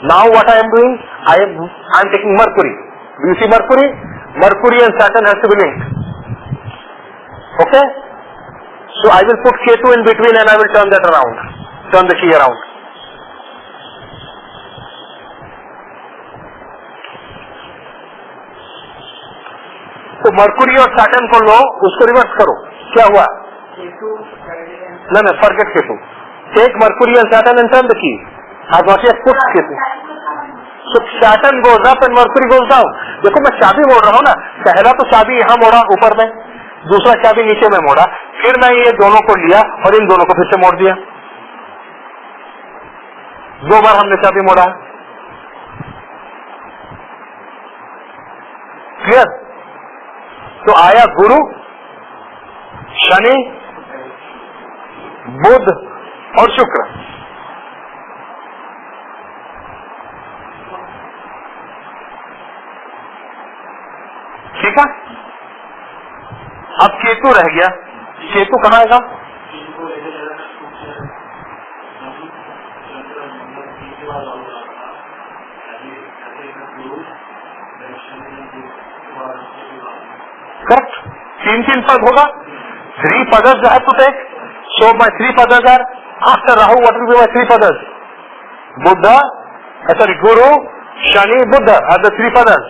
Now what I am doing? I am taking Mercury. Do you see Mercury? Mercury and Saturn has to be linked. Okay? So I will put Ketu in between and I will turn that around. Turn the key around. तो Mercury और Saturn को लो, उसको reverse करो. क्या हुआ? No, forget Ketu. Take Mercury and Saturn and turn the key. I have not yet put Ketu. So Saturn goes up and Mercury goes down. देखो मैं चाबी मोड़ रहा हूँ ना, पहला तो चाबी यहाँ मोड़ा ऊपर में, दूसरा चाबी नीचे में मोड़ा, फिर मैं ये दोनों को लिया और इन दोनों को फिर से मोड़ दिया. 2 बार हमने चाबी मोड़ा. क्लियर? तो आया गुरु, शनि, बुध और शुक्र. ठीक है? अब केतु रह गया. केतु कहाँ आएगा? करेक्ट. 3 पद होगा. 3 पदर्स I have to take. So my 3 पदर्स are after Rahu. What will be my 3 पदर्स? Buddha, Guru, Shani, Buddha are the three padas.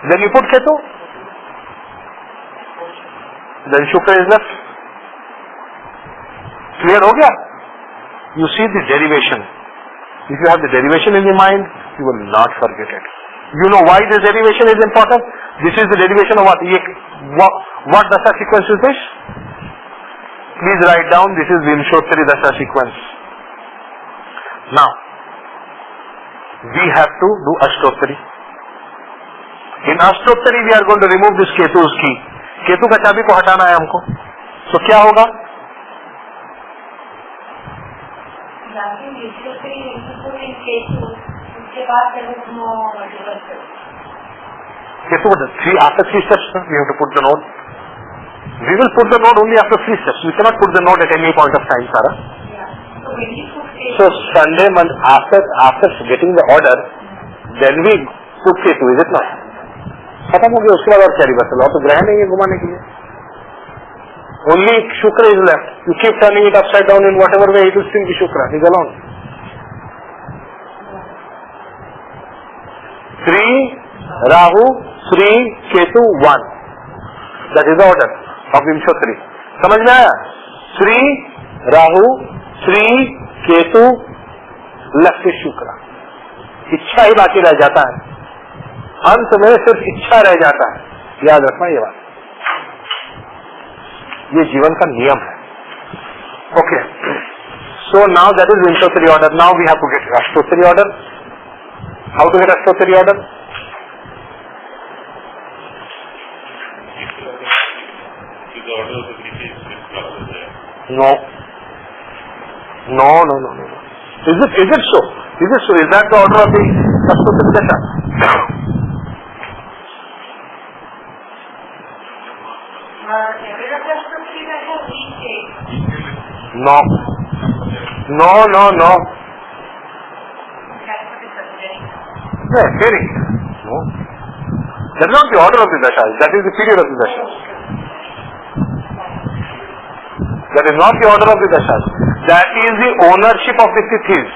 Then you put Ketu. Then Shukra is left. Clear ho gaya? You see the derivation. If you have the derivation in your mind, you will not forget it. You know why this derivation is important? This is the derivation of what? What dasha sequence is this? Please write down, this is Vimshottari dasha sequence. Now, we have to do Ashtottari. In Ashtottari, we are going to remove this Ketu's key. Ketu का चाबी को हटाना है हमको. So क्या होगा? Ketu, after 3 steps, we have to put the node. We will put the node only after 3 steps. We cannot put the node at any point of time, Sarah. So Sunday, after getting the order, then we put Ketu, is it not? खत्म हो गया. उसके बाद और क्या reversal? और तो ग्रह नहीं है घुमाने के लिए. Only Shukra is left. You keep turning it upside down in whatever way, it will still be Shukra. He's alone. 3 Rahu, 3 Ketu, 1. That is the order of Vimshottari. समझ में आया? 3 Rahu, 3 Ketu, left is Shukra. इच्छा ही बाकी रह जाता है. अंत में सिर्फ इच्छा रह जाता है. याद रखना ये बात. ये जीवन का नियम है. Okay. So now that is Vimshottari order. Now we have to get Ashtottari order. How to get Ashtottari order? No. Is it so? Is that the order of the Ashtottari Dasha? No. Yeah, very. No. That is not the order of the Dasha. That is the period of the Dasha. That is not the order of the Dasha. That is the ownership of the Tithis.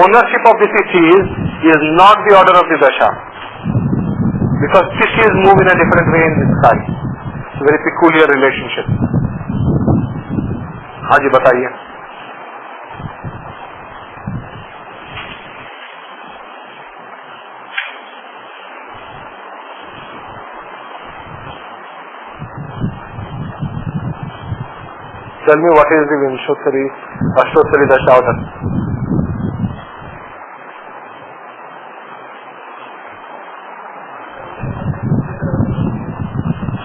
Ownership of the Tithis is not the order of the Dasha. Because Tithis move in a different way in the sky. It's a very peculiar relationship. हाँ जी बताइए. Tell me what is the Vimshottari, Ashtottari Dasha order?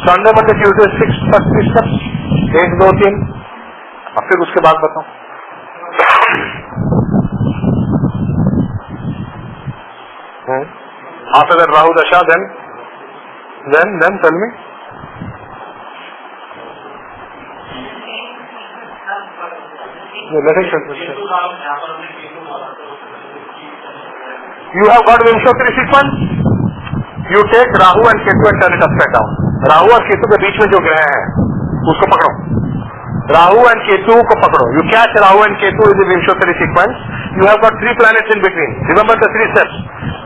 Sunday, Monday, Tuesday, 6 first 3 steps. 1, 2, 3. अब फिर उसके बाद बताओ. After that Rahu Dasha, then tell me. You have got Vimshottari sequence. You take Rahu and Ketu and turn it upside down. Rahu और केतु के बीच में जो ग्रह है उसको पकड़ो. Rahu and Ketu को पकड़ो. You catch Rahu and Ketu is the Vimshottari sequence. You have got 3 planets in between. Remember the 3 steps.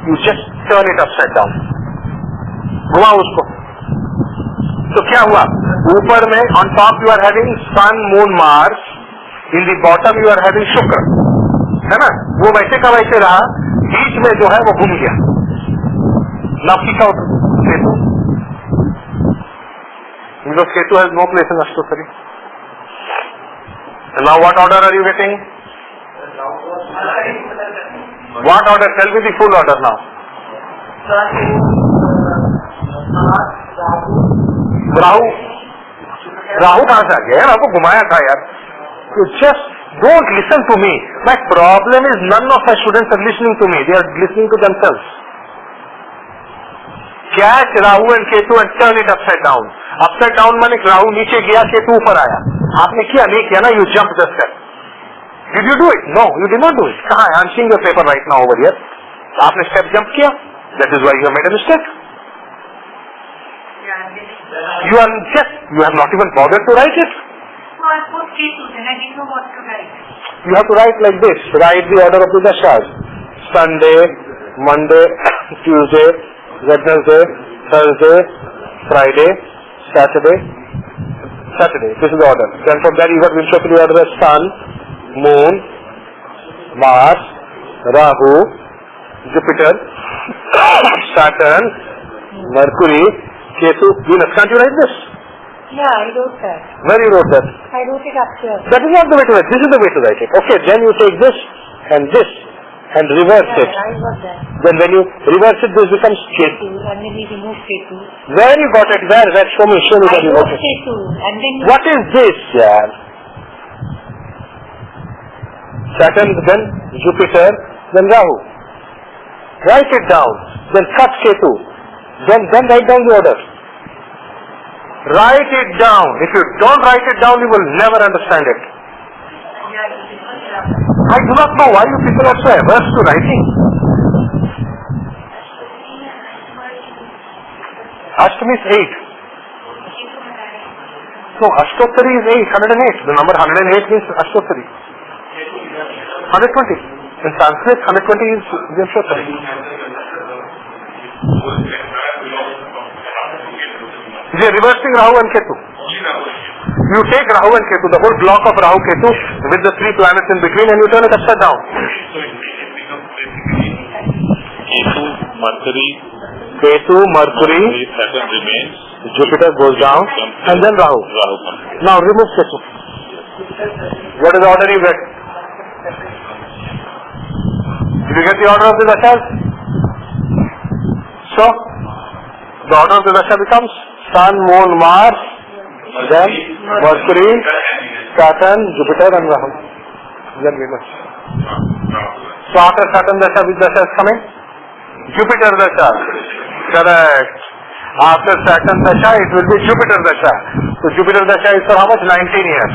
You just turn it upside down. घुमाओ उसको. तो क्या हुआ? ऊपर में on top you are having Sun, Moon, Mars. In the bottom you are having Shukra. है ना? वो वैसे का वैसे रहा. बीच में जो है वो घूम गया. Now kick out Ketu. Because Ketu has no place in Ashtottari. And now what order are you getting? What order? Tell me the full order now. Rahu कहाँ से आ गया? राहु को घुमाया था यार. You just don't listen to me. My problem is none of my students are listening to me. They are listening to themselves. Catch Rahu and Ketu and turn it upside down. Upside down माने राहु नीचे गया, केतु ऊपर आया. आपने किया नहीं किया ना? You jumped the step. Did you do it? No, you did not do it. कहाँ है? I'm seeing your paper right now over here. आपने step jump किया. That is why you have made a mistake. You have not even bothered to write it. No, I put Ketu and I didn't know what to write. You have to write like this. Write the order of the dashas. Sunday, Monday, Tuesday, Wednesday, Thursday, Friday, Saturday. This is the order. Then from there you got Vimshotri order as Sun, Moon, Mars, Rahu, Jupiter, Saturn, Mercury, Ketu, Venus. Can't you write this? Yeah, I wrote that. Where you wrote that? I wrote it up here. That is not the way to write. This is the way to write it. Okay, then you take this and reverse it. I got that. Then when you reverse it, this becomes Ketu. And then we remove Ketu. Where you got it? Where? Show me I where you got wrote it. Ketu. And then What is this, yaar? Saturn, then Jupiter, then Rahu. Write it down. Then cut Ketu. Then write down the order. Write it down. If you don't write it down, you will never understand it. I do not know why you people are so averse to writing. Ashtami is 8. So Ashtottari is 8, 108. The number 108 means Ashtottari. 120. In Sanskrit, 120 is Vimshottari. They are reversing Rahu and Ketu. You take Rahu and Ketu, the whole block of Rahu Ketu with the 3 planets in between, and you turn it upside down. Ketu, Mercury, Saturn remains. Jupiter goes down, and then Rahu. Now remove Ketu. What is the order you get? Did you get the order of the Dashas? So, the order of the Dasha becomes Sun, Moon, Mars, then Mercury, Saturn, Jupiter and Rahu. Then Venus. So after Saturn Dasha, which Dasha is coming? Jupiter Dasha. Correct. After Saturn Dasha, it will be Jupiter Dasha. So Jupiter Dasha is for how much? 19 years.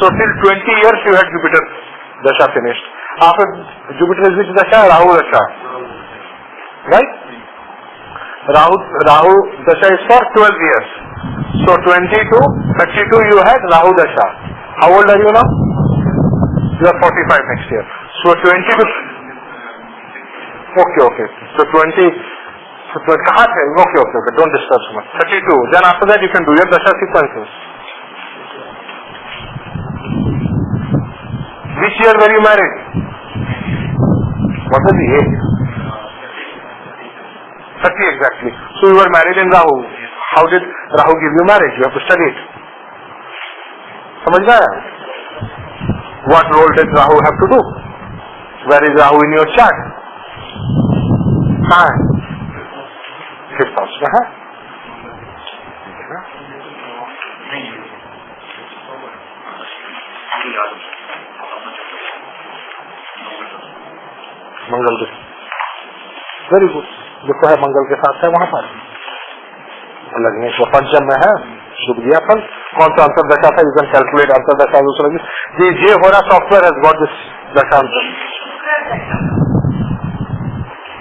So till 20 years you had Jupiter Dasha finished. After Jupiter is which Dasha? Rahu Dasha. Right? Rahu Dasha is for 12 years. So 20 to 32 you had Rahu Dasha. How old are you now? You are 45 next year. So 20 to... Okay. So 20... Okay. Don't disturb so much. 32. Then after that you can do your Dasha sequences. Which year were you married? What was the age? 30 exactly. So you were married in Rahu. How did Rahu give you marriage? You have to study it. समझ में आया? What role did Rahu have to do? Where is Rahu in your chart? हाँ, 5th house में है. मंगल के very good. देखो है मंगल के साथ है वहां पर लग्नेश पंचम में है. शुभ गया फल. कौन सा अंतरदशा था? You can calculate antardasha. ये हो रहा software has got this dashantar.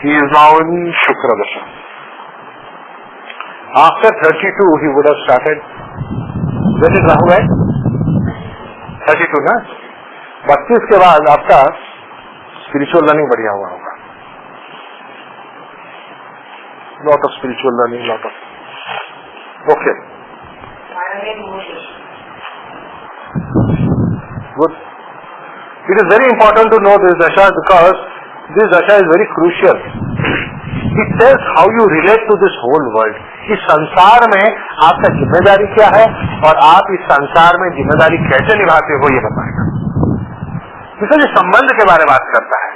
He is now in Shukra dasha. After 32 he would have started. When is Rahu है 32 ना. 32 के बाद आपका स्पिरिचुअल लर्निंग बढ़िया हुआ होगा. lot of spiritual learning, lot of... Okay. Good. It is very important to know this dasha because this dasha is very crucial. It tells how you relate to this whole world. इस संसार में आपका जिम्मेदारी क्या है और आप इस संसार में जिम्मेदारी कैसे निभाते हो ये बताएगा. इसलिए संबंध के बारे में बात करता है.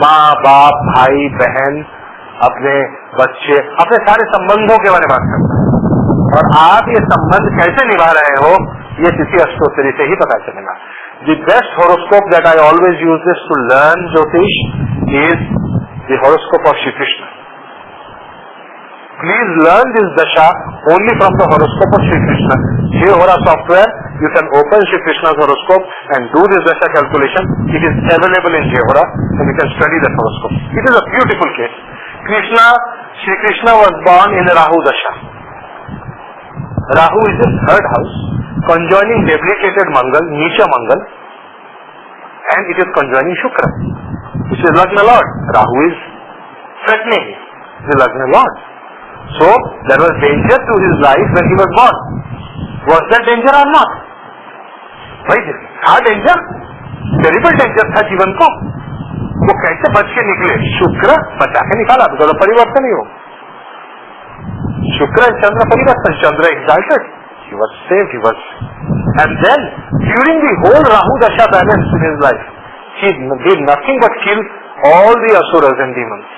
माँ बाप भाई बहन अपने बच्चे अपने सारे संबंधों के बारे में बात करता है और आप ये संबंध कैसे निभा रहे हो ये किसी अष्टोत्तरी से ही पता चलेगा. The best horoscope that I always use this to learn Jyotish is the horoscope of Shri Krishna. Please learn this dasha only from the horoscope of Shri Krishna. Jhora software, you can open Shri Krishna's horoscope and do this dasha calculation. It is available in Jhora and you can study that horoscope. It is a beautiful case. Shri Krishna was born in Rahu dasha. Rahu is his third house, conjoining debilitated Mangal, Nisha Mangal, and it is conjoining Shukra, which is lagna lord. Rahu is threatening the lagna lord. So there was danger to his life when he was born. Was there danger or not? भाई था danger, terrible danger था जीवन को. वो कैसे बच के निकले? शुक्र बचा के निकाला. बिकॉज परिवर्तन ही हो. शुक्र एंड चंद्र परिवर्तन. चंद्र exalted, he was saved, he was. And then during the whole Rahu Dasha balance in his life, he did nothing but kill all the asuras and demons.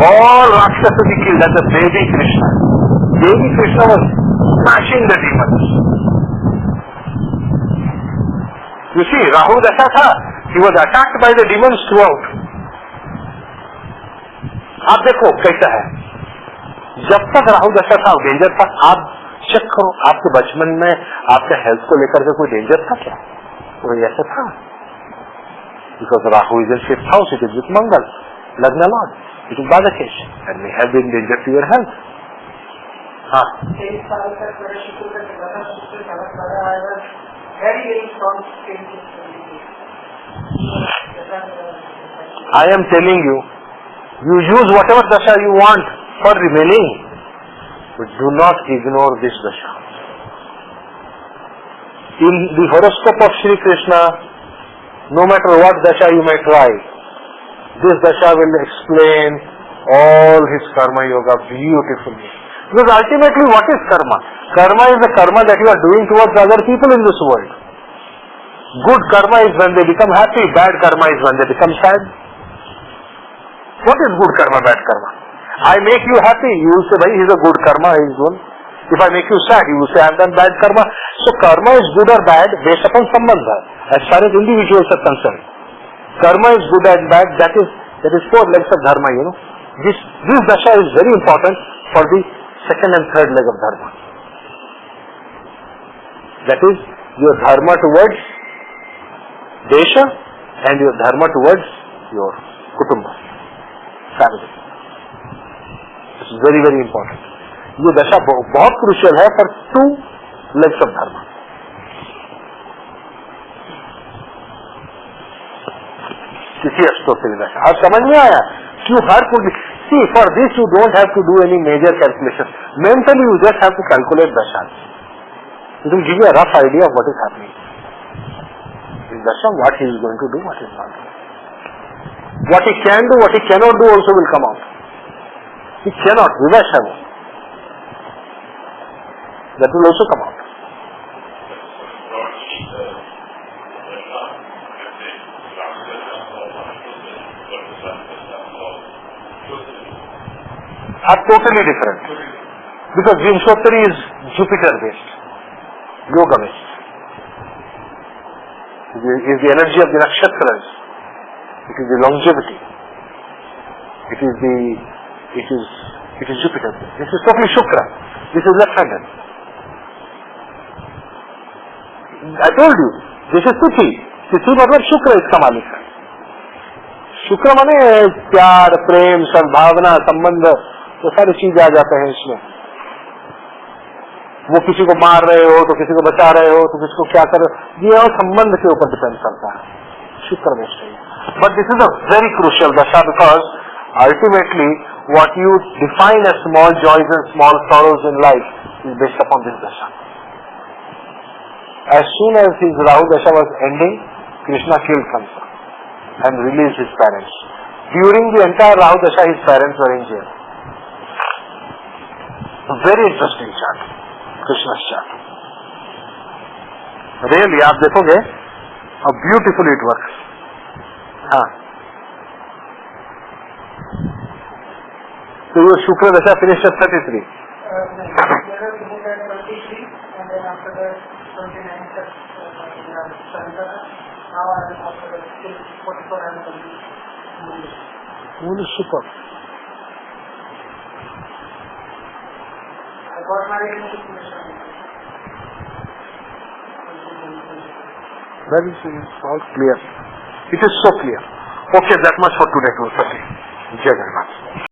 All Rakshasas he killed as a baby Krishna. Baby Krishna was smashing the demons. You see, Rahu Dasha tha, he was attacked by the demons throughout. आप देखो कैसा है. जब तक राहु दशा था danger था. आप चेक करो आपके बचपन में आपके हेल्थ को लेकर के कोई डेंजर था क्या? वो ऐसा था. Because Rahu is in 5th house, it is with Mangal, lagna lord, it is Badakesh, and may have been danger to your health. हाँ. I am telling you, you use whatever dasha you want for remaining, but do not ignore this dasha. In the horoscope of Shri Krishna, no matter what dasha you may try, this dasha will explain all his karma yoga beautifully. Because ultimately what is karma? Karma is the karma that you are doing towards other people in this world. Good karma is when they become happy, bad karma is when they become sad. What is good karma, bad karma? I make you happy, you will say, bhai, he is a good karma, he is one. If I make you sad, you will say, I have done bad karma. So karma is good or bad based upon sambandha, as far as individuals are concerned. Karma is good and bad, that is 4 legs of dharma, you know. This dasha is very important for the second and third leg of dharma. That is your dharma towards desha and your dharma towards your kutumba, family. This is very, very important. ये दशा बहुत crucial है for 2 legs of dharma. किसी अष्टोत्तरी दशा. अब समझ में आया क्यों हर कुछ. See, for this you don't have to do any major calculation. Mentally you just have to calculate dasha. It will give you a rough idea of what is happening. In dasha, what he is going to do, what he is not doing. What he can do, what he cannot do also will come out. He cannot, vivasha. That will also come out. Are totally different. Because Vimshottari is Jupiter based, yoga based. It is the energy of the nakshatras. It is the longevity. It is Jupiter based. This is totally Shukra. This is left-handed. I told you, this is Tithi. Tithi मतलब शुक्र इसका मालिक है. शुक्र माने प्यार, प्रेम, सद्भावना, संबंध, तो सारी चीजें आ जाते हैं इसमें. वो किसी को मार रहे हो तो किसी को बचा रहे हो तो किसी को क्या कर रहे हो, ये और संबंध के ऊपर डिपेंड करता है. शुक्र में चाहिए. But this is a very crucial dasha because ultimately what you define as small joys and small sorrows in life is based upon this dasha. As soon as his Rahu dasha was ending, Krishna killed Kamsa and released his parents. During the entire Rahu dasha, his parents were in jail. A very interesting chart, Krishna's chart. Really, आप देखोगे, how beautifully it works. हाँ. So your Shukra dasha finished at 33. Moon is super. Very soon, it's all clear. It is so clear. Okay, that much for today. Jai Jagannath.